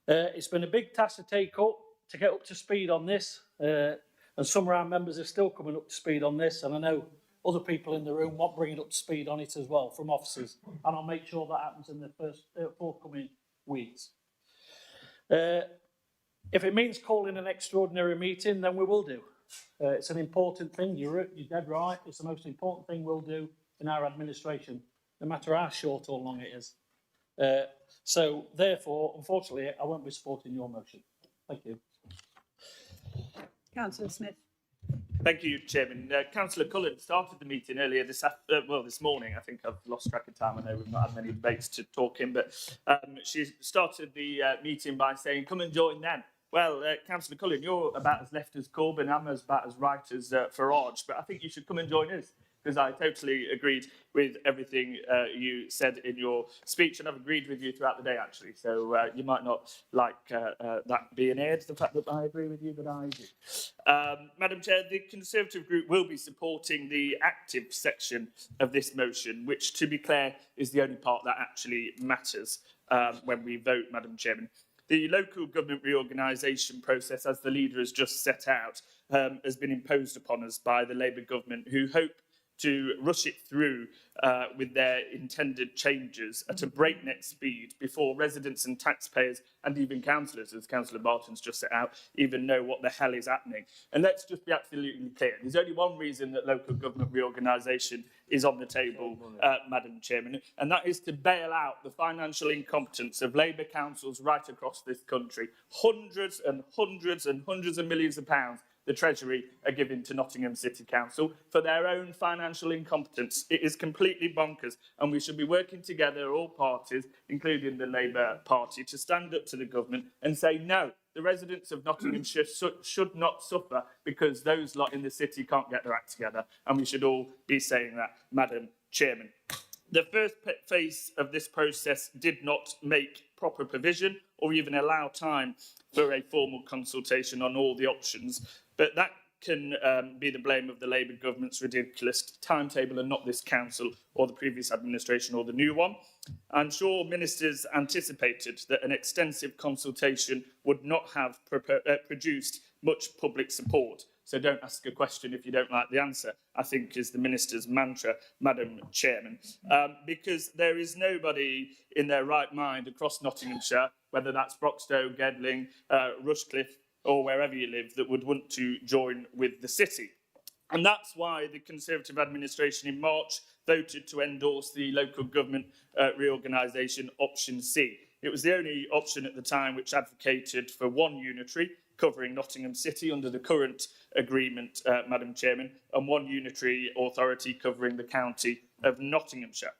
It's been a big task to take up, to get up to speed on this, and some of our members are still coming up to speed on this, and I know other people in the room want bringing up to speed on it as well from officers, and I'll make sure that happens in the forthcoming weeks. If it means calling an extraordinary meeting, then we will do. It's an important thing. You're dead right. It's the most important thing we'll do in our administration, no matter how short or long it is. So therefore, unfortunately, I won't be supporting your motion. Thank you. Councillor Smith. Thank you, Chairman. Councillor Cullen started the meeting earlier this morning. I think I've lost track of time. I know we've not had many debates to talk in, but she started the meeting by saying, "Come and join them." Well, Councillor Cullen, you're about as left as Corbyn. I'm about as right as Farage, but I think you should come and join us, because I totally agreed with everything you said in your speech, and I've agreed with you throughout the day, actually. So you might not like that being aired, the fact that I agree with you, but I do. Madam Chair, the Conservative Group will be supporting the active section of this motion, which, to be clear, is the only part that actually matters when we vote, Madam Chairman. The local government reorganisation process, as the leader has just set out, has been imposed upon us by the Labour government, who hope to rush it through with their intended changes at a breakneck speed before residents and taxpayers and even councillors, as Councillor Barton's just set out, even know what the hell is happening. And let's just be absolutely clear. There's only one reason that local government reorganisation is on the table, Madam Chairman, and that is to bail out the financial incompetence of Labour councils right across this country. Hundreds and hundreds and hundreds of millions of pounds the Treasury are giving to Nottingham City Council for their own financial incompetence. It is completely bonkers, and we should be working together, all parties, including the Labour Party, to stand up to the government and say, no, the residents of Nottinghamshire should not suffer because those lot in the city can't get their act together, and we should all be saying that, Madam Chairman. The first phase of this process did not make proper provision or even allow time for a formal consultation on all the options, but that can be the blame of the Labour government's ridiculous timetable and not this council or the previous administration or the new one. I'm sure ministers anticipated that an extensive consultation would not have produced much public support. So don't ask a question if you don't like the answer, I think is the minister's mantra, Madam Chairman. Because there is nobody in their right mind across Nottinghamshire, whether that's Broxtowe, Gedling, Rushcliffe, or wherever you live, that would want to join with the city. And that's why the Conservative administration in March voted to endorse the local government reorganisation option C. It was the only option at the time which advocated for one unitary covering Nottingham City under the current agreement, Madam Chairman, and one unitary authority covering the county of Nottinghamshire.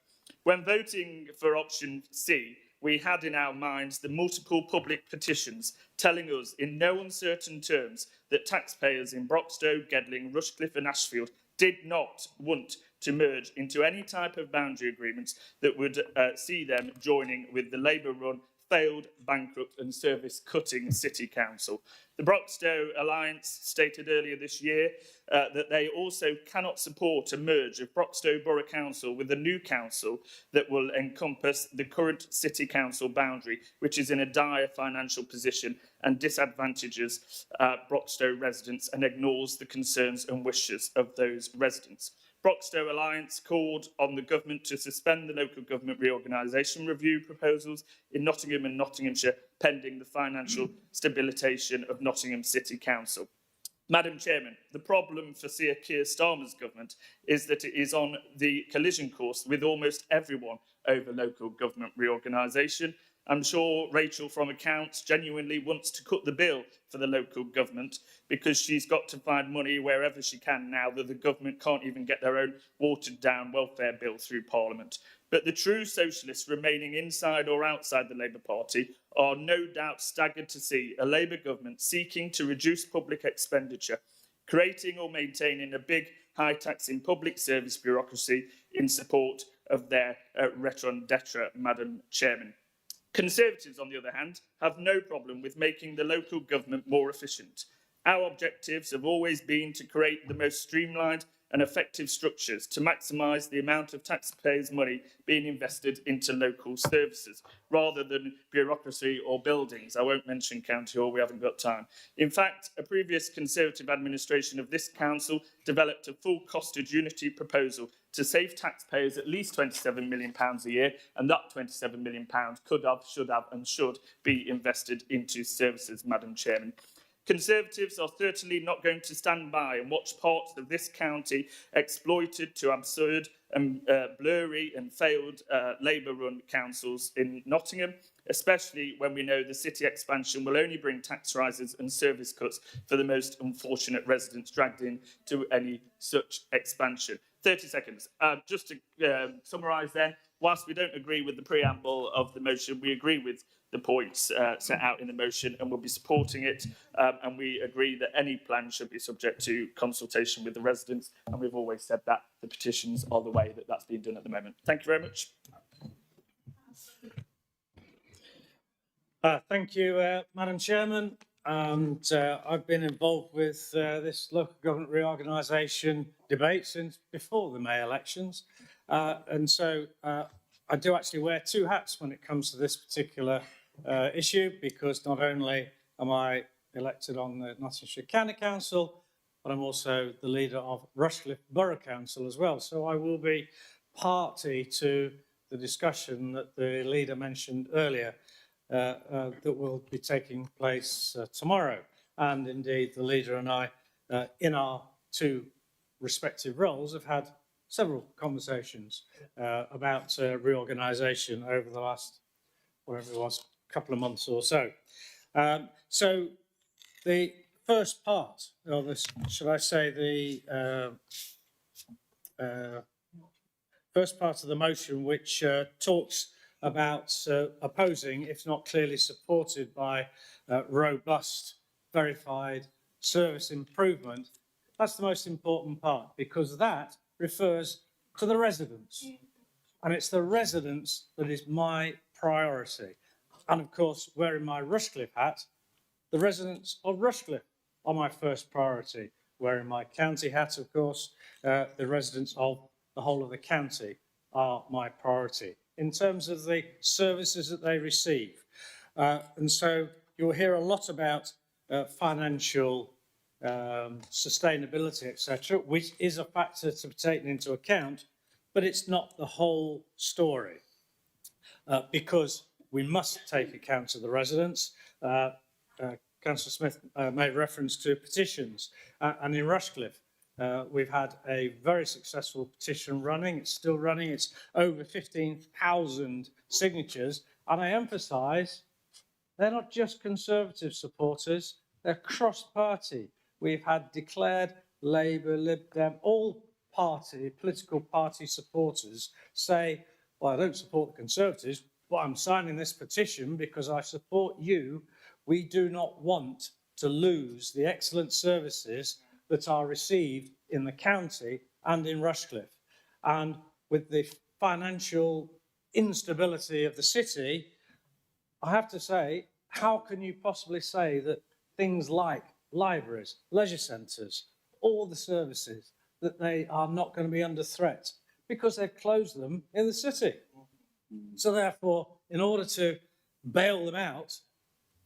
When voting for option C, we had in our minds the multiple public petitions telling us in no uncertain terms that taxpayers in Broxtowe, Gedling, Rushcliffe and Ashfield did not want to merge into any type of boundary agreements that would see them joining with the Labour-run, failed, bankrupt and service-cutting City Council. The Broxtowe Alliance stated earlier this year that they also cannot support a merge of Broxtowe Borough Council with a new council that will encompass the current City Council boundary, which is in a dire financial position and disadvantages Broxtowe residents and ignores the concerns and wishes of those residents. Broxtowe Alliance called on the government to suspend the local government reorganisation review proposals in Nottingham and Nottinghamshire pending the financial stabilisation of Nottingham City Council. Madam Chairman, the problem for Sir Keir Starmer's government is that it is on the collision course with almost everyone over local government reorganisation. I'm sure Rachel from Accounts genuinely wants to cut the bill for the local government because she's got to find money wherever she can now that the government can't even get their own watered-down welfare bill through Parliament. But the true socialists remaining inside or outside the Labour Party are no doubt staggered to see a Labour government seeking to reduce public expenditure, creating or maintaining a big high-taxing public service bureaucracy in support of their raison d'etre, Madam Chairman. Conservatives, on the other hand, have no problem with making the local government more efficient. Our objectives have always been to create the most streamlined and effective structures to maximise the amount of taxpayers' money being invested into local services, rather than bureaucracy or buildings. I won't mention County Hall, we haven't got time. In fact, a previous Conservative administration of this council developed a full-costed unity proposal to save taxpayers at least £27 million a year, and that £27 million could have, should have and should be invested into services, Madam Chairman. Conservatives are certainly not going to stand by and watch parts of this county exploited to absurd and blurry and failed Labour-run councils in Nottingham, especially when we know the city expansion will only bring tax rises and service cuts for the most unfortunate residents dragged into any such expansion. 30 seconds. Just to summarise then, whilst we don't agree with the preamble of the motion, we agree with the points set out in the motion and will be supporting it. And we agree that any plan should be subject to consultation with the residents. And we've always said that the petitions are the way that that's being done at the moment. Thank you very much. Thank you, Madam Chairman. And I've been involved with this local government reorganisation debate since before the May elections. And so I do actually wear two hats when it comes to this particular issue, because not only am I elected on the Nottinghamshire County Council, but I'm also the leader of Rushcliffe Borough Council as well. So I will be party to the discussion that the leader mentioned earlier that will be taking place tomorrow. And indeed, the leader and I, in our two respective roles, have had several conversations about reorganisation over the last, whatever it was, couple of months or so. So the first part, or this, should I say the first part of the motion, which talks about opposing, if not clearly supported by robust, verified service improvement, that's the most important part, because that refers to the residents. And it's the residents that is my priority. And of course, wearing my Rushcliffe hat, the residents of Rushcliffe are my first priority. Wearing my county hat, of course, the residents of the whole of the county are my priority in terms of the services that they receive. And so you'll hear a lot about financial sustainability, etc., which is a factor to be taken into account, but it's not the whole story, because we must take account of the residents. Councillor Smith made reference to petitions, and in Rushcliffe, we've had a very successful petition running. It's still running. It's over 15,000 signatures, and I emphasise they're not just Conservative supporters, they're cross-party. We've had declared Labour, Lib Dem, all political party supporters say, well, I don't support the Conservatives, but I'm signing this petition because I support you. We do not want to lose the excellent services that are received in the county and in Rushcliffe. And with the financial instability of the city, I have to say, how can you possibly say that things like libraries, leisure centres, all the services, that they are not going to be under threat? Because they've closed them in the city. So therefore, in order to bail them out,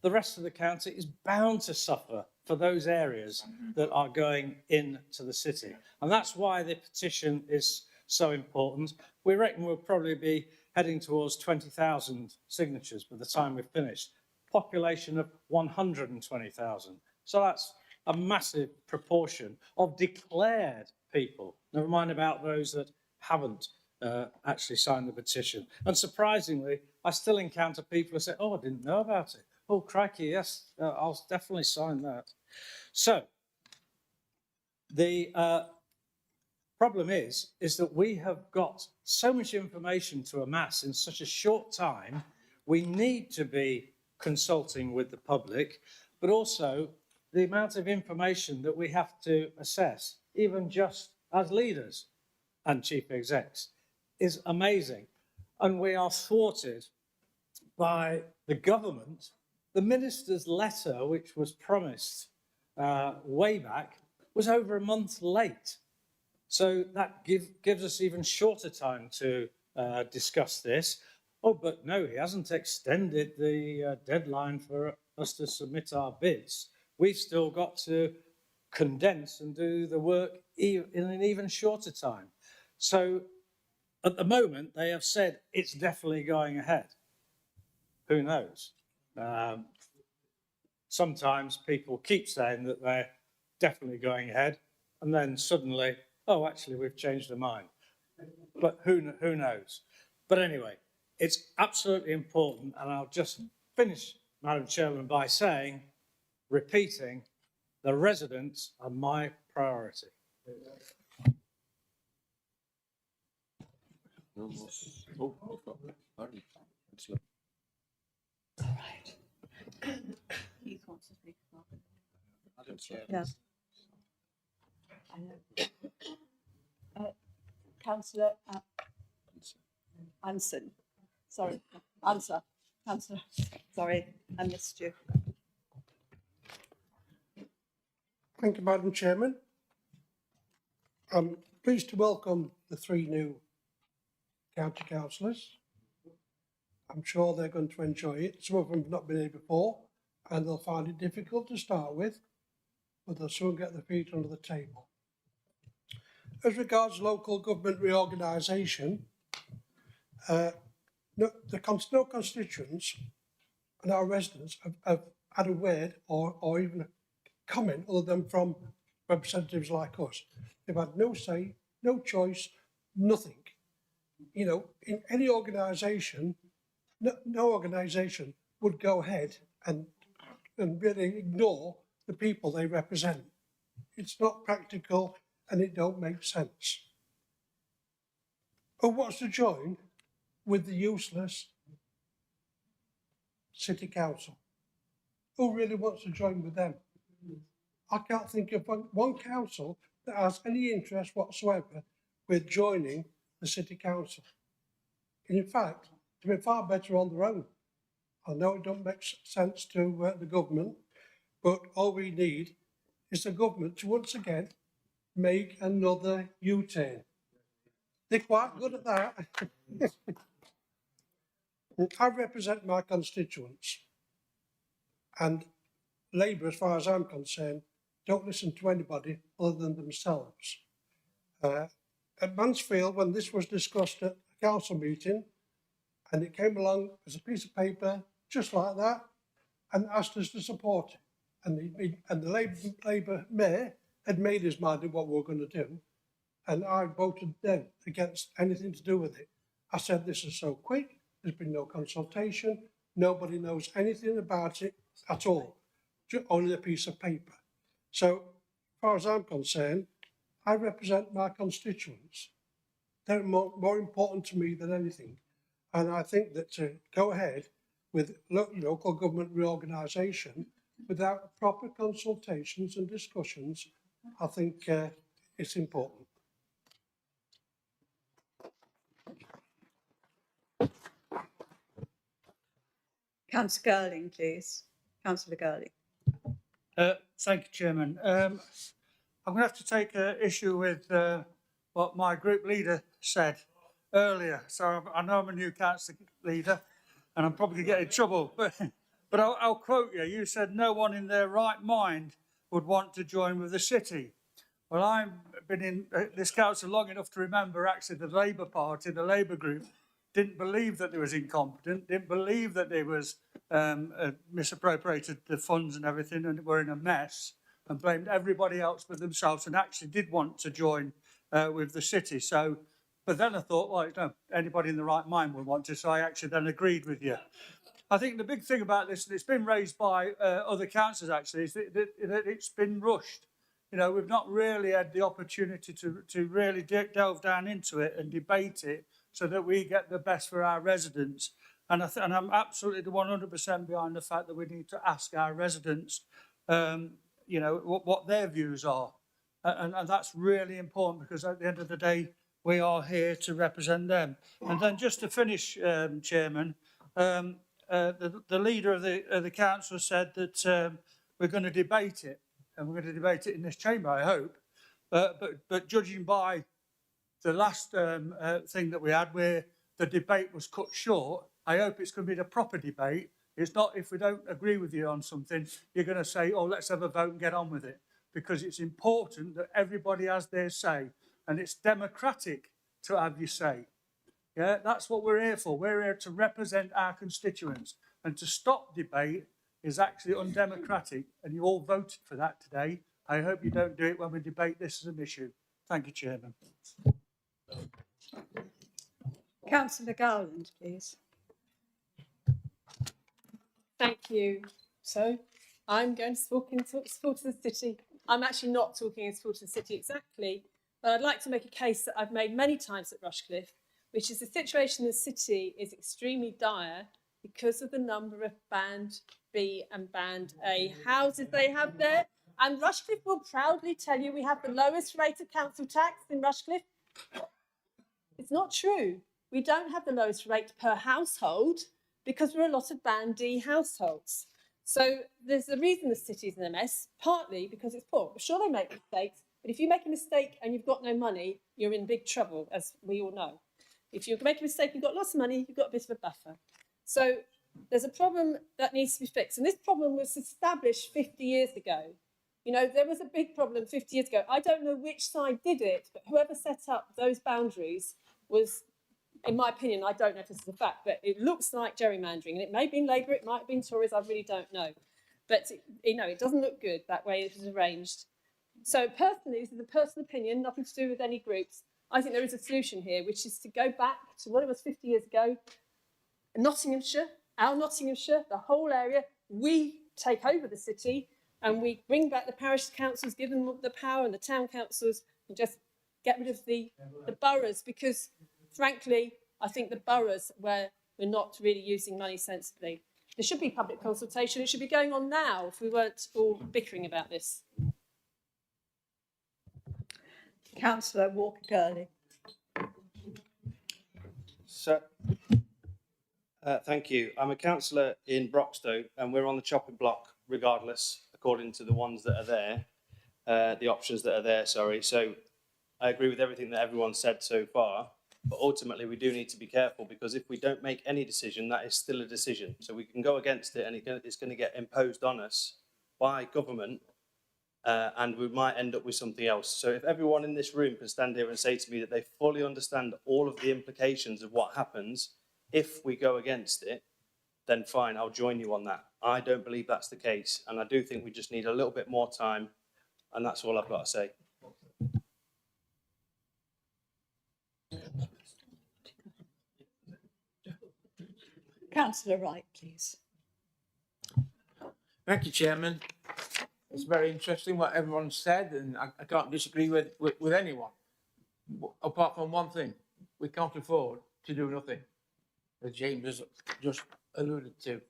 the rest of the county is bound to suffer for those areas that are going into the city. And that's why the petition is so important. We reckon we'll probably be heading towards 20,000 signatures by the time we've finished. Population of 120,000. So that's a massive proportion of declared people, never mind about those that haven't actually signed the petition. And surprisingly, I still encounter people who say, oh, I didn't know about it. Oh, crikey, yes, I'll definitely sign that. So the problem is that we have got so much information to amass in such a short time. We need to be consulting with the public, but also the amount of information that we have to assess, even just as leaders and chief execs, is amazing. And we are thwarted by the government. The minister's letter, which was promised way back, was over a month late. So that gives us even shorter time to discuss this. Oh, but no, he hasn't extended the deadline for us to submit our bids. We've still got to condense and do the work in an even shorter time. So at the moment, they have said it's definitely going ahead. Who knows? sometimes people keep saying that they're definitely going ahead, and then suddenly, oh, actually, we've changed our mind. But who knows? But anyway, it's absolutely important, and I'll just finish, Madam Chairman, by saying, repeating, the residents are my priority. No more. Oh, we've got Madam Councillor. Madam Chair. Yeah. I know. Councillor Anson. Sorry, Councillor. Sorry, I missed you. Thank you, Madam Chairman. I'm pleased to welcome the 3 new county councillors. I'm sure they're going to enjoy it. Some of them have not been here before and they'll find it difficult to start with, but they'll soon get their feet under the table. As regards local government reorganisation, no constituents and our residents have had a word or even a comment other than from representatives like us. They've had no say, no choice, nothing. You know, in any organisation, no organisation would go ahead and really ignore the people they represent. It's not practical and it don't make sense. Who wants to join with the useless city council? Who really wants to join with them? I can't think of one council that has any interest whatsoever with joining the city council. And in fact, they've been far better on their own. I know it don't make sense to the government, but all we need is the government to once again make another U-turn. They're quite good at that. I represent my constituents, and Labour, as far as I'm concerned, don't listen to anybody other than themselves. At Mansfield, when this was discussed at a council meeting, and it came along as a piece of paper, just like that, and asked us to support it. And the Labour mayor had made his mind of what we were going to do, and I voted then against anything to do with it. I said, this is so quick, there's been no consultation, nobody knows anything about it at all, just only a piece of paper. So, as far as I'm concerned, I represent my constituents. They're more important to me than anything. And I think that to go ahead with local government reorganisation without proper consultations and discussions, I think it's important. Councillor Girling, please. Councillor Girling. Thank you, Chairman. I'm going to have to take issue with what my group leader said earlier. So I know I'm a new council leader and I'm probably going to get in trouble, but I'll quote you. You said no one in their right mind would want to join with the city. Well, I've been in this council long enough to remember actually the Labour Party, the Labour group, didn't believe that they was incompetent, didn't believe that they was misappropriated the funds and everything and were in a mess and blamed everybody else but themselves and actually did want to join with the city. So, but then I thought, well, no, anybody in the right mind would want to, so I actually then agreed with you. I think the big thing about this, and it's been raised by other councillors actually, is that it's been rushed. You know, we've not really had the opportunity to really delve down into it and debate it so that we get the best for our residents. And I'm absolutely 100% behind the fact that we need to ask our residents, you know, what their views are. And that's really important because at the end of the day, we are here to represent them. And then just to finish, Chairman, the leader of the council said that we're going to debate it. And we're going to debate it in this chamber, I hope. But judging by the last thing that we had where the debate was cut short, I hope it's going to be the proper debate. It's not if we don't agree with you on something, you're going to say, oh, let's have a vote and get on with it. Because it's important that everybody has their say. And it's democratic to have your say. Yeah, that's what we're here for. We're here to represent our constituents and to stop debate is actually undemocratic, and you all voted for that today. I hope you don't do it when we debate this as an issue. Thank you, Chairman. Councillor Garland, please. Thank you. So I'm going to talk in support of the city. I'm actually not talking in support of the city exactly, but I'd like to make a case that I've made many times at Rushcliffe, which is the situation in the city is extremely dire because of the number of Band B and Band A houses they have there. And Rushcliffe will proudly tell you we have the lowest rate of council tax in Rushcliffe. It's not true. We don't have the lowest rate per household because we're a lot of Band D households. So there's a reason the city's in a mess, partly because it's poor. Sure, they make mistakes, but if you make a mistake and you've got no money, you're in big trouble, as we all know. If you make a mistake, you've got lots of money, you've got a bit of a buffer. So there's a problem that needs to be fixed. And this problem was established 50 years ago. You know, there was a big problem 50 years ago. I don't know which side did it, but whoever set up those boundaries was, in my opinion, I don't know if this is a fact, but it looks like gerrymandering. And it may have been Labour, it might have been Tories, I really don't know. But, you know, it doesn't look good that way it was arranged. So personally, this is a personal opinion, nothing to do with any groups. I think there is a solution here, which is to go back to what it was 50 years ago. Nottinghamshire, our Nottinghamshire, the whole area, we take over the city and we bring back the parish councils, give them the power, and the town councils, and just get rid of the boroughs, because frankly, I think the boroughs where we're not really using money sensibly. There should be public consultation. It should be going on now if we weren't all bickering about this. Councillor Walker-Gurley. So, thank you. I'm a councillor in Broxtowe, and we're on the chopping block regardless, according to the ones that are there, the options that are there, sorry. So I agree with everything that everyone said so far, but ultimately we do need to be careful, because if we don't make any decision, that is still a decision. So we can go against it and it's going to get imposed on us by government, and we might end up with something else. So if everyone in this room can stand here and say to me that they fully understand all of the implications of what happens if we go against it, then fine, I'll join you on that. I don't believe that's the case, and I do think we just need a little bit more time, and that's all I've got to say. Councillor Wright, please. Thank you, Chairman. It's very interesting what everyone said, and I can't disagree with anyone, apart from one thing: we can't afford to do nothing, as James has just alluded to,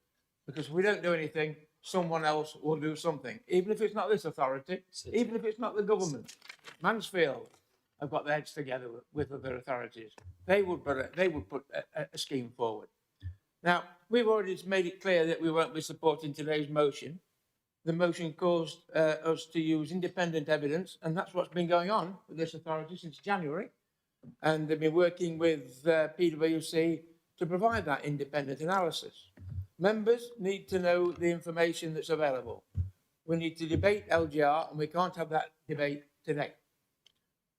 because if we don't do anything, someone else will do something, even if it's not this authority, even if it's not the government. Mansfield have got their heads together with other authorities. They would put a scheme forward. Now, we've already made it clear that we won't be supporting today's motion. The motion caused us to use independent evidence, and that's what's been going on with this authority since January. And they've been working with PwC to provide that independent analysis. Members need to know the information that's available. We need to debate LGR, and we can't have that debate today.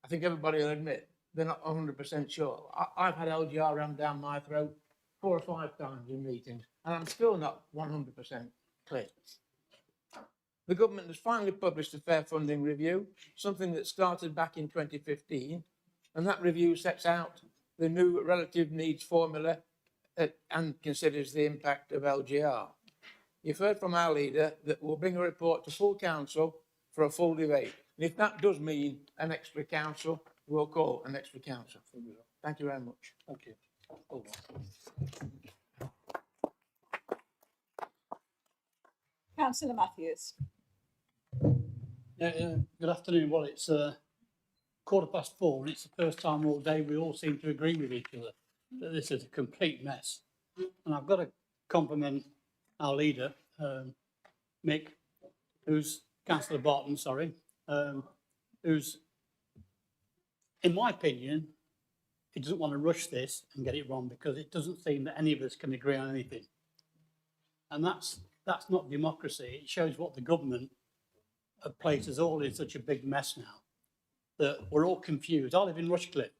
I think everybody will admit they're not 100% sure. I've had LGR rammed down my throat 4 or 5 times in meetings, and I'm still not 100% clear. The government has finally published a fair funding review, something that started back in 2015, and that review sets out the new relative needs formula and considers the impact of LGR. You've heard from our leader that we'll bring a report to full council for a full debate. And if that does mean an extra council, we'll call an extra council. Thank you very much. Thank you. Councillor Matthews. Good afternoon. Well, it's 4:15, and it's the first time all day we all seem to agree with each other that this is a complete mess. And I've got to compliment our leader, Mick, who's Councillor Barton, sorry, who's, in my opinion, he doesn't want to rush this and get it wrong, because it doesn't seem that any of us can agree on anything. And that's not democracy. It shows what the government have placed us all in such a big mess now, that we're all confused. I live in Rushcliffe,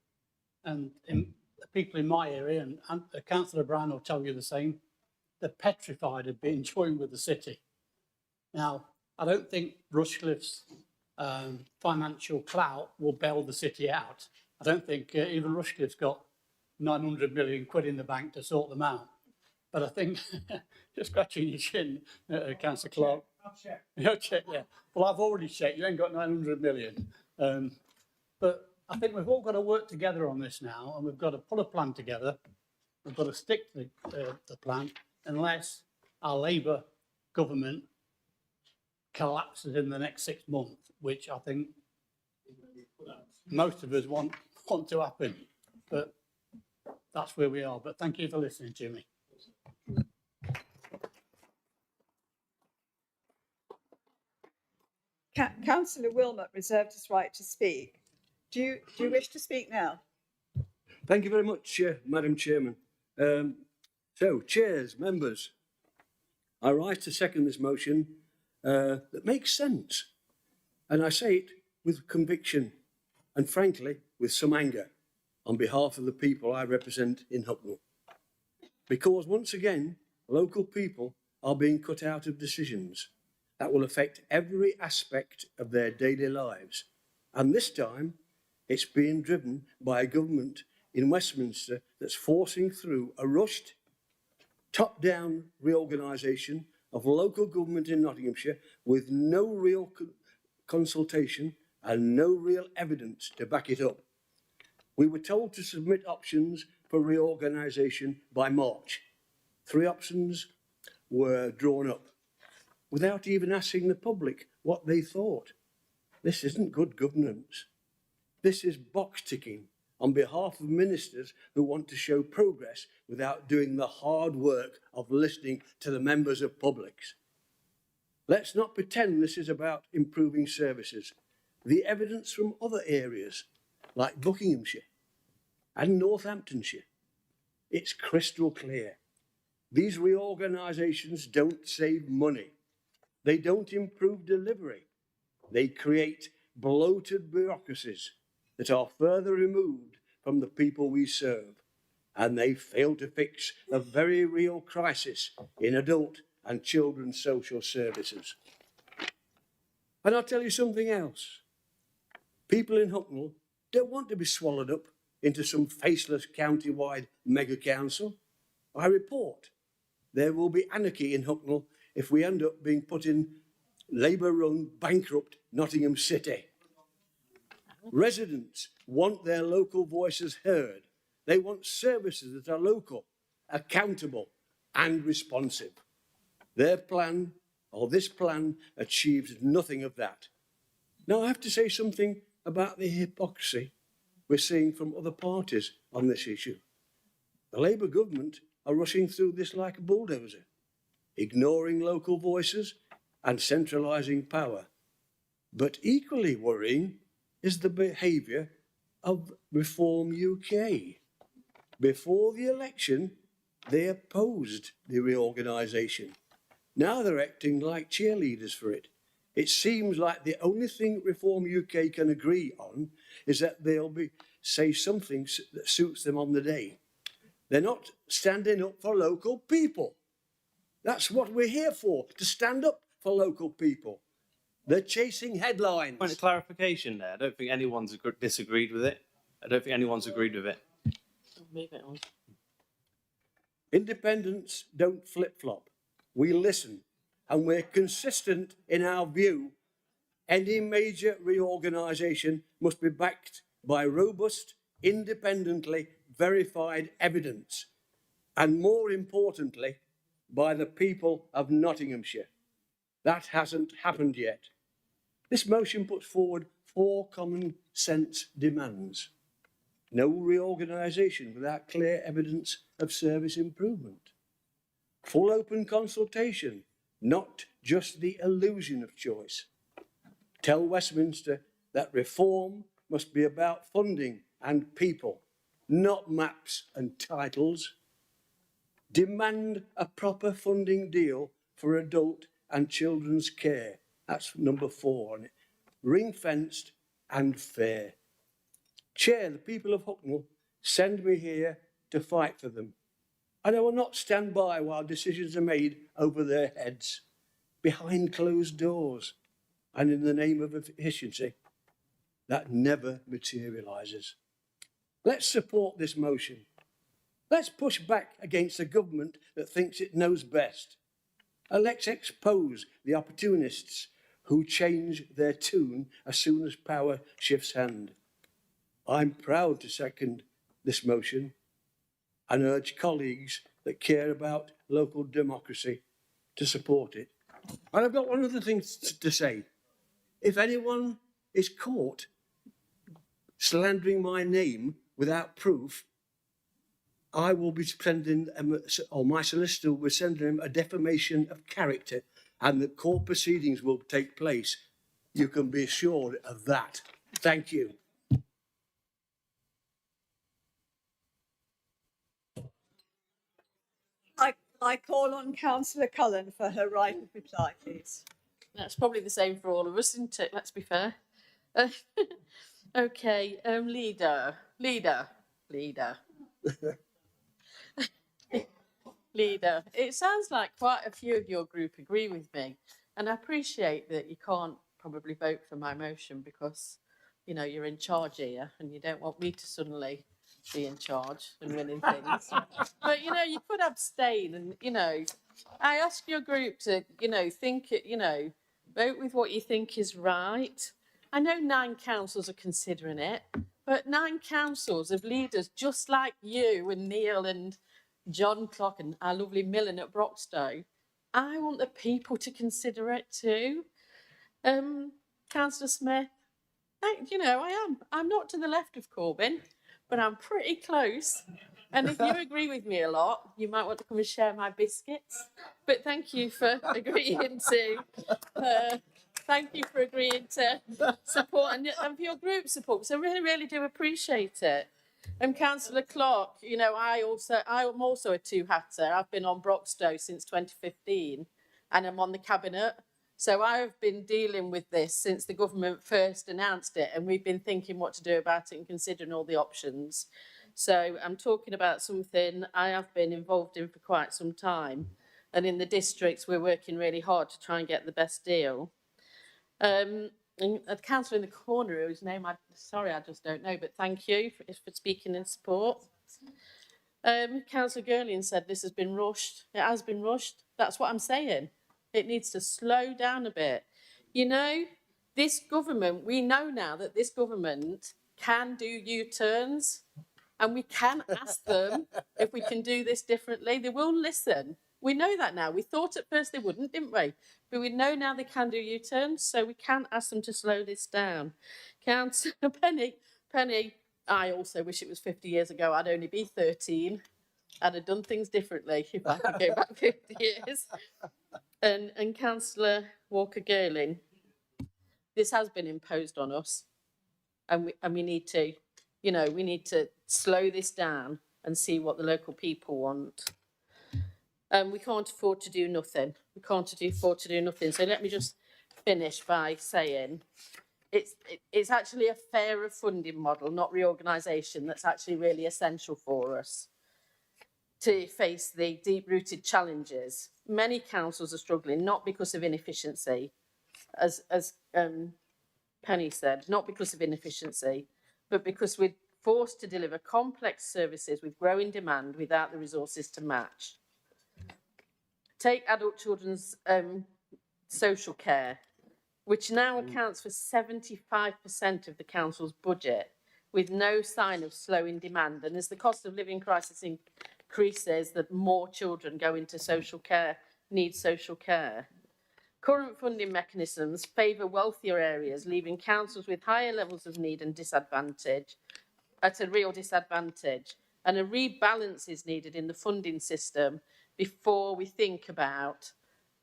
and the people in my area, and Councillor Brown will tell you the same, they're petrified of being joined with the city. Now, I don't think Rushcliffe's financial clout will bail the city out. I don't think even Rushcliffe's got 900 million quid in the bank to sort them out. But I think, just scratching your chin, Councillor Clark. I'll check. You'll check, yeah. Well, I've already checked. You ain't got 900 million. But I think we've all got to work together on this now, and we've got to put a plan together. We've got to stick to the plan, unless our Labour government collapses in the next 6 months, which I think most of us want to happen. But that's where we are. But thank you for listening to me. Councillor Wilmot reserved his right to speak. Do you wish to speak now? Thank you very much, Madam Chairman. So, chairs, members, I rise to second this motion that makes sense. And I say it with conviction and, frankly, with some anger on behalf of the people I represent in Hucknall. Because, once again, local people are being cut out of decisions that will affect every aspect of their daily lives. And this time, it's being driven by a government in Westminster that's forcing through a rushed, top-down reorganisation of local government in Nottinghamshire with no real consultation and no real evidence to back it up. We were told to submit options for reorganisation by March. 3 options were drawn up without even asking the public what they thought. This isn't good governance. This is box ticking on behalf of ministers who want to show progress without doing the hard work of listening to the members of publics. Let's not pretend this is about improving services. The evidence from other areas, like Buckinghamshire and Northamptonshire, it's crystal clear. These reorganisations don't save money. They don't improve delivery. They create bloated bureaucracies that are further removed from the people we serve. And they fail to fix a very real crisis in adult and children's social services. And I'll tell you something else. People in Hucknall don't want to be swallowed up into some faceless county-wide mega council. I report there will be anarchy in Hucknall if we end up being put in Labour-run, bankrupt Nottingham City. Residents want their local voices heard. They want services that are local, accountable and responsive. Their plan, or this plan, achieves nothing of that. Now, I have to say something about the hypocrisy we're seeing from other parties on this issue. The Labour government are rushing through this like a bulldozer, ignoring local voices and centralising power. But equally worrying is the behaviour of Reform UK. Before the election, they opposed the reorganisation. Now they're acting like cheerleaders for it. It seems like the only thing Reform UK can agree on is that they'll say something that suits them on the day. They're not standing up for local people. That's what we're here for, to stand up for local people. They're chasing headlines. Point of clarification there. I don't think anyone's disagreed with it. I don't think anyone's agreed with it. Move it on. Independents don't flip-flop. We listen, and we're consistent in our view. Any major reorganisation must be backed by robust, independently verified evidence, and more importantly, by the people of Nottinghamshire. That hasn't happened yet. This motion puts forward 4 common sense demands. No reorganisation without clear evidence of service improvement. Full open consultation, not just the illusion of choice. Tell Westminster that reform must be about funding and people, not maps and titles. Demand a proper funding deal for adult and children's care. That's number 4 on it. Ring-fenced and fair. Chair, the people of Hucknall send me here to fight for them. And I will not stand by while decisions are made over their heads, behind closed doors, and in the name of efficiency. That never materialises. Let's support this motion. Let's push back against a government that thinks it knows best. And let's expose the opportunists who change their tune as soon as power shifts hand. I'm proud to second this motion and urge colleagues that care about local democracy to support it. And I've got one other thing to say. If anyone is caught slandering my name without proof, I will be sending, or my solicitor will send him a defamation of character, and the court proceedings will take place. You can be assured of that. Thank you. I call on Councillor Cullen for her right of reply, please. That's probably the same for all of us, isn't it? Let's be fair. Okay, leader. Leader, it sounds like quite a few of your group agree with me, and I appreciate that you can't probably vote for my motion because, you know, you're in charge here and you don't want me to suddenly be in charge and winning things. But, you know, you could abstain and, you know, I ask your group to, you know, think, you know, vote with what you think is right. I know 9 councils are considering it, but 9 councils of leaders just like you and Neil and John Clock and our lovely Millen at Broxtowe. I want the people to consider it too. Councillor Smith, you know, I'm not to the left of Corbyn, but I'm pretty close. And if you agree with me a lot, you might want to come and share my biscuits. But thank you for agreeing to support and for your group support. So I really, really do appreciate it. And Councillor Clark, you know, I'm also a two-hatter. I've been on Broxtowe since 2015 and I'm on the cabinet. So I've been dealing with this since the government first announced it, and we've been thinking what to do about it and considering all the options. So I'm talking about something I have been involved in for quite some time. And in the districts, we're working really hard to try and get the best deal. And a councillor in the corner whose name I just don't know, but thank you for speaking in support. Councillor Girling said this has been rushed. It has been rushed. That's what I'm saying. It needs to slow down a bit. You know, this government, we know now that this government can do U-turns, and we can ask them if we can do this differently. They will listen. We know that now. We thought at first they wouldn't, didn't we? But we know now they can do U-turns, so we can ask them to slow this down. Councillor Penny, I also wish it was 50 years ago. I'd only be 13. I'd have done things differently if I could go back 50 years. And Councillor Walker-Girling, this has been imposed on us, and we need to, you know, we need to slow this down and see what the local people want. We can't afford to do nothing. We can't afford to do nothing. So let me just finish by saying it's actually a fairer funding model, not reorganisation, that's actually really essential for us to face the deep-rooted challenges. Many councils are struggling, not because of inefficiency, as Penny said, not because of inefficiency, but because we're forced to deliver complex services with growing demand without the resources to match. Take adult children's social care, which now accounts for 75% of the council's budget, with no sign of slowing demand. And as the cost of living crisis increases, that more children go into social care, need social care. Current funding mechanisms favour wealthier areas, leaving councils with higher levels of need and disadvantage, at a real disadvantage. And a rebalance is needed in the funding system before we think about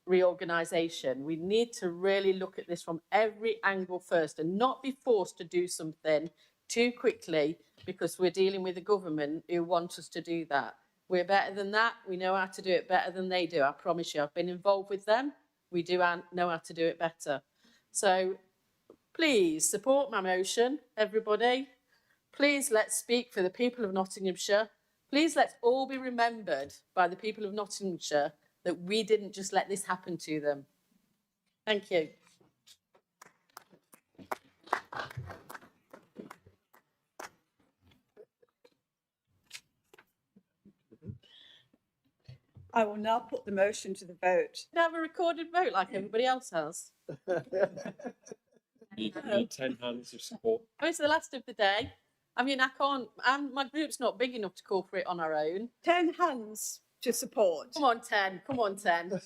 reorganisation. We need to really look at this from every angle first and not be forced to do something too quickly because we're dealing with a government who want us to do that. We're better than that. We know how to do it better than they do. I promise you, I've been involved with them. We do know how to do it better. So please support my motion, everybody. Please let's speak for the people of Nottinghamshire. Please let's all be remembered by the people of Nottinghamshire that we didn't just let this happen to them. Thank you. I will now put the motion to the vote. Can I have a recorded vote like everybody else has? You need 10 hands of support. Oh, it's the last of the day. I mean, I can't, my group's not big enough to call for it on our own. 10 hands to support. Come on, 10. Come on, 10.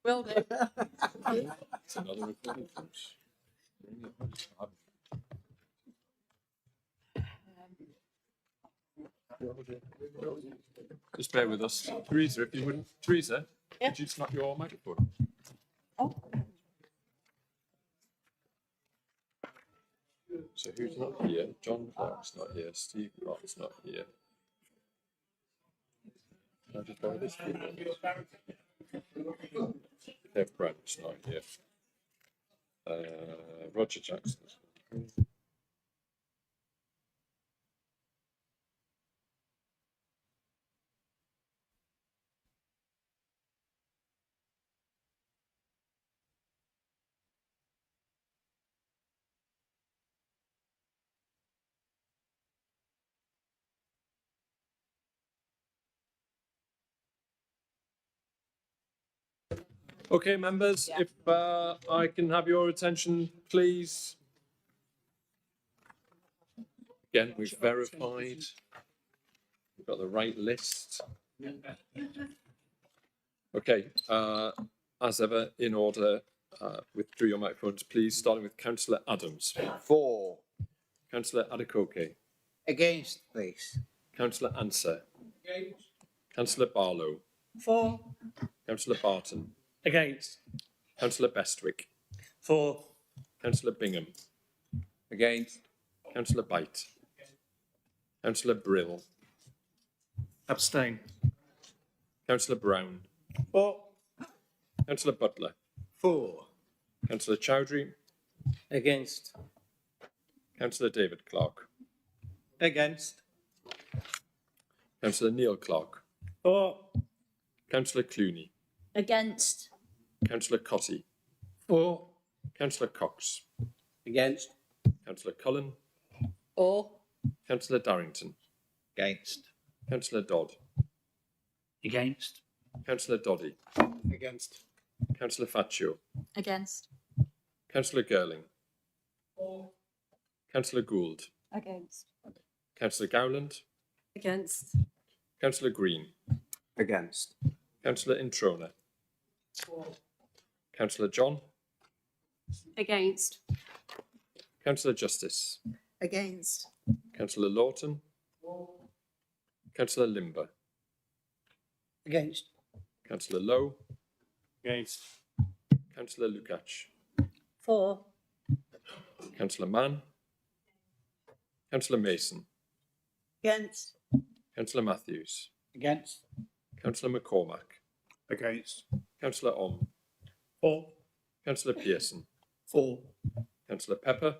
Will do. It's another recording. Just bear with us. Teresa, if you wouldn't. Teresa, could you snap your microphone? So who's not here? John Clark's not here. Steve Clark's not here. Can I just borrow this for you? Kev Brandt's not here. Roger Jackson's not here. Okay, members, if I can have your attention, please. Again, we've verified. We've got the right list. Okay, as ever, in order, withdraw your microphones, please, starting with Councillor Adams. For. Councillor Adekoke. Against, please. Councillor Ansah. Against. Councillor Barlow. For. Councillor Barton. Against. Councillor Bestwick. For. Councillor Bingham. Against. Councillor Byte. Councillor Brill. Abstain. Councillor Brown. For. Councillor Butler. For. Councillor Chowdhury. Against. Councillor David Clark. Against. Councillor Neil Clark. For. Councillor Clooney. Against. Councillor Cotty. For. Councillor Cox. Against. Councillor Cullen. For. Councillor Darrington. Against. Councillor Dodd. Against. Councillor Doddy. Against. Councillor Faccio. Against. Councillor Girling. Councillor Gould. Against. Councillor Gowland. Against. Councillor Green. Against. Councillor Introna. Councillor John. Against. Councillor Justice. Against. Councillor Lawton. Councillor Limber. Against. Councillor Lowe. Against. Councillor Lukacs. For. Councillor Mann. Councillor Mason. Against. Councillor Matthews. Against. Councillor McCormack. Against. Councillor Om. For. Councillor Pearson. For. Councillor Pepper.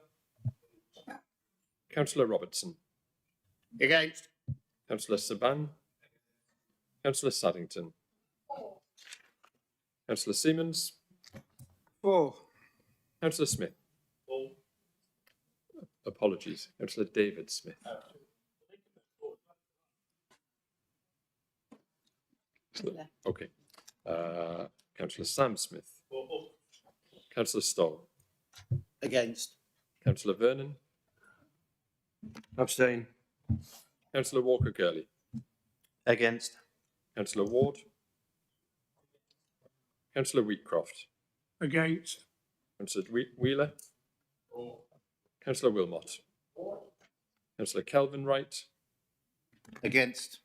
Councillor Robertson. Against. Councillor Saban. Councillor Saddington. Councillor Siemens. For. Councillor Smith. Apologies. Councillor David Smith. Okay. Councillor Sam Smith. Councillor Stoll. Against. Councillor Vernon. Abstain. Councillor Walker Gurley. Against. Councillor Ward. Councillor Wheatcroft. Against. Councillor Wheeler. Councillor Wilmot. Councillor Kelvin Wright. Against.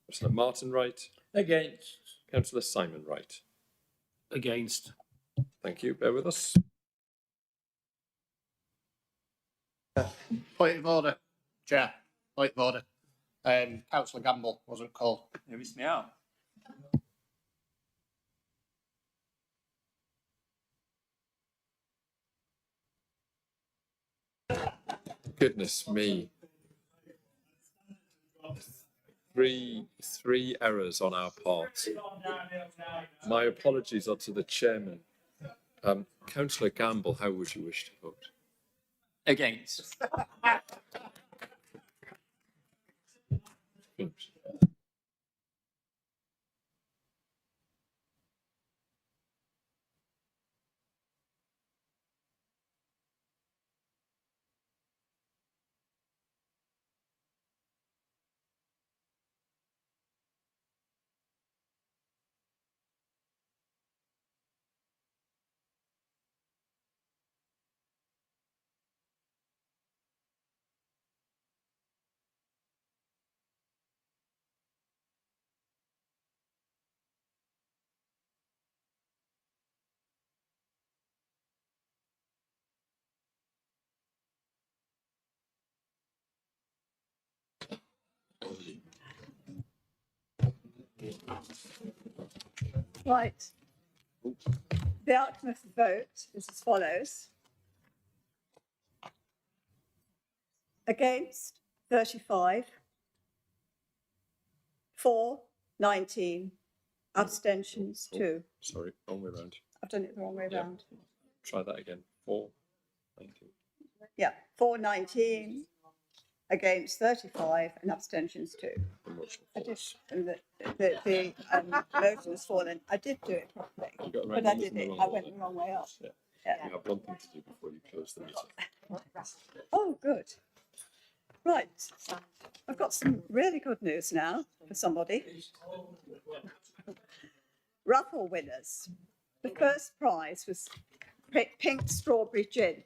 Councillor Martin Wright. Against. Councillor Simon Wright. Against. Thank you. Bear with us. Point of order, Chair. Point of order. Councillor Gamble wasn't called. You missed me out. Goodness me. Three errors on our part. My apologies are to the chairman. Councillor Gamble, how would you wish to vote? Against. Right. The outcome of the vote is as follows. Against, 35. For, 19. Abstentions, 2. Sorry, wrong way round. I've done it the wrong way Yeah. round. Try that again. 4, 19. Yeah, for, 19. Against, 35. And abstentions, 2. I did, and the motion has fallen. I did do it properly, You got but I did it. I went the wrong way up. Yeah. Yeah. You have one thing to do before you close the meeting. Oh, good. Right. I've got some really good news now for somebody. Raffle winners. The first prize was pink strawberry gin.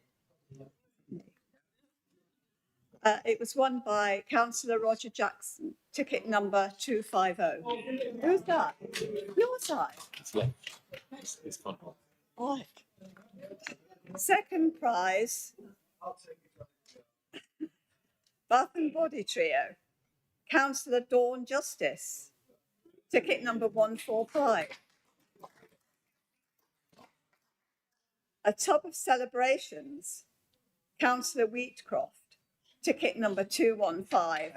It was won by Councillor Roger Jackson, ticket number 250. Who's that? Your side. It's left. It's fun. Right. Second prize, Bath and Body Trio, Councillor Dawn Justice, ticket number 145. A Tub of Celebrations, Councillor Wheatcroft, ticket number 215.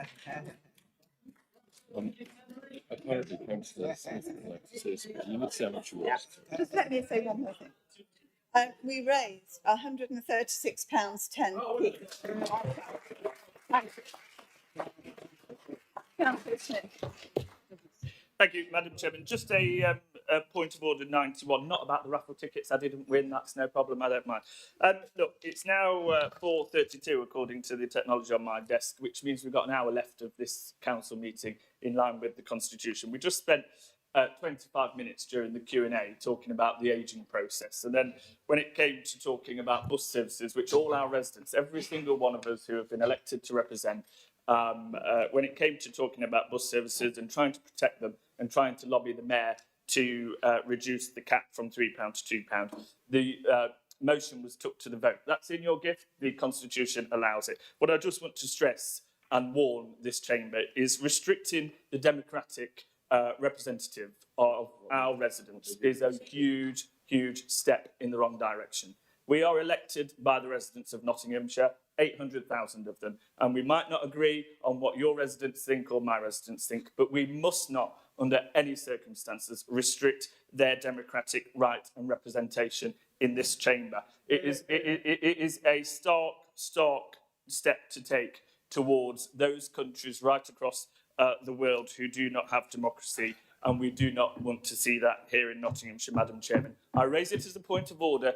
Apparently, Councillor Smith would like to say something. You would say how much you want. Just let me say one more thing. We raised £136.10. Thank you. Councillor Smith. Thank you, Madam Chairman. Just a point of order 91, not about the raffle tickets. I didn't win. That's no problem. I don't mind. Look, it's now 4:32 according to the technology on my desk, which means we've got an hour left of this council meeting in line with the Constitution. We just spent 25 minutes during the Q&A talking about the ageing process. And then when it came to talking about bus services, which all our residents, every single one of us who have been elected to represent, when it came to talking about bus services and trying to protect them and trying to lobby the mayor to reduce the cap from £3 to £2, the motion was took to the vote. That's in your gift. The Constitution allows it. What I just want to stress and warn this chamber is restricting the democratic representative of our residents is a huge, huge step in the wrong direction. We are elected by the residents of Nottinghamshire, 800,000 of them, and we might not agree on what your residents think or my residents think, but we must not, under any circumstances, restrict their democratic right and representation in this chamber. It is a stark step to take towards those countries right across the world who do not have democracy, and we do not want to see that here in Nottinghamshire, Madam Chairman. I raise it as a point of order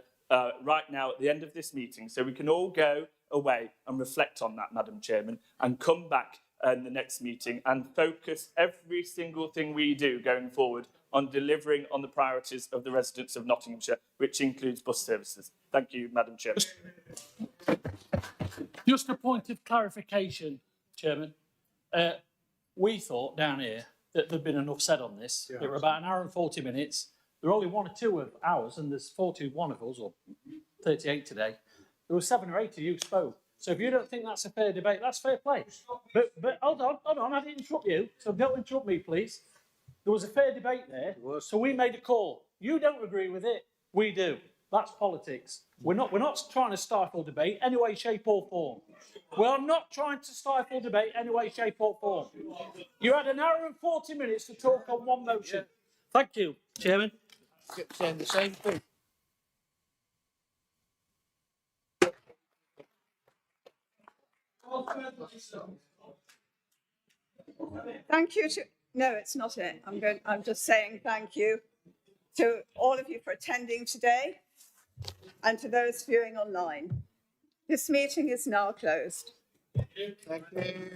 right now at the end of this meeting, so we can all go away and reflect on that, Madam Chairman, and come back in the next meeting and focus every single thing we do going forward on delivering on the priorities of the residents of Nottinghamshire, which includes bus services. Thank you, Madam Chairman. Just a point of clarification, Chairman. We thought down here that there'd been enough said on this. It were about an hour and 40 minutes. There were only 1 or 2 of ours, and there's 41 of us, or 38 today. There were 7 or 8 of you spoke. So if you don't think that's a fair debate, that's fair play. But hold on, I didn't interrupt you, so don't interrupt me, please. There was a fair debate there, so we made a call. You don't agree with it, we do. That's politics. We're not trying to stifle debate any way, shape or form. We are not trying to stifle debate any way, shape or form. You had an hour and 40 minutes to talk on one motion. Thank you, Chairman. Kept saying the same thing. Thank you to, no, it's not it. I'm just saying thank you to all of you for attending today and to those viewing online. This meeting is now closed. Thank you.